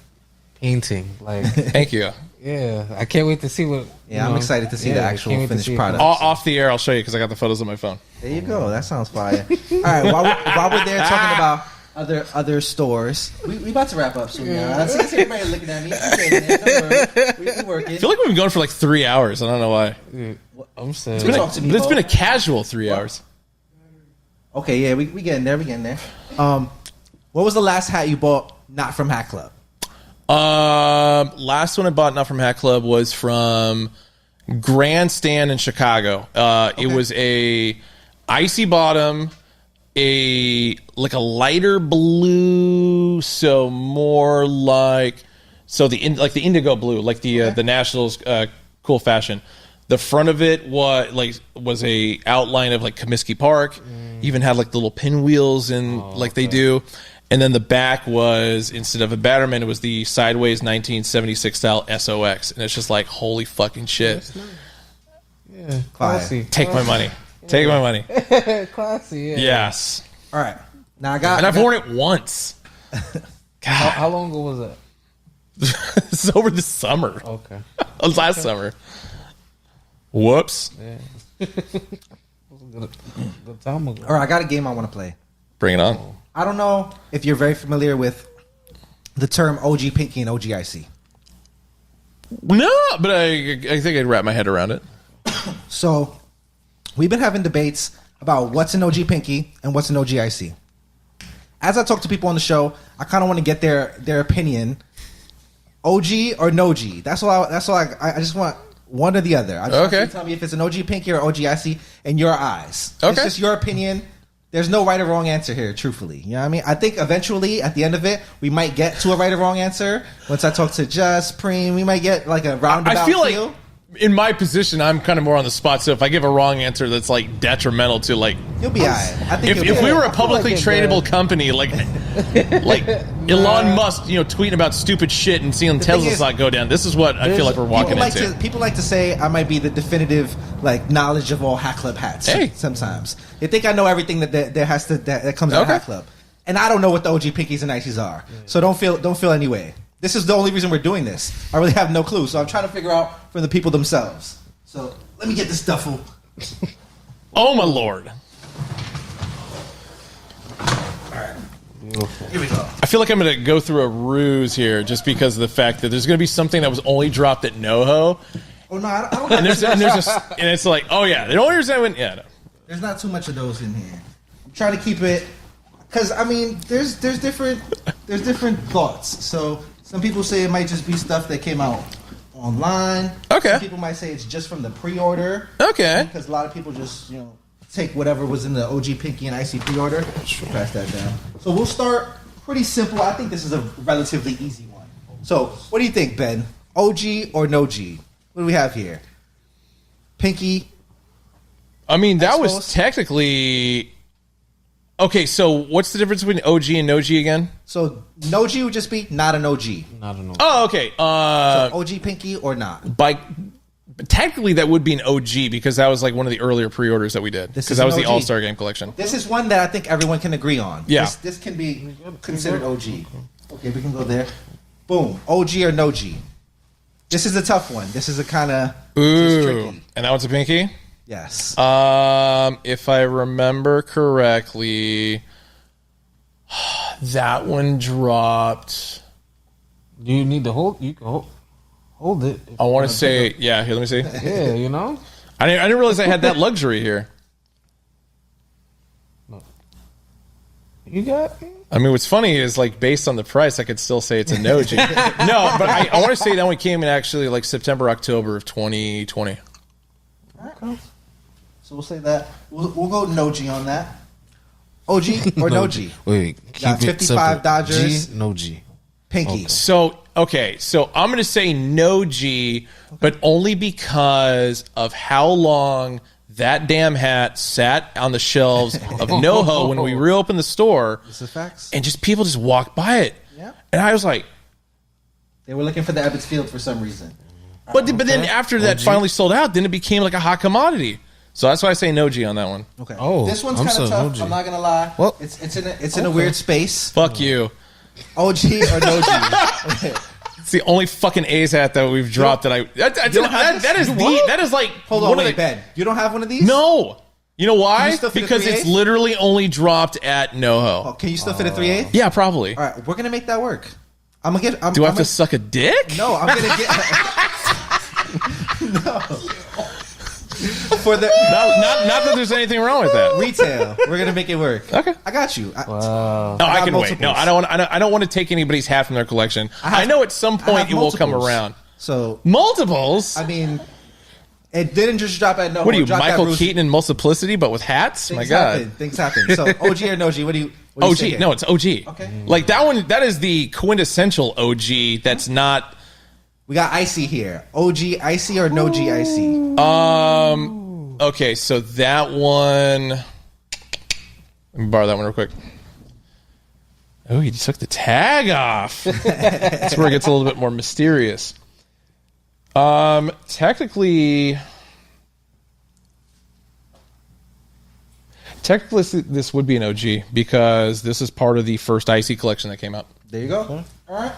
Speaker 5: painting. Like,
Speaker 3: thank you.
Speaker 5: Yeah, I can't wait to see what.
Speaker 2: Yeah, I'm excited to see the actual finished product.
Speaker 3: Off the air, I'll show you because I got the photos on my phone.
Speaker 2: There you go. That sounds fire. All right, while we're there talking about other stores, we about to wrap up soon. I see everybody looking at me. We working.
Speaker 3: I feel like we've been going for like 3 hours. I don't know why.
Speaker 5: I'm saying,
Speaker 3: it's been a casual 3 hours.
Speaker 2: Okay, yeah, we getting there. We getting there. What was the last hat you bought not from Hatclub?
Speaker 3: Last one I bought not from Hatclub was from Grandstand in Chicago. It was a icy bottom, a lighter blue, so more like the indigo blue, like the Nationals cool fashion. The front of it was a outline of like Comiskey Park. Even had like the little pinwheels and they do. And then the back was, instead of a Batterman, it was the sideways 1976 style SOX. And it's just like, holy fucking shit.
Speaker 5: Nice. Yeah, classy.
Speaker 3: Take my money. Take my money.
Speaker 5: Classy, yeah.
Speaker 3: Yes.
Speaker 2: All right. Now
Speaker 3: I've worn it once.
Speaker 5: God. How long ago was that?
Speaker 3: This is over the summer.
Speaker 5: Okay.
Speaker 3: It was last summer. Whoops.
Speaker 5: Yeah. Good time ago.
Speaker 2: All right, I got a game I want to play.
Speaker 3: Bring it on.
Speaker 2: I don't know if you're very familiar with the term OG Pinky and OG IC.
Speaker 3: No, but I think I'd wrap my head around it.
Speaker 2: So, we've been having debates about what's an OG Pinky and what's an OG IC. As I talk to people on the show, I kind of want to get their opinion. OG or no G? That's all. I just want one or the other. I just want you to tell me if it's an OG Pinky or OG IC in your eyes. Okay. It's just your opinion. There's no right or wrong answer here, truthfully. You know what I mean? I think eventually, at the end of it, we might get to a right or wrong answer. Once I talk to Just, Preem, we might get like a roundabout
Speaker 3: I feel
Speaker 2: feel.
Speaker 3: Like, in my position, I'm kind of more on the spot. So if I give a wrong answer that's like detrimental to like,
Speaker 2: you'll be alright.
Speaker 3: If we were a publicly tradable company, like Elon Musk, tweeting about stupid shit and seeing Tesla stock go down, this is what I feel like we're walking into.
Speaker 2: People like to say I might be the definitive knowledge of all Hatclub hats.
Speaker 3: Hey,
Speaker 2: sometimes they think I know everything that comes out of Hatclub, and I don't know what the OG Pinkies and Ices are. So don't feel any way. This is the only reason we're doing this. I really have no clue. So I'm trying to figure out from the people themselves. So let me get this duffel.
Speaker 3: Oh, my Lord.
Speaker 2: All right. Here we go.
Speaker 3: I feel like I'm going to go through a ruse here just because of the fact that there's going to be something that was only dropped at NoHo.
Speaker 2: Oh, no, I don't
Speaker 3: and it's like, oh, yeah. The only reason I went, no.
Speaker 2: There's not too much of those in here. I'm trying to keep it, because, I mean, there's different thoughts. So some people say it might just be stuff that came out online.
Speaker 3: Okay.
Speaker 2: Some people might say it's just from the pre-order.
Speaker 3: Okay.
Speaker 2: Because a lot of people just, take whatever was in the OG Pinky and IC pre-order. Pass that down. So we'll start pretty simple. I think this is a relatively easy one. So what do you think, Ben? OG or no G? What do we have here? Pinky.
Speaker 3: I mean, that was technically... Okay, so what's the difference between OG and no G again?
Speaker 2: So no G would just be not an OG.
Speaker 5: Not an OG.
Speaker 3: Oh, okay.
Speaker 2: So OG Pinky or not?
Speaker 3: Technically, that would be an OG because that was like one of the earlier pre-orders that we did. Because that was the All-Star Game collection.
Speaker 2: This is one that I think everyone can agree on.
Speaker 3: Yeah.
Speaker 2: This can be considered OG. Okay, we can go there. Boom. OG or no G? This is a tough one. This is a kind of tricky.
Speaker 3: And that one's a Pinky?
Speaker 2: Yes.
Speaker 3: If I remember correctly, that one dropped.
Speaker 5: Do you need to hold? You can hold it.
Speaker 3: I want to say, yeah. Here, let me see.
Speaker 5: Yeah,
Speaker 3: I didn't realize I had that luxury here.
Speaker 5: You got.
Speaker 3: I mean, what's funny is like based on the price, I could still say it's a Noji. No, but I want to say that one came in actually like September, October of 2020.
Speaker 1: Okay. So we'll say that we'll go Noji on that. OG or Noji?
Speaker 5: Wait,
Speaker 1: got 55 Dodgers.
Speaker 5: G, no G.
Speaker 1: Pinky.
Speaker 3: So I'm going to say Noji, but only because of how long that damn hat sat on the shelves of NoHo when we reopened the store.
Speaker 1: This is facts.
Speaker 3: And just people just walked by it.
Speaker 1: Yeah.
Speaker 3: And I was like,
Speaker 1: they were looking for the Ebbets Field for some reason.
Speaker 3: But then after that finally sold out, then it became like a hot commodity. So that's why I say Noji on that one.
Speaker 1: Okay.
Speaker 5: Oh,
Speaker 1: this one's kind of tough.
Speaker 5: Noji.
Speaker 1: I'm not gonna lie.
Speaker 5: Well,
Speaker 1: it's in a weird space.
Speaker 3: Fuck you.
Speaker 1: OG or Noji? Okay.
Speaker 3: It's the only fucking A's hat that we've dropped that is like
Speaker 1: Hold on, wait, Ben. You don't have one of these?
Speaker 3: No. You know why?
Speaker 1: Can you
Speaker 3: Because it's literally only dropped at NoHo.
Speaker 1: Oh, can you still fit a 3/8?
Speaker 3: Yeah, probably.
Speaker 1: All right, we're gonna make that work. I'm gonna get.
Speaker 3: Do I have to suck a dick?
Speaker 1: No, I'm gonna get. No. For the
Speaker 3: not that there's anything wrong with that.
Speaker 1: retail, we're gonna make it work.
Speaker 3: Okay.
Speaker 1: I got you.
Speaker 5: Wow.
Speaker 3: No, I can
Speaker 1: multiples.
Speaker 3: wait. No, I don't want to take anybody's hat from their collection. I know at some point it will come
Speaker 1: multiples.
Speaker 3: around.
Speaker 1: So
Speaker 3: Multiples?
Speaker 1: I mean, it didn't just drop at no.
Speaker 3: What are you, Michael Keaton in Multiplicity, but with hats? My God.
Speaker 1: Things happen. So OG or Noji? What do you?
Speaker 3: OG. No, it's OG.
Speaker 1: Okay.
Speaker 3: Like that one, that is the quintessential OG that's not.
Speaker 1: We got Icy here. OG Icy or no G Icy?
Speaker 3: Okay, so that one. Let me borrow that one real quick. Oh, he took the tag off. That's where it gets a little bit more mysterious. Technically, this would be an OG because this is part of the first Icy collection that came out.
Speaker 1: There you go. All right.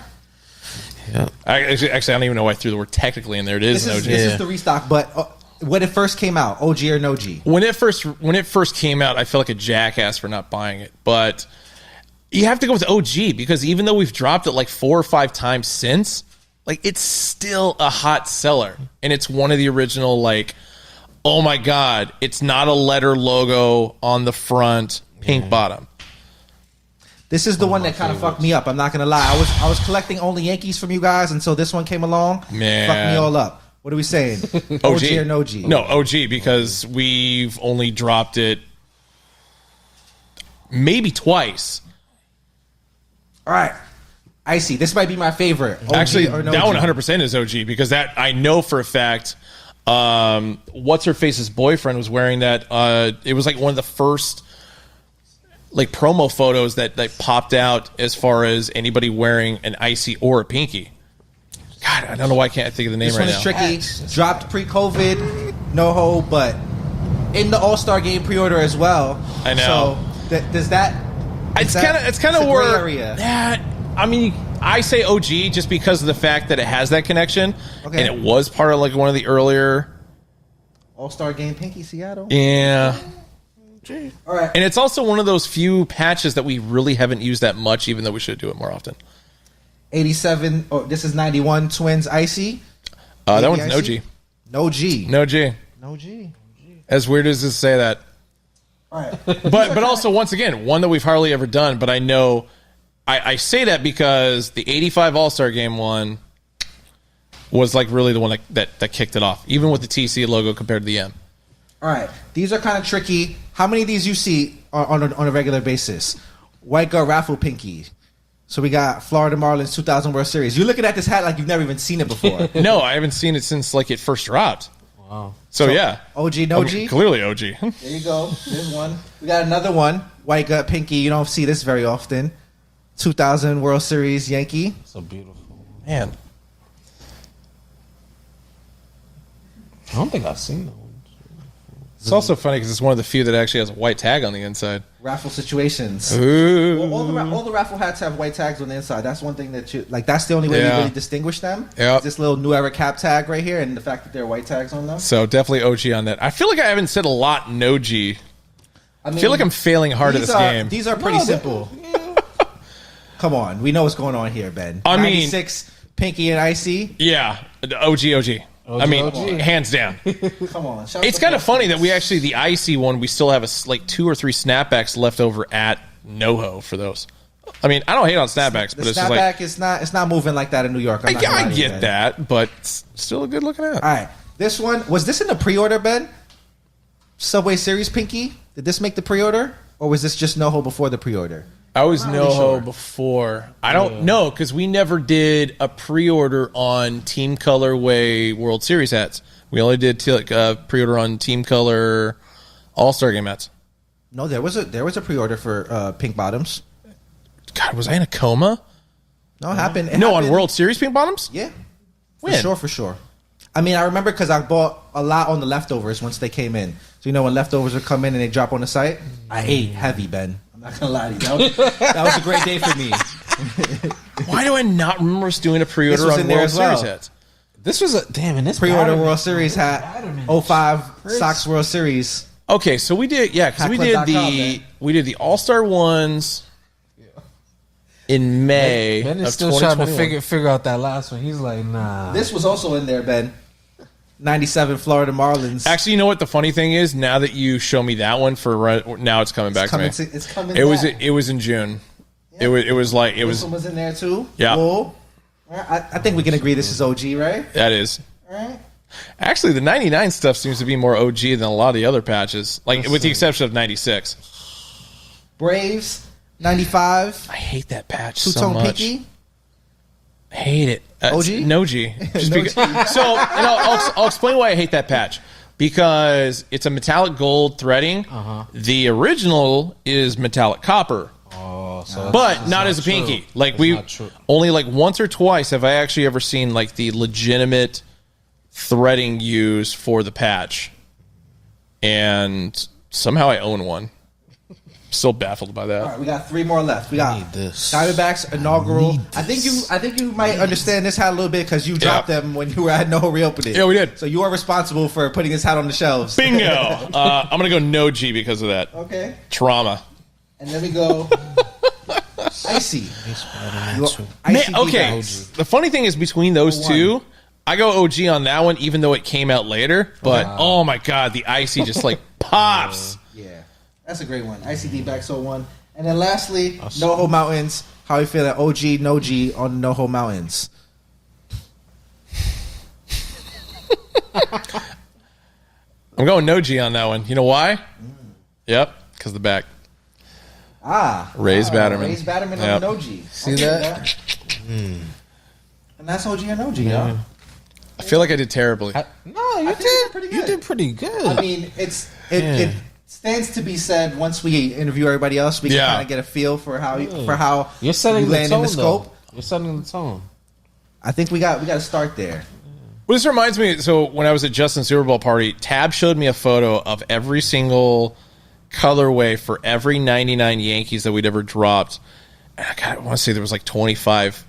Speaker 5: Yeah.
Speaker 3: Actually, I don't even know why I threw the word technically in there. It is an OG.
Speaker 1: This is the restock, but when it first came out, OG or no G?
Speaker 3: When it first came out, I felt like a jackass for not buying it. But you have to go with OG because even though we've dropped it like 4 or 5 times since, like it's still a hot seller, and it's one of the original like, oh my God, it's not a letter logo on the front, pink bottom.
Speaker 1: This is the one that kind of fucked me up. I'm not gonna lie. I was collecting only Yankees from you guys until this one came along.
Speaker 3: Man,
Speaker 1: fucked me all up. What are we saying? OG or no G?
Speaker 3: No, OG because we've only dropped it maybe twice.
Speaker 1: All right, Icy. This might be my favorite. OG
Speaker 3: Actually,
Speaker 1: or no
Speaker 3: that
Speaker 1: G?
Speaker 3: one 100% is OG because that I know for a fact. What's her face's boyfriend was wearing that. It was like one of the first like promo photos that popped out as far as anybody wearing an Icy or a pinky. God, I don't know why I can't think of the name
Speaker 1: This
Speaker 3: right
Speaker 1: one
Speaker 3: now.
Speaker 1: is tricky. Dropped pre-COVID, no-ho, but in the All-Star Game pre-order as well.
Speaker 3: I know.
Speaker 1: So does that?
Speaker 3: It's kind of where.
Speaker 1: Area.
Speaker 3: Yeah, I mean, I say OG just because of the fact that it has that connection,
Speaker 1: Okay.
Speaker 3: and it was part of like one of the earlier.
Speaker 1: All-Star Game pinky Seattle.
Speaker 3: Yeah.
Speaker 1: All right.
Speaker 3: And it's also one of those few patches that we really haven't used that much, even though we should do it more often.
Speaker 1: 87. Oh, this is 91 Twins Icy.
Speaker 3: That one's no
Speaker 1: Icy?
Speaker 3: G.
Speaker 1: No G.
Speaker 3: No G.
Speaker 1: No G.
Speaker 3: As weird as this say that.
Speaker 1: All right.
Speaker 3: But also, once again, one that we've hardly ever done, but I know I say that because the 85 All-Star Game one was like really the one that kicked it off, even with the TC logo compared to the M.
Speaker 1: All right. These are kind of tricky. How many of these you see on a regular basis? White Girl Raffle Pinky. So we got Florida Marlins 2000 World Series. You're looking at this hat like you've never even seen it before.
Speaker 3: No, I haven't seen it since like it first dropped.
Speaker 5: Wow.
Speaker 3: So yeah.
Speaker 1: OG, no G?
Speaker 3: Clearly OG.
Speaker 1: There you go. There's one. We got another one. White Gut Pinky. You don't see this very often. 2000 World Series Yankee.
Speaker 5: So beautiful.
Speaker 3: Man.
Speaker 5: I don't think I've seen that one.
Speaker 3: It's also funny because it's one of the few that actually has a white tag on the inside.
Speaker 1: Raffle situations.
Speaker 3: Ooh.
Speaker 1: Well, all the raffle hats have white tags on the inside. That's one thing that you like. That's the only way you really distinguish them.
Speaker 3: Yeah.
Speaker 1: This little New Era cap tag right here, and the fact that there are white tags on them.
Speaker 3: So definitely OG on that. I feel like I haven't said a lot no G. I feel like I'm failing hard at this game.
Speaker 1: These are pretty simple. Come on, we know what's going on here, Ben.
Speaker 3: I mean,
Speaker 1: 96 Pinky and Icy.
Speaker 3: Yeah, OG. I mean, hands down.
Speaker 1: Come on.
Speaker 3: It's kind of funny that we actually, the icy one, we still have like 2 or 3 snapbacks left over at NoHo for those. I mean, I don't hate on snapbacks, but it's just like...
Speaker 2: it's not moving like that in New York.
Speaker 3: I get that, but it's still a good looking out.
Speaker 2: All right. This one, was this in the pre-order, Ben? Subway Series Pinky? Did this make the pre-order? Or was this just NoHo before the pre-order?
Speaker 3: I was NoHo before. I don't know, because we never did a pre-order on Team Colorway World Series hats. We only did pre-order on Team Color All-Star Game hats.
Speaker 2: No, there was a pre-order for Pink Bottoms.
Speaker 3: God, was I in a coma?
Speaker 2: No, it happened.
Speaker 3: On World Series Pink Bottoms?
Speaker 2: Yeah.
Speaker 3: When?
Speaker 2: For sure. I mean, I remember because I bought a lot on the leftovers once they came in. So, when leftovers would come in and they drop on the site, I ate heavy, Ben. I'm not going to lie to you. That was a great day for me.
Speaker 3: Why do I not remember us doing a pre-order on World Series hats?
Speaker 5: This was in this
Speaker 2: pre-order World Series hat, 05 Sox World Series.
Speaker 3: Okay, so we did, because we did the All-Star ones in May.
Speaker 5: Ben is still trying to figure out that last one. He's like, nah.
Speaker 2: This was also in there, Ben. 97 Florida Marlins.
Speaker 3: Actually, you know what the funny thing is? Now that you show me that one now it's coming back to me.
Speaker 2: It's coming.
Speaker 3: It was in June. Yeah. This
Speaker 2: one was in there too.
Speaker 3: Yeah.
Speaker 2: Cool. I think we can agree this is OG, right?
Speaker 3: That is.
Speaker 2: All right.
Speaker 3: Actually, the 99 stuff seems to be more OG than a lot of the other patches, with the exception of 96.
Speaker 2: Braves 95.
Speaker 3: I hate that patch
Speaker 2: Two-tone
Speaker 3: so much.
Speaker 2: Pinky.
Speaker 3: I hate it.
Speaker 2: OG?
Speaker 3: No G. So, I'll explain why I hate that patch. Because it's a metallic gold threading. Uh-huh. The original is metallic copper.
Speaker 5: Oh, so
Speaker 3: but not as a pinky. Only once or twice have I actually ever seen the legitimate threading used for the patch. And somehow I own one. Still baffled by that.
Speaker 2: All right, we got 3 more left. We got Diamondbacks inaugural. I think you might understand this hat a little bit because you dropped them when you were at NoHo reopening.
Speaker 3: Yeah, we did.
Speaker 2: So you are responsible for putting this hat on the shelves.
Speaker 3: Bingo. I'm gonna go no G because of that.
Speaker 2: Okay.
Speaker 3: Trauma.
Speaker 2: And then we go Icy.
Speaker 3: Okay. The funny thing is between those two, I go OG on that one, even though it came out later. But oh my god, the Icy just pops.
Speaker 2: Yeah. That's a great one. ICD Backs 01. And then lastly, NoHo Mountains. How you feeling? OG, no G on NoHo Mountains.
Speaker 3: I'm going no G on that one. You know why? Yep, because of the back. Raised Batterman.
Speaker 2: Raised Batterman on no G.
Speaker 5: See that?
Speaker 2: And that's OG and OG, y'all.
Speaker 3: I feel like I did terribly.
Speaker 5: You did pretty good.
Speaker 2: I mean, it stands to be said once we interview everybody else, we can kind of get a feel for how
Speaker 5: you're setting
Speaker 2: you land
Speaker 5: the tone,
Speaker 2: in the scope.
Speaker 5: You're setting the tone.
Speaker 2: I think we got to start there.
Speaker 3: Well, this reminds me. So when I was at Justin's Super Bowl party, Tab showed me a photo of every single colorway for every 99 Yankees that we'd ever dropped. And I want to say there was 25,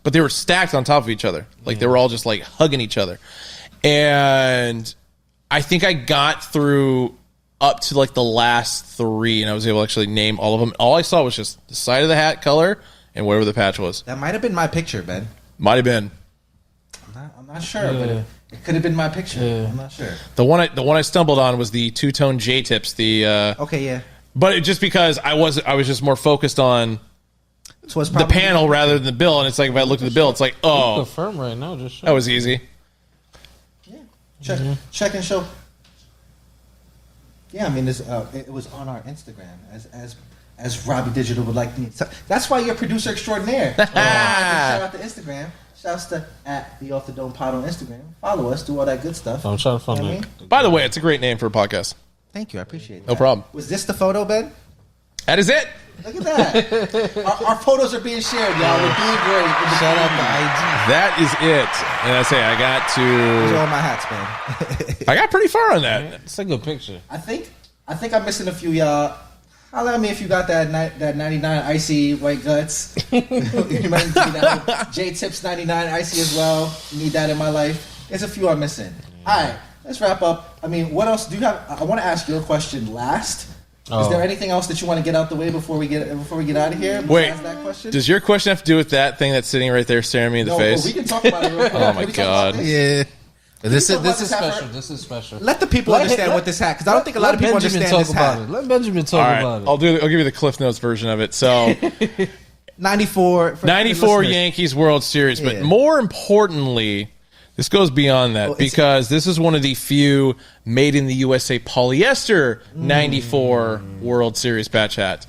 Speaker 3: but they were stacked on top of each other. They were all just hugging each other. And I think I got through up to the last 3, and I was able to actually name all of them. All I saw was just the side of the hat color and whatever the patch was.
Speaker 2: That might have been my picture, Ben.
Speaker 3: Might have been.
Speaker 2: I'm not sure, but it could have been my picture. I'm not sure.
Speaker 3: The one I stumbled on was the two-tone J tips.
Speaker 2: Okay, yeah.
Speaker 3: But just because I was just more focused on the panel rather than the bill, and it's if I looked at the bill, it's
Speaker 5: confirm right now. Just
Speaker 3: that was easy.
Speaker 2: Yeah, check and show. Yeah, I mean, it was on our Instagram as Robbie Digital would like me. So that's why you're producer extraordinaire. Shout out to Instagram. Shouts to the Off the Dome Pod on Instagram. Follow us, do all that good stuff.
Speaker 5: I'm trying to find
Speaker 3: it. By the way, it's a great name for a podcast.
Speaker 2: Thank you, I appreciate that.
Speaker 3: No problem.
Speaker 2: Was this the photo, Ben?
Speaker 3: That is it.
Speaker 2: Look at that. our photos are being shared, y'all. We're doing great.
Speaker 5: Shout out to IG.
Speaker 3: That is it. And I say I got to.
Speaker 2: Those are all my hats, man.
Speaker 3: I got pretty far on that.
Speaker 5: It's a good picture.
Speaker 2: I think I'm missing a few, y'all. Holla at me if you got that 99 icy white guts. You might need that J Tips 99 icy as well. Need that in my life. There's a few I'm missing. All right, let's wrap up. I mean, what else do you have? I want to ask your question last. Is there anything else that you want to get out the way before we get out of here?
Speaker 3: Wait,
Speaker 2: that question?
Speaker 3: Does your question have to do with that thing that's sitting right there staring me in the face?
Speaker 2: We can talk about it real quick.
Speaker 3: Oh my god!
Speaker 2: Yeah.
Speaker 5: This is special. This is special.
Speaker 2: Let the people understand what this hat, because I don't think a lot of people understand this hat.
Speaker 5: Let Benjamin talk about it.
Speaker 3: I'll give you the Cliff Notes version of it. So
Speaker 2: 94
Speaker 3: Yankees World Series, but more importantly, this goes beyond that because this is one of the few made in the USA polyester 94 World Series patch hats.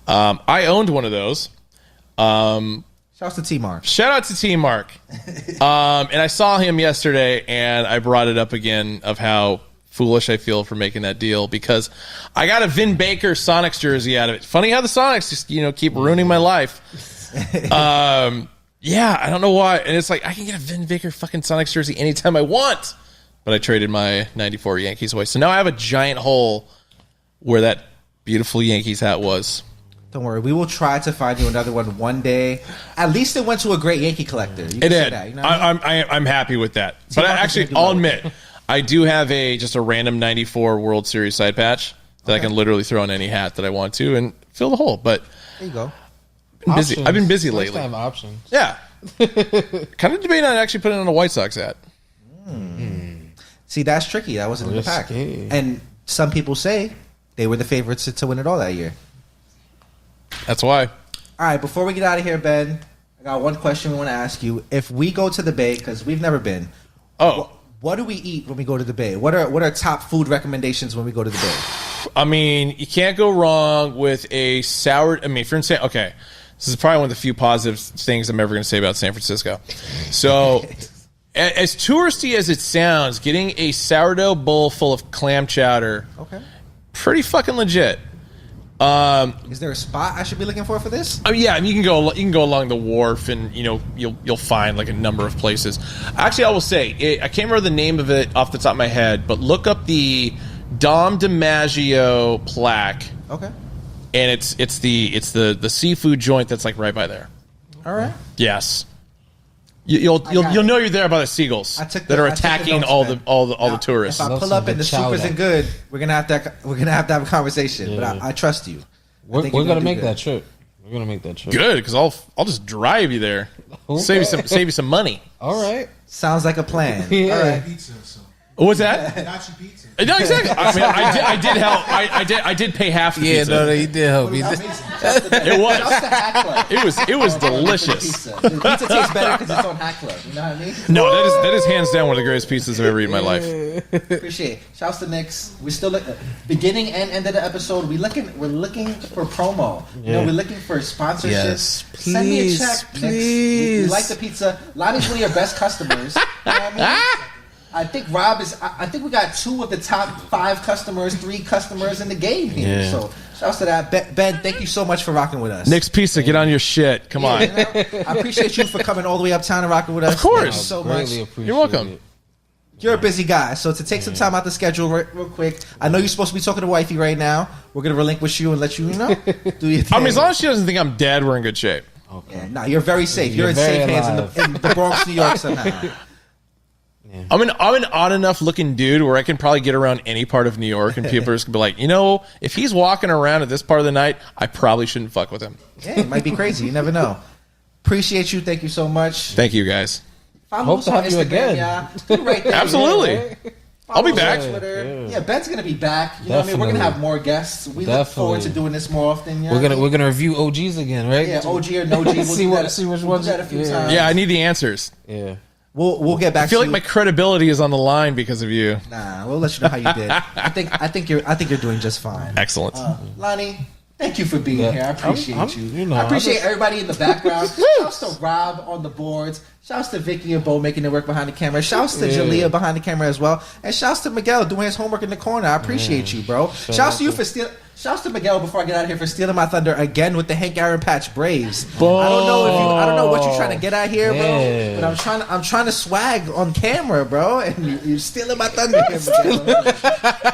Speaker 3: I owned one of those.
Speaker 2: Shout out to T-Mark.
Speaker 3: Shout out to T-Mark. And I saw him yesterday, and I brought it up again of how foolish I feel for making that deal because I got a Vin Baker Sonics jersey out of it. Funny how the Sonics just keep ruining my life. Yeah, I don't know why. And it's like I can get a Vin Baker fucking Sonics jersey anytime I want. But I traded my 94 Yankees away. So now I have a giant hole where that beautiful Yankees hat was.
Speaker 2: Don't worry, we will try to find you another one day. At least it went to a great Yankee collector.
Speaker 3: It did.
Speaker 2: That,
Speaker 3: I'm happy with that. But I'll admit, I do have just a random 94 World Series side patch that I can literally throw on any hat that I want to and fill the hole. But
Speaker 2: there you go.
Speaker 3: I've been busy lately.
Speaker 5: I have options.
Speaker 3: Yeah. Kind of debating on actually putting on a White Sox hat.
Speaker 2: See, that's tricky. That wasn't in the pack. And some people say they were the favorites to win it all that year.
Speaker 3: That's why.
Speaker 2: All right, before we get out of here, Ben, I got one question we want to ask you. If we go to the Bay, because we've never been, what do we eat when we go to the Bay? What are top food recommendations when we go to the Bay?
Speaker 3: I mean, you can't go wrong with a sour. I mean, if you're in okay, this is probably one of the few positive things I'm ever going to say about San Francisco. So, as touristy as it sounds, getting a sourdough bowl full of clam chowder, pretty fucking legit.
Speaker 2: Is there a spot I should be looking for this?
Speaker 3: Yeah, I mean, you can go along the wharf, and you'll find like a number of places. Actually, I will say I can't remember the name of it off the top of my head, but look up the Dom DiMaggio plaque.
Speaker 2: Okay.
Speaker 3: And it's the seafood joint that's like right by there.
Speaker 2: All right.
Speaker 3: Yes. You'll know you're there by the seagulls that are attacking all the tourists.
Speaker 2: If I pull up and the soup isn't good, we're gonna have to have a conversation. Yeah. But I trust you.
Speaker 5: We're gonna make that trip. We're gonna make that trip.
Speaker 3: Good, because I'll just drive you there. Okay. Save you some money.
Speaker 5: All right.
Speaker 2: Sounds like a plan.
Speaker 5: Yeah.
Speaker 2: All right.
Speaker 4: Pizza, so.
Speaker 3: What's that?
Speaker 4: Nacho pizza.
Speaker 3: No, exactly. I mean, I did help. I did pay half the pizza.
Speaker 5: Yeah, no, you did help.
Speaker 3: It was. It was delicious.
Speaker 2: The pizza tastes better because it's on Hatclub. You know what I mean?
Speaker 3: No, that is hands down one of the greatest pizzas I've ever eaten in my life.
Speaker 2: Appreciate it. Shouts to Knicks. We still beginning and end of the episode. We're looking for promo.
Speaker 5: Yeah.
Speaker 2: We're looking for sponsorships.
Speaker 5: Yes, please,
Speaker 2: send me a check.
Speaker 5: please.
Speaker 2: We like the pizza. Lonnie's one of your best customers. You know what I mean? I think Rob is. I think we got 2 of the top 5 customers, 3 customers in the game here.
Speaker 5: Yeah.
Speaker 2: So shouts to that. Ben, thank you so much for rocking with us.
Speaker 3: Nick's Pizza, get on your shit. Come on.
Speaker 2: I appreciate you for coming all the way uptown and rocking with us.
Speaker 3: Of course.
Speaker 2: Thank you so much.
Speaker 3: You're welcome.
Speaker 2: You're a busy guy, so to take some time out the schedule real quick, I know you're supposed to be talking to wifey right now. We're going to relinquish you and let you do your thing.
Speaker 3: I mean, as long as she doesn't think I'm dead, we're in good shape.
Speaker 2: Okay. Yeah, you're very safe. You're in safe hands in the Bronx, New York somehow.
Speaker 5: Yeah.
Speaker 3: I'm an odd enough looking dude where I can probably get around any part of New York and people are just gonna be like, if he's walking around at this part of the night, I probably shouldn't fuck with him.
Speaker 2: Yeah, it might be crazy. You never know. Appreciate you. Thank you so much.
Speaker 3: Thank you guys.
Speaker 2: Follow us on Instagram, again. Yeah. Right there.
Speaker 3: Absolutely. I'll be back.
Speaker 2: Yeah, Ben's gonna be back. You know what I mean? We're gonna have more guests. We look forward to doing this more often.
Speaker 5: We're gonna review OGs again, right?
Speaker 2: Yeah, OG or no G.
Speaker 5: see which ones.
Speaker 2: A few times.
Speaker 3: Yeah, I need the answers.
Speaker 5: Yeah.
Speaker 2: We'll get back.
Speaker 3: I feel like my credibility is on the line because of you.
Speaker 2: Nah, we'll let you know how you did. I think you're doing just fine.
Speaker 3: Excellent.
Speaker 2: Lonnie, thank you for being here. I appreciate you. I
Speaker 5: I
Speaker 2: appreciate everybody in the background. Shouts to Rob on the boards. Shouts to Vicky and Bo making their work behind the camera. Shouts to Jalea behind the camera as well. And shouts to Miguel doing his homework in the corner. I appreciate you, bro. Shouts to you for stealing. Shouts to Miguel before I get out of here for stealing my thunder again with the Hank Aaron patch Braves.
Speaker 3: Boom.
Speaker 2: I don't know what you're trying to get at here, bro. But I'm trying to swag on camera, bro. And you're stealing my thunder here, Miguel.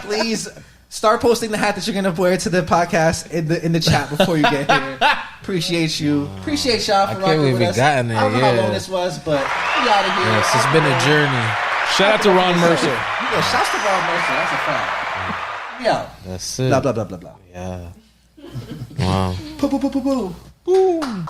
Speaker 2: Please start posting the hat that you're gonna wear to the podcast in the chat before you get here. Appreciate you. Appreciate y'all for rocking with us. I don't know how long this was, but we out of here.
Speaker 5: Yes, it's been a journey.
Speaker 3: Shout out to Ron Mercer.
Speaker 2: Yeah, shouts to Ron Mercer. That's a fact. Yeah.
Speaker 5: That's it.
Speaker 2: Blah blah blah blah blah.
Speaker 5: Yeah. Wow.
Speaker 2: Boom.